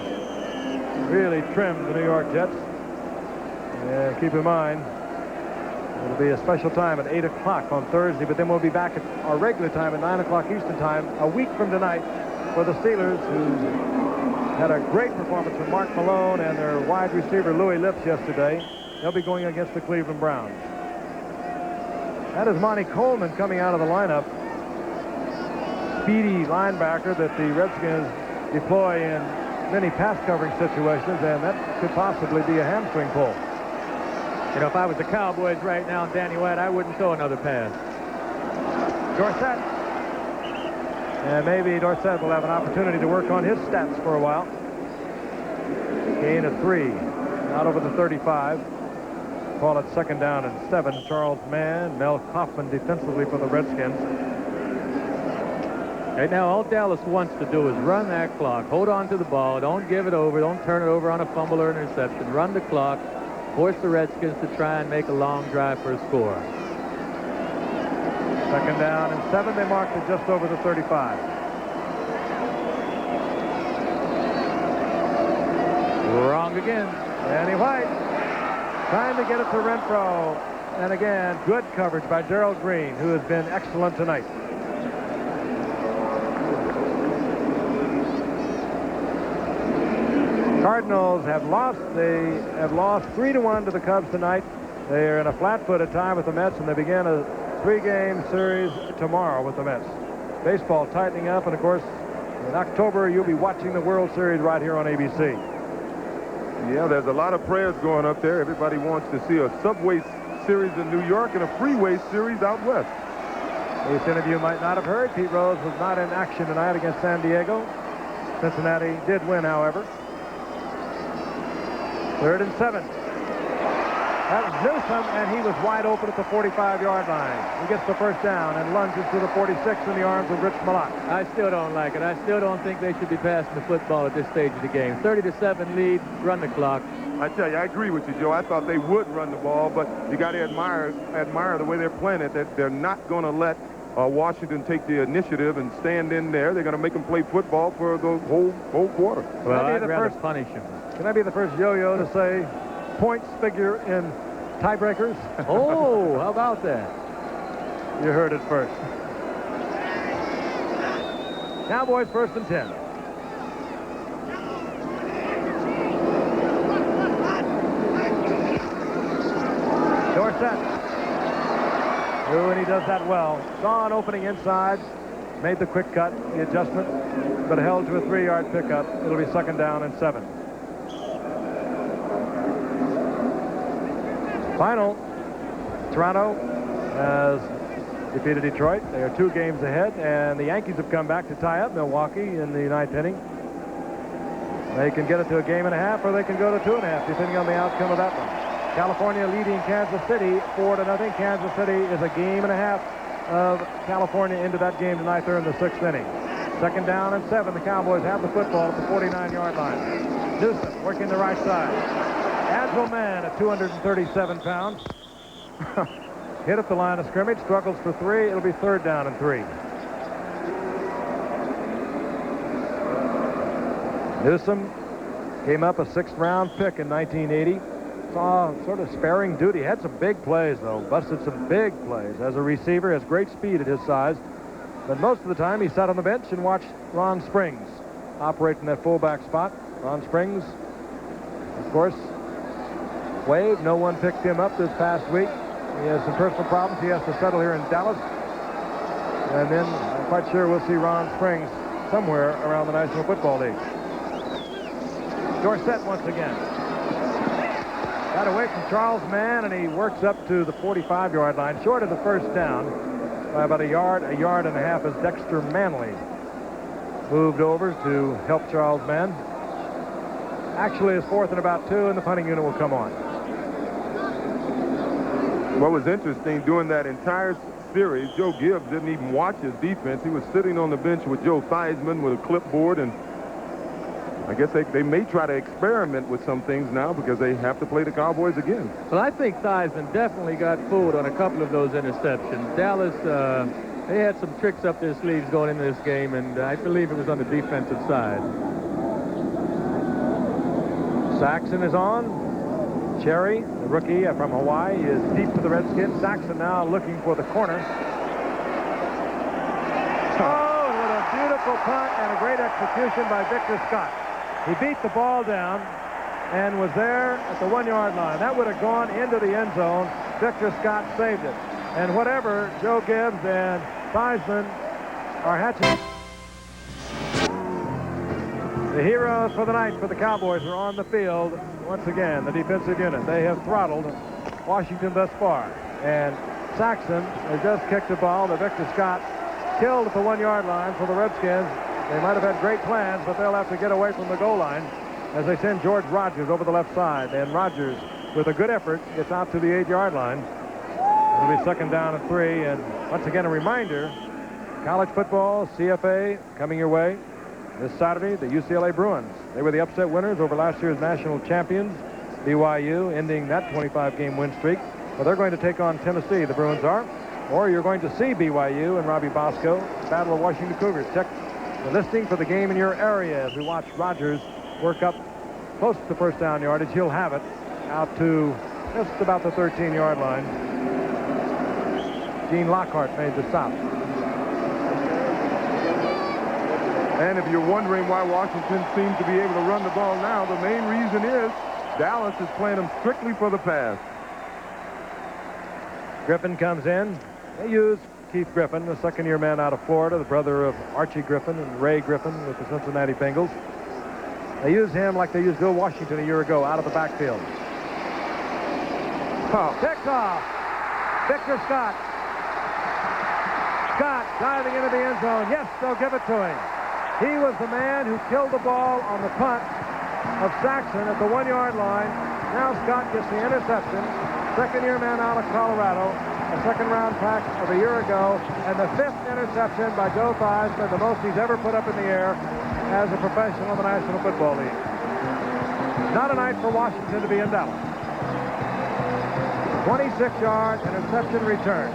Really trimmed the New York Jets. And keep in mind, It'll be a special time at 8 o'clock on Thursday, but then we'll be back at our regular time at 9 o'clock Eastern time a week from tonight for the Steelers, who had a great performance from Mark Malone and their wide receiver Louis Lips yesterday. They'll be going against the Cleveland Browns. That is Monty Coleman coming out of the lineup. Speedy linebacker that the Redskins deploy in many pass covering situations, and that could possibly be a hamstring pull. You know, if I was the Cowboys right now, Danny White, I wouldn't throw another pass. Dorsett. And maybe Dorsett will have an opportunity to work on his stats for a while. Gain of 3. Out over the 35. Call it 2nd down and 7. Charles Mann, Mel Kaufman defensively for the Redskins. Right now, all Dallas wants to do is run that clock. Hold on to the ball. Don't give it over. Don't turn it over on a fumble or interception. Run the clock. Force the Redskins to try and make a long drive for a score. 2nd down and 7. They marked it just over the 35. Wrong again. Danny White trying to get it to Renfro. And again, good coverage by Gerald Green, who has been excellent tonight. Cardinals have lost. They have lost 3-1 to the Cubs tonight. They are in a flat-footed tie with the Mets, and they begin a 3-game series tomorrow with the Mets. Baseball tightening up, and of course, in October, you'll be watching the World Series right here on ABC. Yeah, there's a lot of prayers going up there. Everybody wants to see a subway series in New York and a freeway series out west. As some of you might not have heard, Pete Rose was not in action tonight against San Diego. Cincinnati did win, however. 3rd and 7. That was Newsom, and he was wide open at the 45-yard line. He gets the 1st down and lunges to the 46 in the arms of Rich Malott. I still don't like it. I still don't think they should be passing the football at this stage of the game. 30-7 lead, run the clock. I tell you, I agree with you, Joe. I thought they would run the ball, but you got to admire the way they're playing it, that they're not going to let Washington take the initiative and stand in there. They're going to make them play football for the whole quarter. Well, I'd rather punish him. Can I be the first yo-yo to say points figure in tiebreakers? Oh, how about that? You heard it first. Cowboys 1st and 10. Dorsett. And he does that well. Saw an opening inside. Made the quick cut, the adjustment, but held to a 3-yard pickup. It'll be 2nd down and 7. Final, Toronto has defeated Detroit. They are 2 games ahead, and the Yankees have come back to tie up Milwaukee in the 9th inning. They can get it to a 1.5, or they can go to 2.5, depending on the outcome of that one. California leading Kansas City 4-0. Kansas City is a 1.5 of California into that game tonight. They're in the 6th inning. 2nd down and 7. The Cowboys have the football at the 49-yard line. Newsom working the right side. Agile man at 237 pounds. Hit at the line of scrimmage, struggles for 3. It'll be 3rd down and 3. Newsom came up a 6th-round pick in 1980. Saw sort of sparing duty. Had some big plays, though. Busted some big plays. As a receiver, has great speed at his size. But most of the time, he sat on the bench and watched Ron Springs operate in that fullback spot. Ron Springs, of course, waived. No one picked him up this past week. He has some personal problems. He has to settle here in Dallas. And then I'm quite sure we'll see Ron Springs somewhere around the National Football League. Dorsett once again. Got away from Charles Mann, and he works up to the 45-yard line, short of the 1st down by about a yard and a half, as Dexter Manley moved over to help Charles Mann. Actually, it's 4th and about 2, and the punting unit will come on. What was interesting, during that entire series, Joe Gibbs didn't even watch his defense. He was sitting on the bench with Joe Theismann with a clipboard, and I guess they may try to experiment with some things now because they have to play the Cowboys again. Well, I think Theismann definitely got fooled on a couple of those interceptions. Dallas, they had some tricks up their sleeves going into this game, and I believe it was on the defensive side. Saxon is on. Cherry, the rookie from Hawaii, is deep for the Redskins. Saxon now looking for the corner. Oh, what a beautiful punt and a great execution by Victor Scott. He beat the ball down and was there at the 1-yard line. That would have gone into the end zone. Victor Scott saved it. And whatever Joe Gibbs and Theismann are hatching. The heroes for the night for the Cowboys are on the field. Once again, the defensive unit. They have throttled Washington thus far. And Saxon has just kicked the ball that Victor Scott killed at the 1-yard line for the Redskins. They might have had great plans, but they'll have to get away from the goal line as they send George Rogers over the left side. And Rogers, with a good effort, gets out to the 8-yard line. It'll be 2nd down and 3. And once again, a reminder, college football, CFA, coming your way. This Saturday, the UCLA Bruins. They were the upset winners over last year's national champions, BYU, ending that 25-game win streak. Well, they're going to take on Tennessee, the Bruins are. Or you're going to see BYU and Robbie Bosco battle of Washington Cougars. Check the listing for the game in your area as we watch Rogers work up close to the first down yardage. He'll have it out to just about the 13-yard line. Gene Lockhart made the stop. And if you're wondering why Washington seems to be able to run the ball now, the main reason is Dallas is playing them strictly for the pass. Griffin comes in. They use Keith Griffin, the second-year man out of Florida, the brother of Archie Griffin and Ray Griffin with the Cincinnati Bengals. They use him like they used Bill Washington a year ago out of the backfield. Picked off. Victor Scott. Scott diving into the end zone. Yes, they'll give it to him. He was the man who killed the ball on the punt of Saxon at the 1-yard line. Now Scott gets the interception. Second-year man out of Colorado. A second-round pack of a year ago. And the 5th interception by Joe Theismann, the most he's ever put up in the air as a professional in the National Football League. Not a night for Washington to be in Dallas. 26-yard interception return.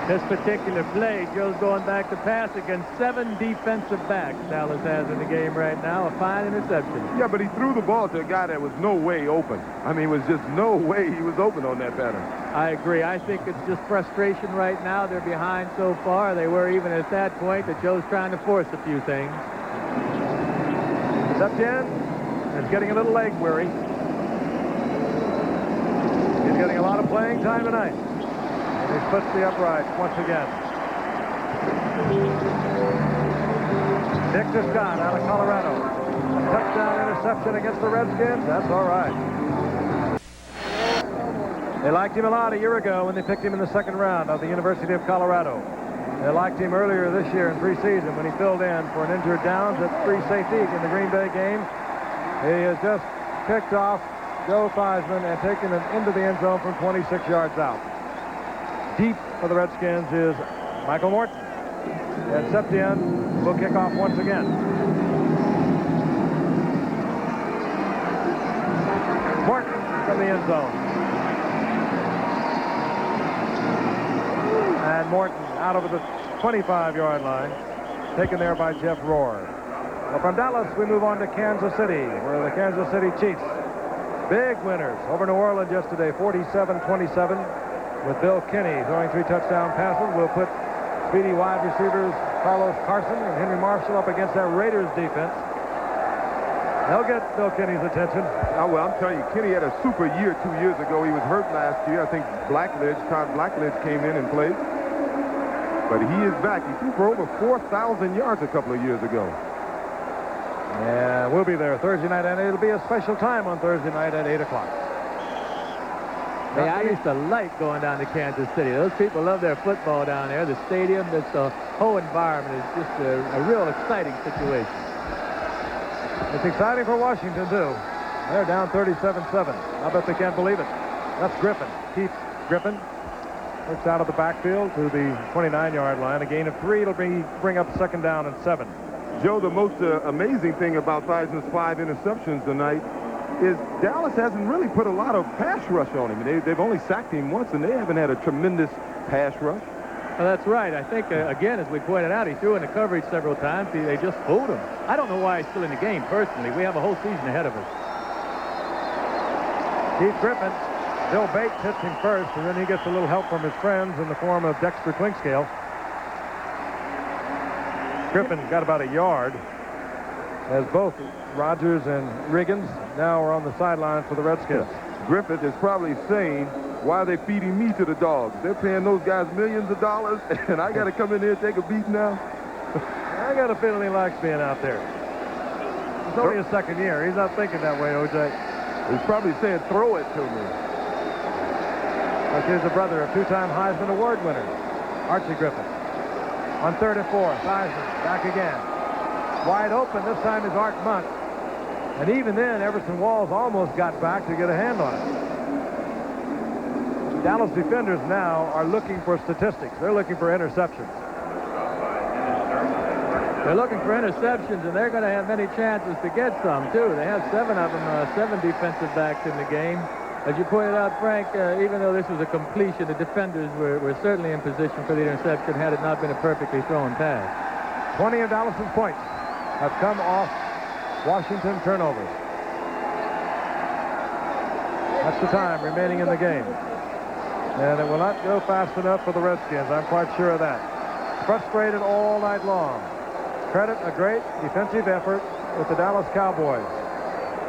This particular play, Joe's going back to pass against 7 defensive backs Dallas has in the game right now. A fine interception. Yeah, but he threw the ball to a guy that was no way open. I mean, it was just no way he was open on that pattern. I agree. I think it's just frustration right now. They're behind so far. They were even at that point that Joe's trying to force a few things. Septien is getting a little leg weary. He's getting a lot of playing time tonight. And he splits the upright once again. Victor Scott out of Colorado. A touchdown interception against the Redskins. That's all right. They liked him a lot a year ago when they picked him in the 2nd round of the University of Colorado. They liked him earlier this year in preseason when he filled in for an injured Downs at free safety in the Green Bay game. He has just picked off Joe Theismann and taken him into the end zone from 26 yards out. Deep for the Redskins is Michael Morton. And Septien will kick off once again. Morton from the end zone. And Morton out over the 25-yard line, taken there by Jeff Rohr. Well, from Dallas, we move on to Kansas City, where the Kansas City Chiefs, big winners over New Orleans yesterday, 47-27. With Bill Kinney throwing 3 touchdown passes. We'll put speedy wide receivers Carlos Carson and Henry Marshall up against that Raiders defense. They'll get Bill Kinney's attention. Oh, well, I'm telling you, Kinney had a super year 2 years ago. He was hurt last year. I think Todd Blackledge came in and played. But he is back. He threw for over 4,000 yards a couple of years ago. Yeah, we'll be there Thursday night, and it'll be a special time on Thursday night at 8 o'clock. Hey, I used to like going down to Kansas City. Those people love their football down there. The stadium, the whole environment is just a real exciting situation. It's exciting for Washington, too. They're down 37-7. I bet they can't believe it. That's Griffin. Keith Griffin works out of the backfield to the 29-yard line. A gain of 3. It'll bring up 2nd down and 7. Joe, the most amazing thing about Theismann's 5 interceptions tonight is Dallas hasn't really put a lot of pass rush on him. They've only sacked him once, and they haven't had a tremendous pass rush. Well, that's right. I think, again, as we pointed out, he threw into coverage several times. They just fooled him. I don't know why he's still in the game, personally. We have a whole season ahead of us. Keith Griffin. Bill Bates hits him first, and then he gets a little help from his friends in the form of Dexter Twingscale. Griffin got about a yard, as both Rogers and Riggins now are on the sideline for the Redskins. Griffith is probably saying, why are they feeding me to the dogs? They're paying those guys millions of dollars, and I got to come in here and take a beat now? I got a feeling he likes being out there. It's only his second year. He's not thinking that way, O.J. He's probably saying, throw it to me. Look, here's the brother of two-time Heisman Award winner, Archie Griffin. On 3rd and 4, Theismann back again. Wide open. This time is Art Monk. And even then, Everson Walls almost got back to get a hand on it. Dallas defenders now are looking for statistics. They're looking for interceptions. They're looking for interceptions, and they're going to have many chances to get some, too. They have 7 of them, 7 defensive backs in the game. As you pointed out, Frank, even though this was a completion, the defenders were certainly in position for the interception had it not been a perfectly thrown pass. 20 of Dallas's points have come off Washington turnovers. That's the time remaining in the game. And it will not go fast enough for the Redskins. I'm quite sure of that. Frustrated all night long. Credit a great defensive effort with the Dallas Cowboys.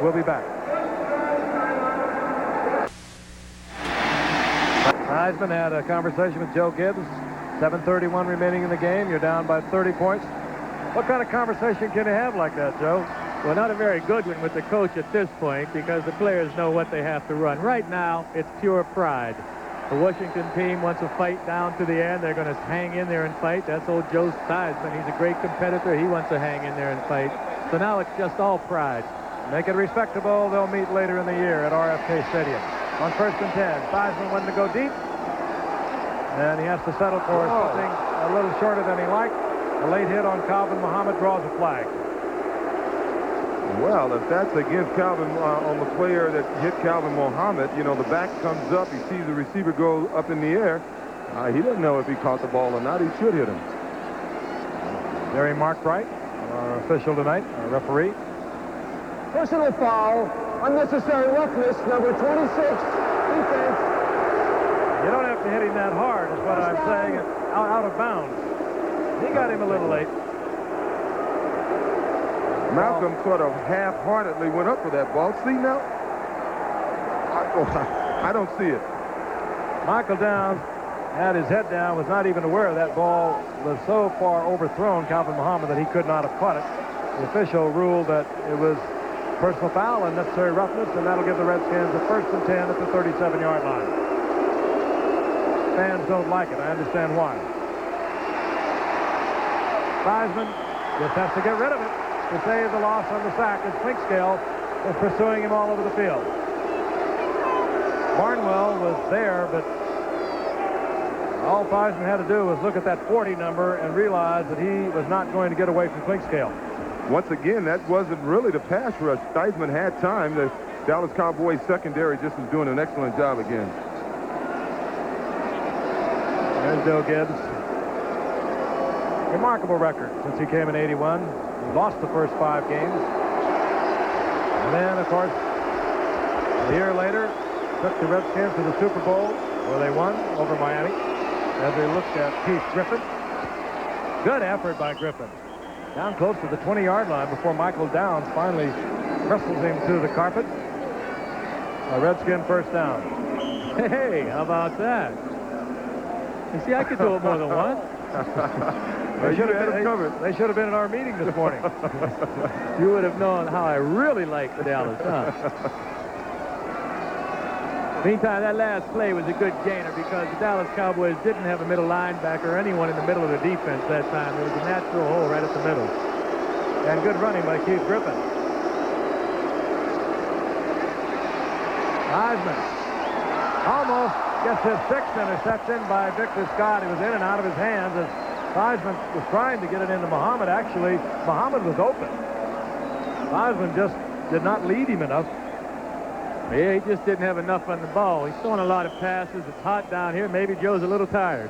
We'll be back. Theismann had a conversation with Joe Gibbs. 7:31 remaining in the game. You're down by 30 points. What kind of conversation can you have like that, Joe? Well, not a very good one with the coach at this point because the players know what they have to run. Right now, it's pure pride. The Washington team wants to fight down to the end. They're going to hang in there and fight. That's old Joe Theismann. He's a great competitor. He wants to hang in there and fight. So now it's just all pride. Make it respectable. They'll meet later in the year at RFK Stadium. On 1st and 10, Theismann wanted to go deep. And he has to settle for something a little shorter than he liked. A late hit on Calvin Muhammad draws a flag. Well, if that's against Calvin on the player that hit Calvin Muhammad, you know, the back comes up. He sees the receiver go up in the air. He doesn't know if he caught the ball or not. He should hit him. Barry Markbright, our official tonight, our referee. Personal foul, unnecessary roughness, number 26, defense. You don't have to hit him that hard, is what I'm saying. Out of bounds. He got him a little late. Malcolm sort of half-heartedly went up for that ball. See now? I don't see it. Michael Downs had his head down, was not even aware that ball was so far overthrown, Calvin Muhammad, that he could not have caught it. The official ruled that it was personal foul, unnecessary roughness, and that'll give the Redskins a 1st and 10 at the 37-yard line. Fans don't like it. I understand why. Theismann just has to get rid of it to save the loss on the sack as Twingscale is pursuing him all over the field. Barnwell was there, but all Theismann had to do was look at that 40 number and realize that he was not going to get away from Twingscale. Once again, that wasn't really the pass rush. Theismann had time. The Dallas Cowboys secondary just was doing an excellent job again. There's Bill Gibbs. Remarkable record since he came in '81. He lost the first 5 games. And then, of course, a year later, took the Redskins to the Super Bowl, where they won over Miami. As they looked at Keith Griffin. Good effort by Griffin. Down close to the 20-yard line before Michael Downs finally wrestles him to the carpet. A Redskin first down. Hey, how about that? You see, I could do it more than once. They should have been at our meeting this morning. You would have known how I really liked Dallas, huh? Meantime, that last play was a good gainer because the Dallas Cowboys didn't have a middle linebacker or anyone in the middle of the defense that time. It was a natural hole right at the middle. And good running by Keith Griffin. Theismann almost gets his 6th interception by Victor Scott. He was in and out of his hands as Theismann was trying to get it into Muhammad. Actually, Muhammad was open. Theismann just did not lead him enough. Yeah, he just didn't have enough on the ball. He's throwing a lot of passes. It's hot down here. Maybe Joe's a little tired.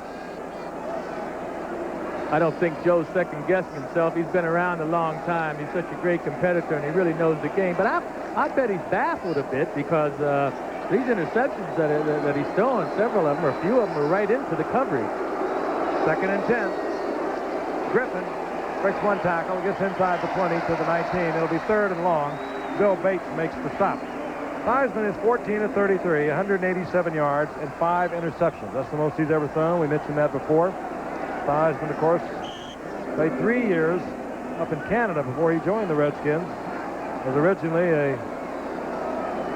I don't think Joe's second-guessing himself. He's been around a long time. He's such a great competitor, and he really knows the game. But I bet he's baffled a bit because These interceptions that he's thrown, several of them, or a few of them, are right into the coverage. 2nd and 10. Griffin breaks one tackle, gets inside the 20 to the 19. It'll be 3rd and long. Bill Bates makes the stop. Theismann is 14 of 33, 187 yards, and 5 interceptions. That's the most he's ever thrown. We mentioned that before. Theismann, of course, played 3 years up in Canada before he joined the Redskins. Was originally a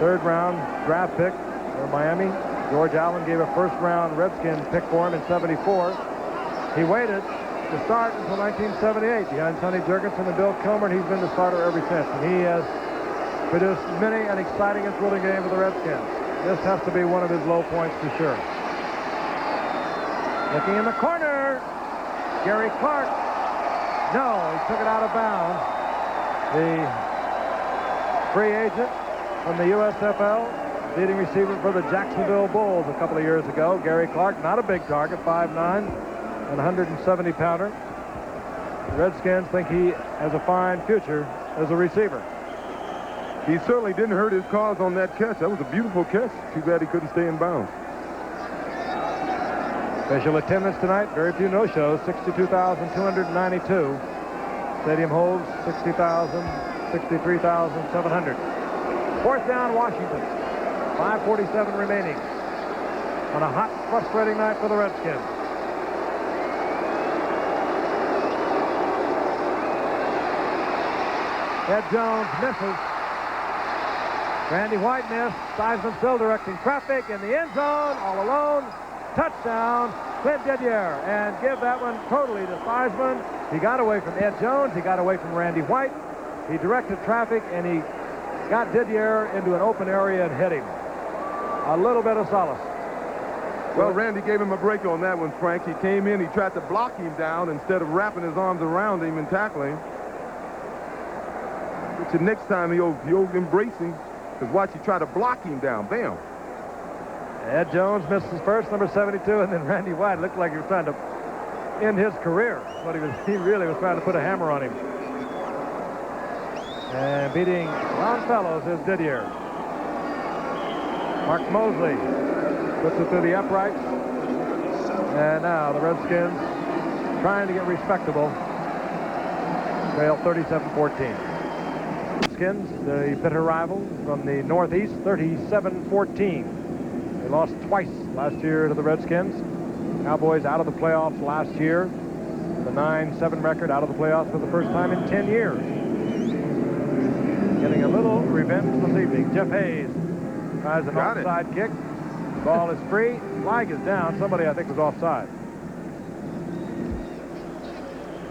3rd-round draft pick for Miami. George Allen gave a 1st-round Redskins pick for him in '74. He waited to start until 1978 behind Sonny Jurgensen and Bill Kilmer, and he's been the starter ever since. And he has produced many an exciting and thrilling game for the Redskins. This has to be one of his low points for sure. Looking in the corner, Gary Clark. No, he took it out of bounds. The free agent from the USFL, leading receiver for the Jacksonville Bulls a couple of years ago. Gary Clark, not a big target, 5'9", and 170-pounder. The Redskins think he has a fine future as a receiver. He certainly didn't hurt his cause on that catch. That was a beautiful catch. Too bad he couldn't stay in bounds. Official attendance tonight, very few no-shows, 62,292. Stadium holds 63,700. 4th down, Washington. 5:47 remaining on a hot, frustrating night for the Redskins. Ed Jones misses. Randy White missed. Theismann still directing traffic in the end zone, all alone. Touchdown, Clint Didier. And give that one totally to Theismann. He got away from Ed Jones. He got away from Randy White. He directed traffic, and he got Didier into an open area and hit him. A little bit of solace. Well, Randy gave him a break on that one, Frank. He came in, he tried to block him down instead of wrapping his arms around him and tackling. But the next time he'll embrace him, because watch, he try to block him down. Bam. Ed Jones missed his first, number 72, and then Randy White looked like he was trying to end his career. But he really was trying to put a hammer on him. And beating Longfellows is Didier. Mark Mosley puts it through the uprights. And now the Redskins trying to get respectable. Trail 37-14. Redskins, the bitter rival from the Northeast, 37-14. They lost twice last year to the Redskins. Cowboys out of the playoffs last year. The 9-7 record, out of the playoffs for the first time in 10 years. Getting a little revenge this evening. Jeff Hayes tries an onside kick. Ball is free. Flag is down. Somebody, I think, was offside.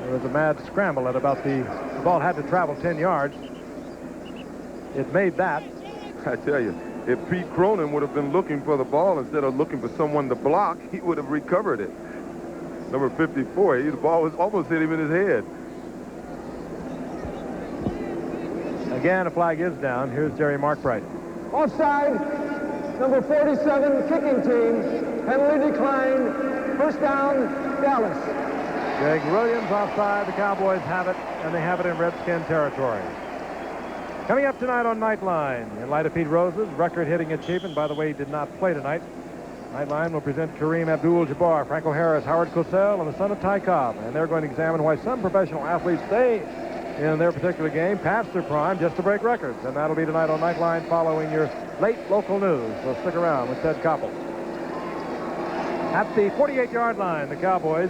There was a mad scramble at about the ball had to travel 10 yards. It made that. I tell you, if Pete Cronin would have been looking for the ball instead of looking for someone to block, he would have recovered it. Number 54, the ball was almost hit him in his head. Again, a flag is down. Here's Jerry Markbright. Offside, number 47, kicking team. Penalty declined. 1st down, Dallas. Greg Williams offside. The Cowboys have it, and they have it in Redskin territory. Coming up tonight on Nightline, in light of Pete Rose's record-hitting achievement. By the way, he did not play tonight. Nightline will present Kareem Abdul-Jabbar, Franco Harris, Howard Cosell, and the son of Ty Cobb. And they're going to examine why some professional athletes stay in their particular game past their prime just to break records. And that'll be tonight on Nightline following your late local news. So stick around with Ted Koppel. At the 48-yard line, the Cowboys,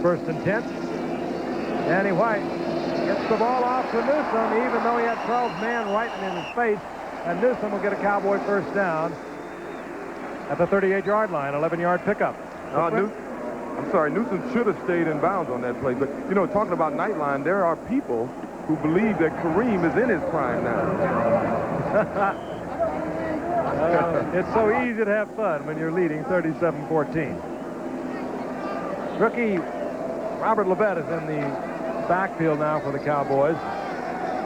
1st and 10. Danny White gets the ball off to Newsom, even though he had 12 men right in his face. And Newsom will get a Cowboy 1st down at the 38-yard line, 11-yard pickup. I'm sorry, Newsom should have stayed in bounds on that play. But, you know, talking about Nightline, there are people who believe that Kareem is in his prime now. It's so easy to have fun when you're leading 37-14. Rookie Robert Levette is in the backfield now for the Cowboys.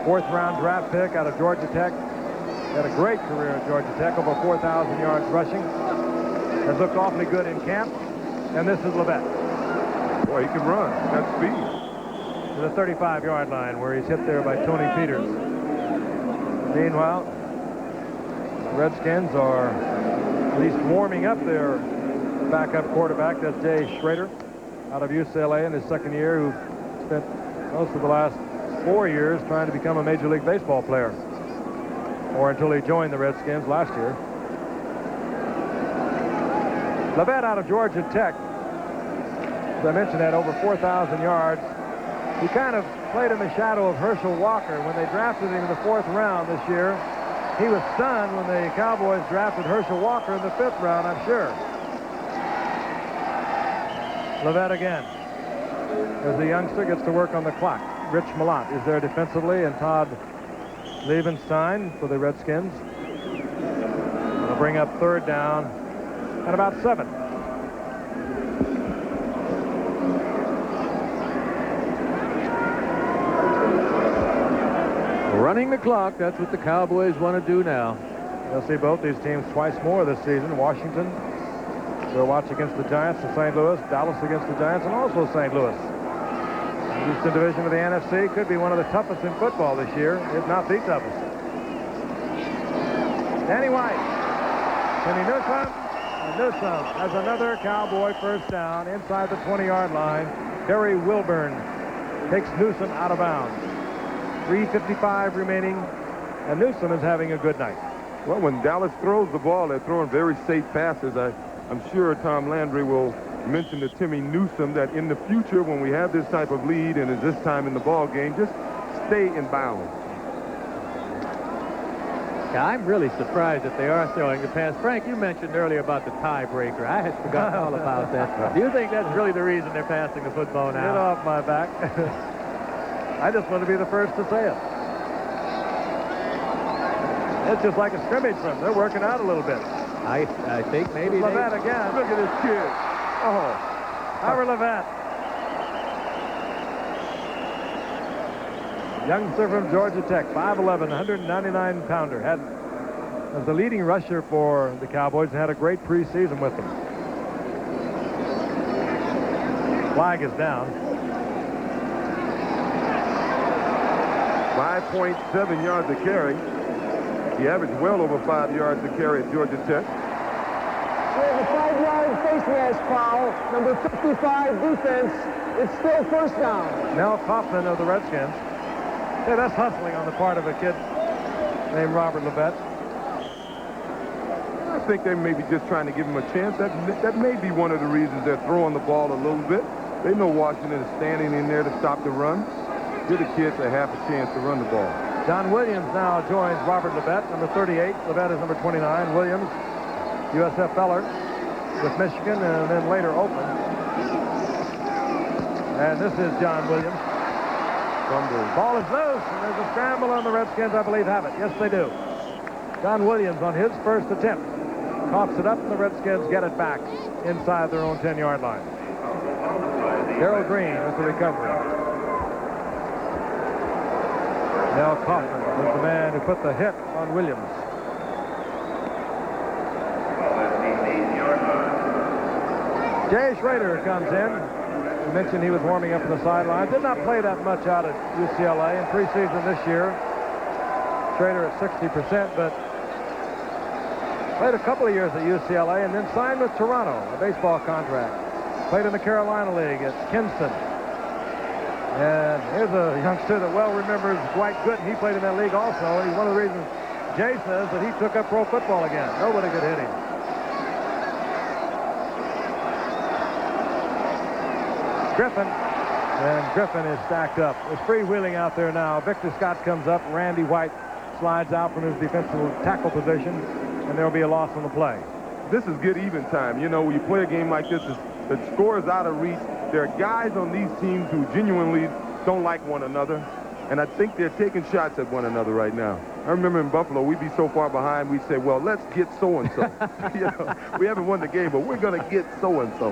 4th-round draft pick out of Georgia Tech. Had a great career at Georgia Tech, over 4,000 yards rushing. Has looked awfully good in camp. And this is Levette. Boy, he can run. That's speed. To the 35-yard line where he's hit there by Tony Peters. Meanwhile, The Redskins are at least warming up their backup quarterback. That's Jay Schrader out of UCLA in his second year, who spent most of the last 4 years trying to become a Major League Baseball player, or until he joined the Redskins last year. Levet out of Georgia Tech. As I mentioned, had over 4,000 yards. He kind of played in the shadow of Herschel Walker. When they drafted him in the 4th round this year, he was stunned when the Cowboys drafted Herschel Walker in the 5th round, I'm sure. Levet again, as the youngster gets to work on the clock. Rich Malott is there defensively, and Todd Levenstein for the Redskins. It'll bring up 3rd down and about 7. Running the clock, that's what the Cowboys want to do now. You'll see both these teams twice more this season. Washington will watch against the Giants in St. Louis, Dallas against the Giants, and also St. Louis. The Eastern Division of the NFC could be one of the toughest in football this year, if not the toughest. Danny White, Timmy Newsome, and Newsome has another Cowboy first down inside the 20-yard line. Barry Wilburn takes Newsome out of bounds. 3:55 remaining, and Newsome is having a good night. Well, when Dallas throws the ball, they're throwing very safe passes. I'm sure Tom Landry will mention to Timmy Newsome that in the future, when we have this type of lead and at this time in the ball game, just stay in bounds. Yeah, I'm really surprised that they are throwing the pass. Frank, you mentioned earlier about the tiebreaker. I had forgotten all about that. Do you think that's really the reason they're passing the football now? Get off my back. I just want to be the first to say it. It's just like a scrimmage from. They're working out a little bit. I think maybe Levet again. Look at this kid. Oh, Howard Levet. Youngster from Georgia Tech, 5'11", 199-pounder. Was the leading rusher for the Cowboys and had a great preseason with them. Flag is down. 5.7 yards a carry. He averaged well over 5 yards a carry at Georgia Tech. We have a 5-yard face mask foul. Number 55 defense. It's still first down. Mel Kaufman of the Redskins. Hey, that's hustling on the part of a kid named Robert Levet. I think they may be just trying to give him a chance. That may be one of the reasons they're throwing the ball a little bit. They know Washington is standing in there to stop the run. Give the kids a half a chance to run the ball. John Williams now joins Robert Levet, number 38. Levet is number 29. Williams, USF Feller with Michigan and then later Oakland. And this is John Williams. Ball is loose, and there's a scramble on the Redskins, I believe, have it. Yes, they do. John Williams on his first attempt coughs it up, and the Redskins get it back inside their own 10-yard line. Darrell Green with the recovery. Mel Kaufman was the man who put the hit on Williams. Jay Schrader comes in. I mentioned he was warming up on the sideline. Did not play that much out at UCLA in preseason this year. Schrader at 60%, but played a couple of years at UCLA and then signed with Toronto, a baseball contract. Played in the Carolina League at Kinston. And here's a youngster that well remembers Dwight Gooden. He played in that league also, and he's one of the reasons Jay says that he took up pro football again. Nobody could hit him. Griffin, and Griffin is stacked up. It's freewheeling out there now. Victor Scott comes up. Randy White slides out from his defensive tackle position, and there'll be a loss on the play. This is good even time. You know, when you play a game like this, the score is out of reach. There are guys on these teams who genuinely don't like one another, and I think they're taking shots at one another right now. I remember in Buffalo, we'd be so far behind, we'd say, well, let's get so-and-so. You know, we haven't won the game, but we're going to get so-and-so.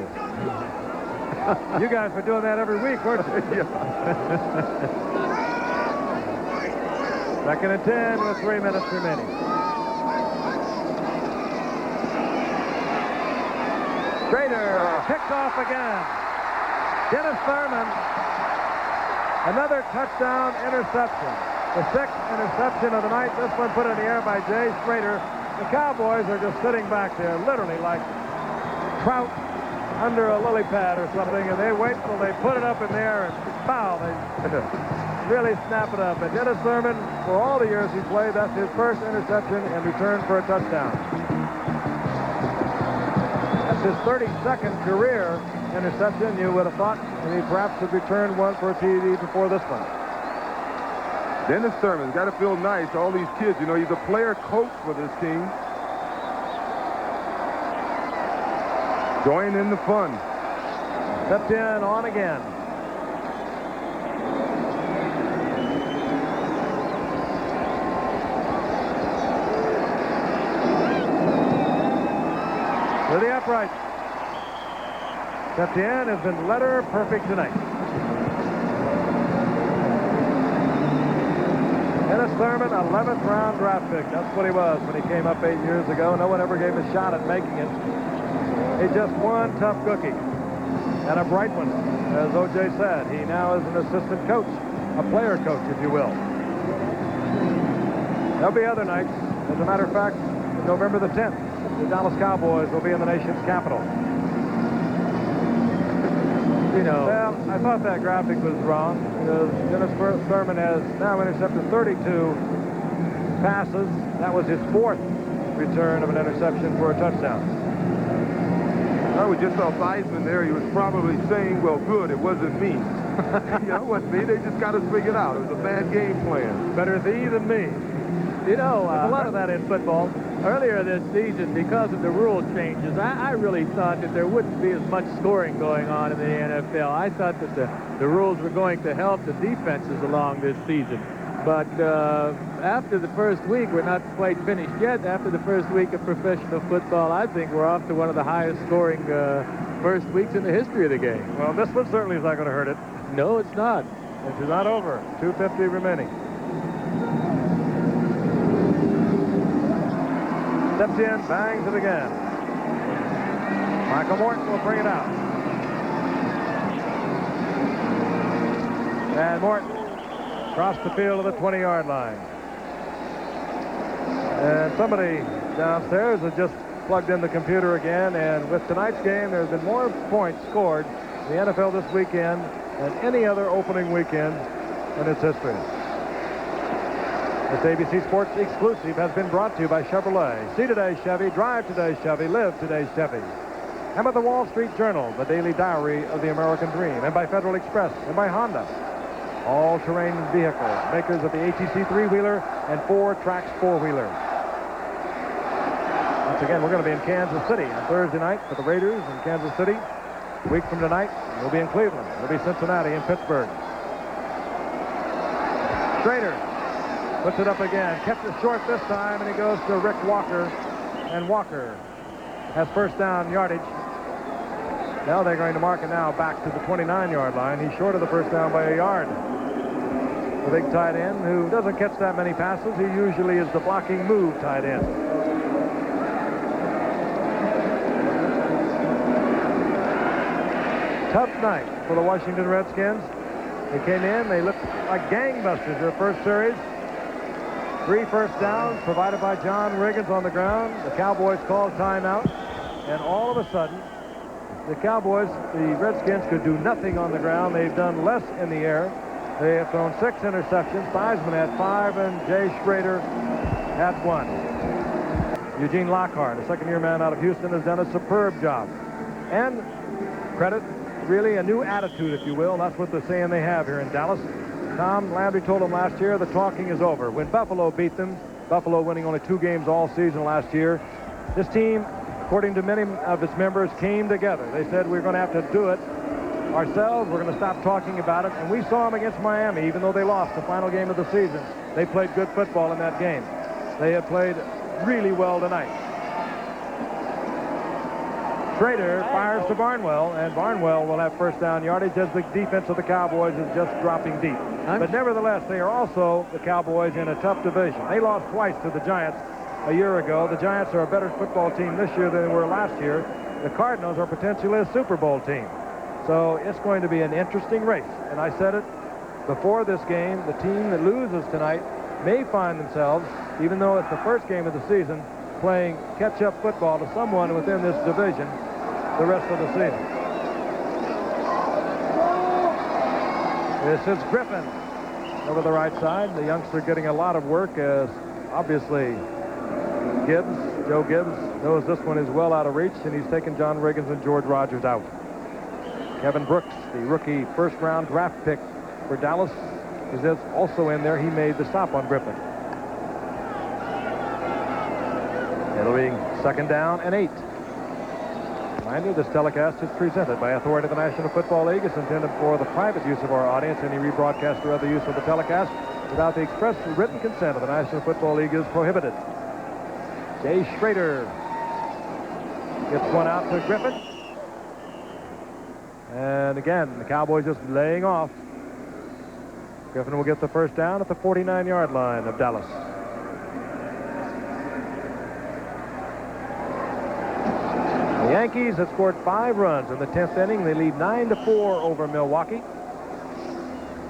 You guys were doing that every week, weren't you? Yeah. Second and 10 with 3 minutes remaining. Schrader picked off again. Dennis Thurman, another touchdown interception. The 6th interception of the night. This one put in the air by Jay Schrader The Cowboys are just sitting back there, literally like trout under a lily pad or something, and they wait till they put it up in the air and pow, they really snap it up. And Dennis Theismann, for all the years he played, that's his first interception and return for a touchdown. That's his 32nd career interception. You would have thought he perhaps would return one for a TD before this one. Dennis Theismann's got to feel nice. All these kids, you know, he's a player coach for this team. Join in the fun. Stepped in on again. To the upright. Stepped in, has been letter perfect tonight. Dennis Theismann, 11th round draft pick. That's what he was when he came up 8 years ago. No one ever gave him a shot at making it. He's just one tough cookie. And a bright one, as O.J. said. He now is an assistant coach, a player coach, if you will. There'll be other nights. As a matter of fact, November the 10th, the Dallas Cowboys will be in the nation's capital. You know, well, I thought that graphic was wrong because Dennis Theismann has now intercepted 32 passes. That was his 4th return of an interception for a touchdown. Well, we just saw Theismann there. He was probably saying, well, good, it wasn't me. You know, it wasn't me. They just got us figured out. It was a bad game plan. Better thee than me. You know, there's a lot of that in football. Earlier this season, because of the rule changes, I really thought that there wouldn't be as much scoring going on in the NFL. I thought that the rules were going to help the defenses along this season. But after the first week, we're not quite finished yet. After the first week of professional football, I think we're off to one of the highest scoring first weeks in the history of the game. Well, this one certainly is not going to hurt it. No, it's not. It's not over. 2:50 remaining. Steps in, bangs it again. Michael Morton will bring it out. And Morton across the field to the 20-yard line. And somebody downstairs has just plugged in the computer again, and with tonight's game, there's been more points scored in the NFL this weekend than any other opening weekend in its history. This ABC Sports exclusive has been brought to you by Chevrolet. See today's Chevy, drive today's Chevy, live today's Chevy. And by the Wall Street Journal, the daily diary of the American dream. And by Federal Express, and by Honda. All-terrain vehicles, makers of the ATC 3-wheeler and 4-Trax 4-wheeler. Once again, we're going to be in Kansas City on Thursday night for the Raiders in Kansas City. A week from tonight, we'll be in Cleveland. We'll be Cincinnati and Pittsburgh. Schrader puts it up again. Kept it short this time, and he goes to Rick Walker. And Walker has first down yardage. Now they're going to mark it now back to the 29-yard line. He's short of the first down by a yard. The big tight end who doesn't catch that many passes. He usually is the blocking move tight end. Tough night for the Washington Redskins. They came in, they looked like gangbusters their first series. 3 first downs provided by John Riggins on the ground. The Cowboys called timeout, and all of a sudden, the Redskins could do nothing on the ground. They've done less in the air. They have thrown 6 interceptions. Theismann had 5, and Jay Schrader had 1. Eugene Lockhart, a second-year man out of Houston, has done a superb job. And credit, really, a new attitude, if you will. That's what they're saying they have here in Dallas. Tom Landry told them last year the talking is over. When Buffalo beat them, Buffalo winning only 2 games all season last year, this team, according to many of its members, came together. They said we're going to have to do it ourselves. We're going to stop talking about it. And we saw them against Miami, even though they lost the final game of the season. They played good football in that game. They have played really well tonight. Schrader fires to Barnwell, and Barnwell will have first down yardage as the defense of the Cowboys is just dropping deep. But nevertheless, they are also, the Cowboys, in a tough division. They lost twice to the Giants a year ago. The Giants are a better football team this year than they were last year. The Cardinals are potentially a Super Bowl team. So it's going to be an interesting race. And I said it before this game, the team that loses tonight may find themselves, even though it's the first game of the season, playing catch-up football to someone within this division the rest of the season. This is Griffin over the right side. The youngster getting a lot of work as obviously Joe Gibbs knows this one is well out of reach, and he's taken John Riggins and George Rogers out. Kevin Brooks, the rookie first-round draft pick for Dallas, is also in there. He made the stop on Griffin. It'll be 2nd down and 8. Reminder, this telecast is presented by authority of the National Football League. It's intended for the private use of our audience. Any rebroadcast or other use of the telecast without the express written consent of the National Football League is prohibited. Jay Schrader gets one out to Griffin. And again, the Cowboys just laying off. Griffin will get the first down at the 49-yard line of Dallas. The Yankees have scored 5 runs in the 10th inning. They lead 9-4 over Milwaukee.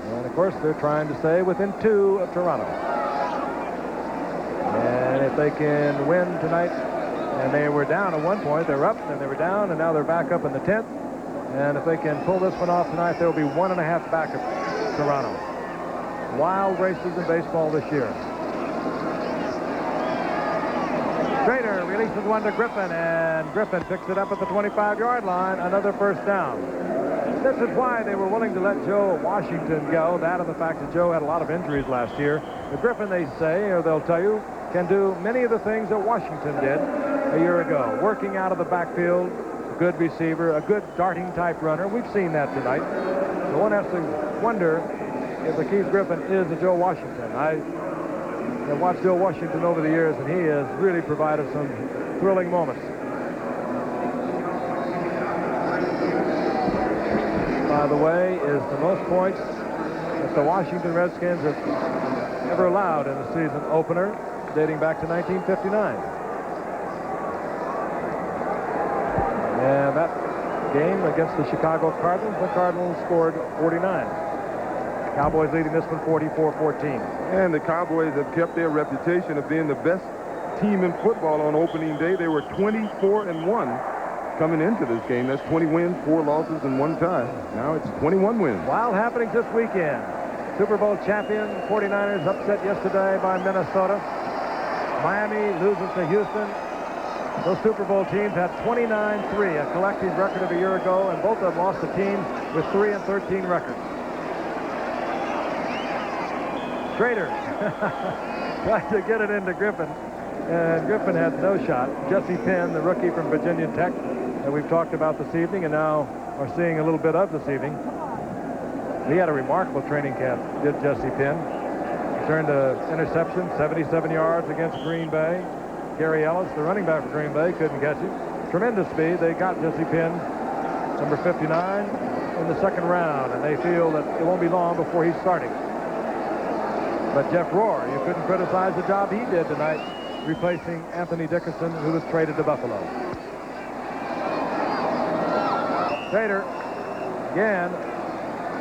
And, of course, they're trying to stay within 2 of Toronto. And if they can win tonight, and they were down at one point, they're up, and they were down, and now they're back up in the 10th. And if they can pull this one off tonight, they'll be 1.5 back of Toronto. Wild races in baseball this year. Schrader releases one to Griffin, and Griffin picks it up at the 25-yard line. Another first down. This is why they were willing to let Joe Washington go, that and the fact that Joe had a lot of injuries last year. But Griffin, they say, or they'll tell you, can do many of the things that Washington did a year ago. Working out of the backfield, a good receiver, a good darting-type runner. We've seen that tonight. So one has to wonder if the Keith Griffin is a Joe Washington. I've watched Joe Washington over the years, and he has really provided some thrilling moments. By the way, is the most points that the Washington Redskins have ever allowed in a season opener dating back to 1959. And that game against the Chicago Cardinals, the Cardinals scored 49. Cowboys leading this one 44-14. And the Cowboys have kept their reputation of being the best team in football on opening day. They were 24-1 coming into this game. That's 20 wins, 4 losses, and 1 tie. Now it's 21 wins. Wild happenings this weekend. Super Bowl champion 49ers upset yesterday by Minnesota. Miami loses to Houston. Those Super Bowl teams had 29-3, a collective record of a year ago, and both of them lost to teams with 3-13 records. Schrader tried to get it into Griffin, and Griffin had no shot. Jesse Penn, the rookie from Virginia Tech that we've talked about this evening and now are seeing a little bit of this evening. He had a remarkable training camp, did Jesse Penn. Returned to interception, 77 yards against Green Bay. Gary Ellis, the running back for Green Bay, couldn't catch him. Tremendous speed. They got Jesse Penn, number 59, in the 2nd round, and they feel that it won't be long before he's starting. But Jeff Rohr, you couldn't criticize the job he did tonight, replacing Anthony Dickerson, who was traded to Buffalo. Schrader, again,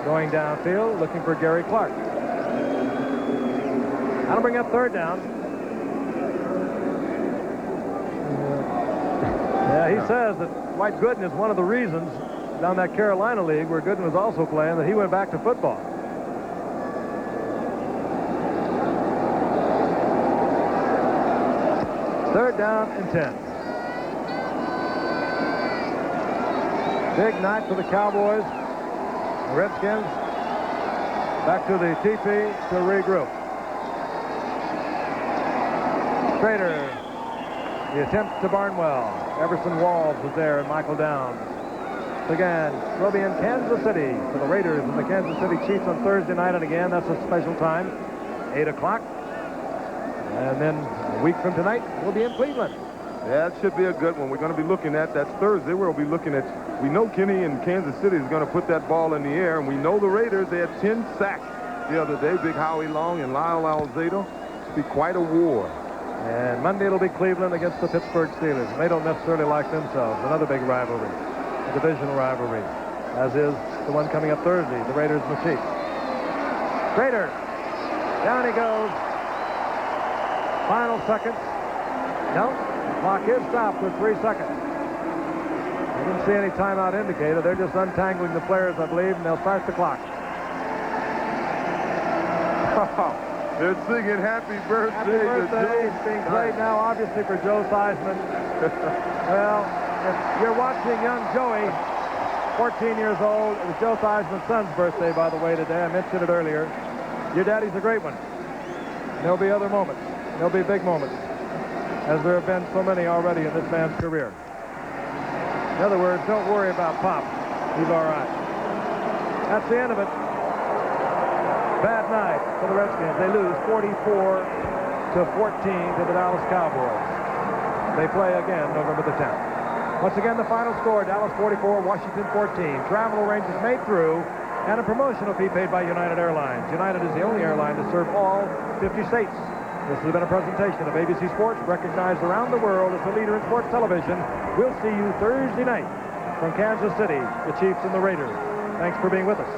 going downfield, looking for Gary Clark. That'll bring up 3rd down. Yeah, he says that Dwight Gooden is one of the reasons down that Carolina League, where Gooden was also playing, that he went back to football. Third down and 10. Big night for the Cowboys. The Redskins back to the teepee to regroup. Schrader, the attempt to Barnwell. Everson Walls was there, and Michael Downs. Again, we'll be in Kansas City for the Raiders and the Kansas City Chiefs on Thursday night, and again, that's a special time, 8 o'clock. And then a week from tonight, we'll be in Cleveland. Yeah, it should be a good one. We're going to be looking at, that's Thursday, we'll be looking at, we know Kenny in Kansas City is going to put that ball in the air, and we know the Raiders, they had 10 sacks the other day, Big Howie Long and Lyle Alzado. It'll be quite a war. And Monday it'll be Cleveland against the Pittsburgh Steelers. They don't necessarily like themselves. Another big rivalry, a divisional rivalry, as is the one coming up Thursday, the Raiders and the Chiefs. Schrader, down he goes. Final seconds. No, Clock is stopped with 3 seconds. I didn't see any timeout indicated. They're just untangling the players, I believe, and they'll start the clock. They're singing happy birthday. Happy birthday. It's being played now, obviously, for Joe Theismann. Well, if you're watching young Joey, 14 years old, it was Joe Theismann's son's birthday, by the way, today. I mentioned it earlier. Your daddy's a great one. There'll be other moments. There'll be big moments, as there have been so many already in this man's career. In other words, don't worry about Pop. He's all right. That's the end of it. Bad night for the Redskins. They lose 44-14 to the Dallas Cowboys. They play again November the 10th. Once again, the final score, Dallas 44, Washington 14. Travel arrangements made through, and a promotional fee paid by United Airlines. United is the only airline to serve all 50 states. This has been a presentation of ABC Sports, recognized around the world as the leader in sports television. We'll see you Thursday night from Kansas City, the Chiefs and the Raiders. Thanks for being with us.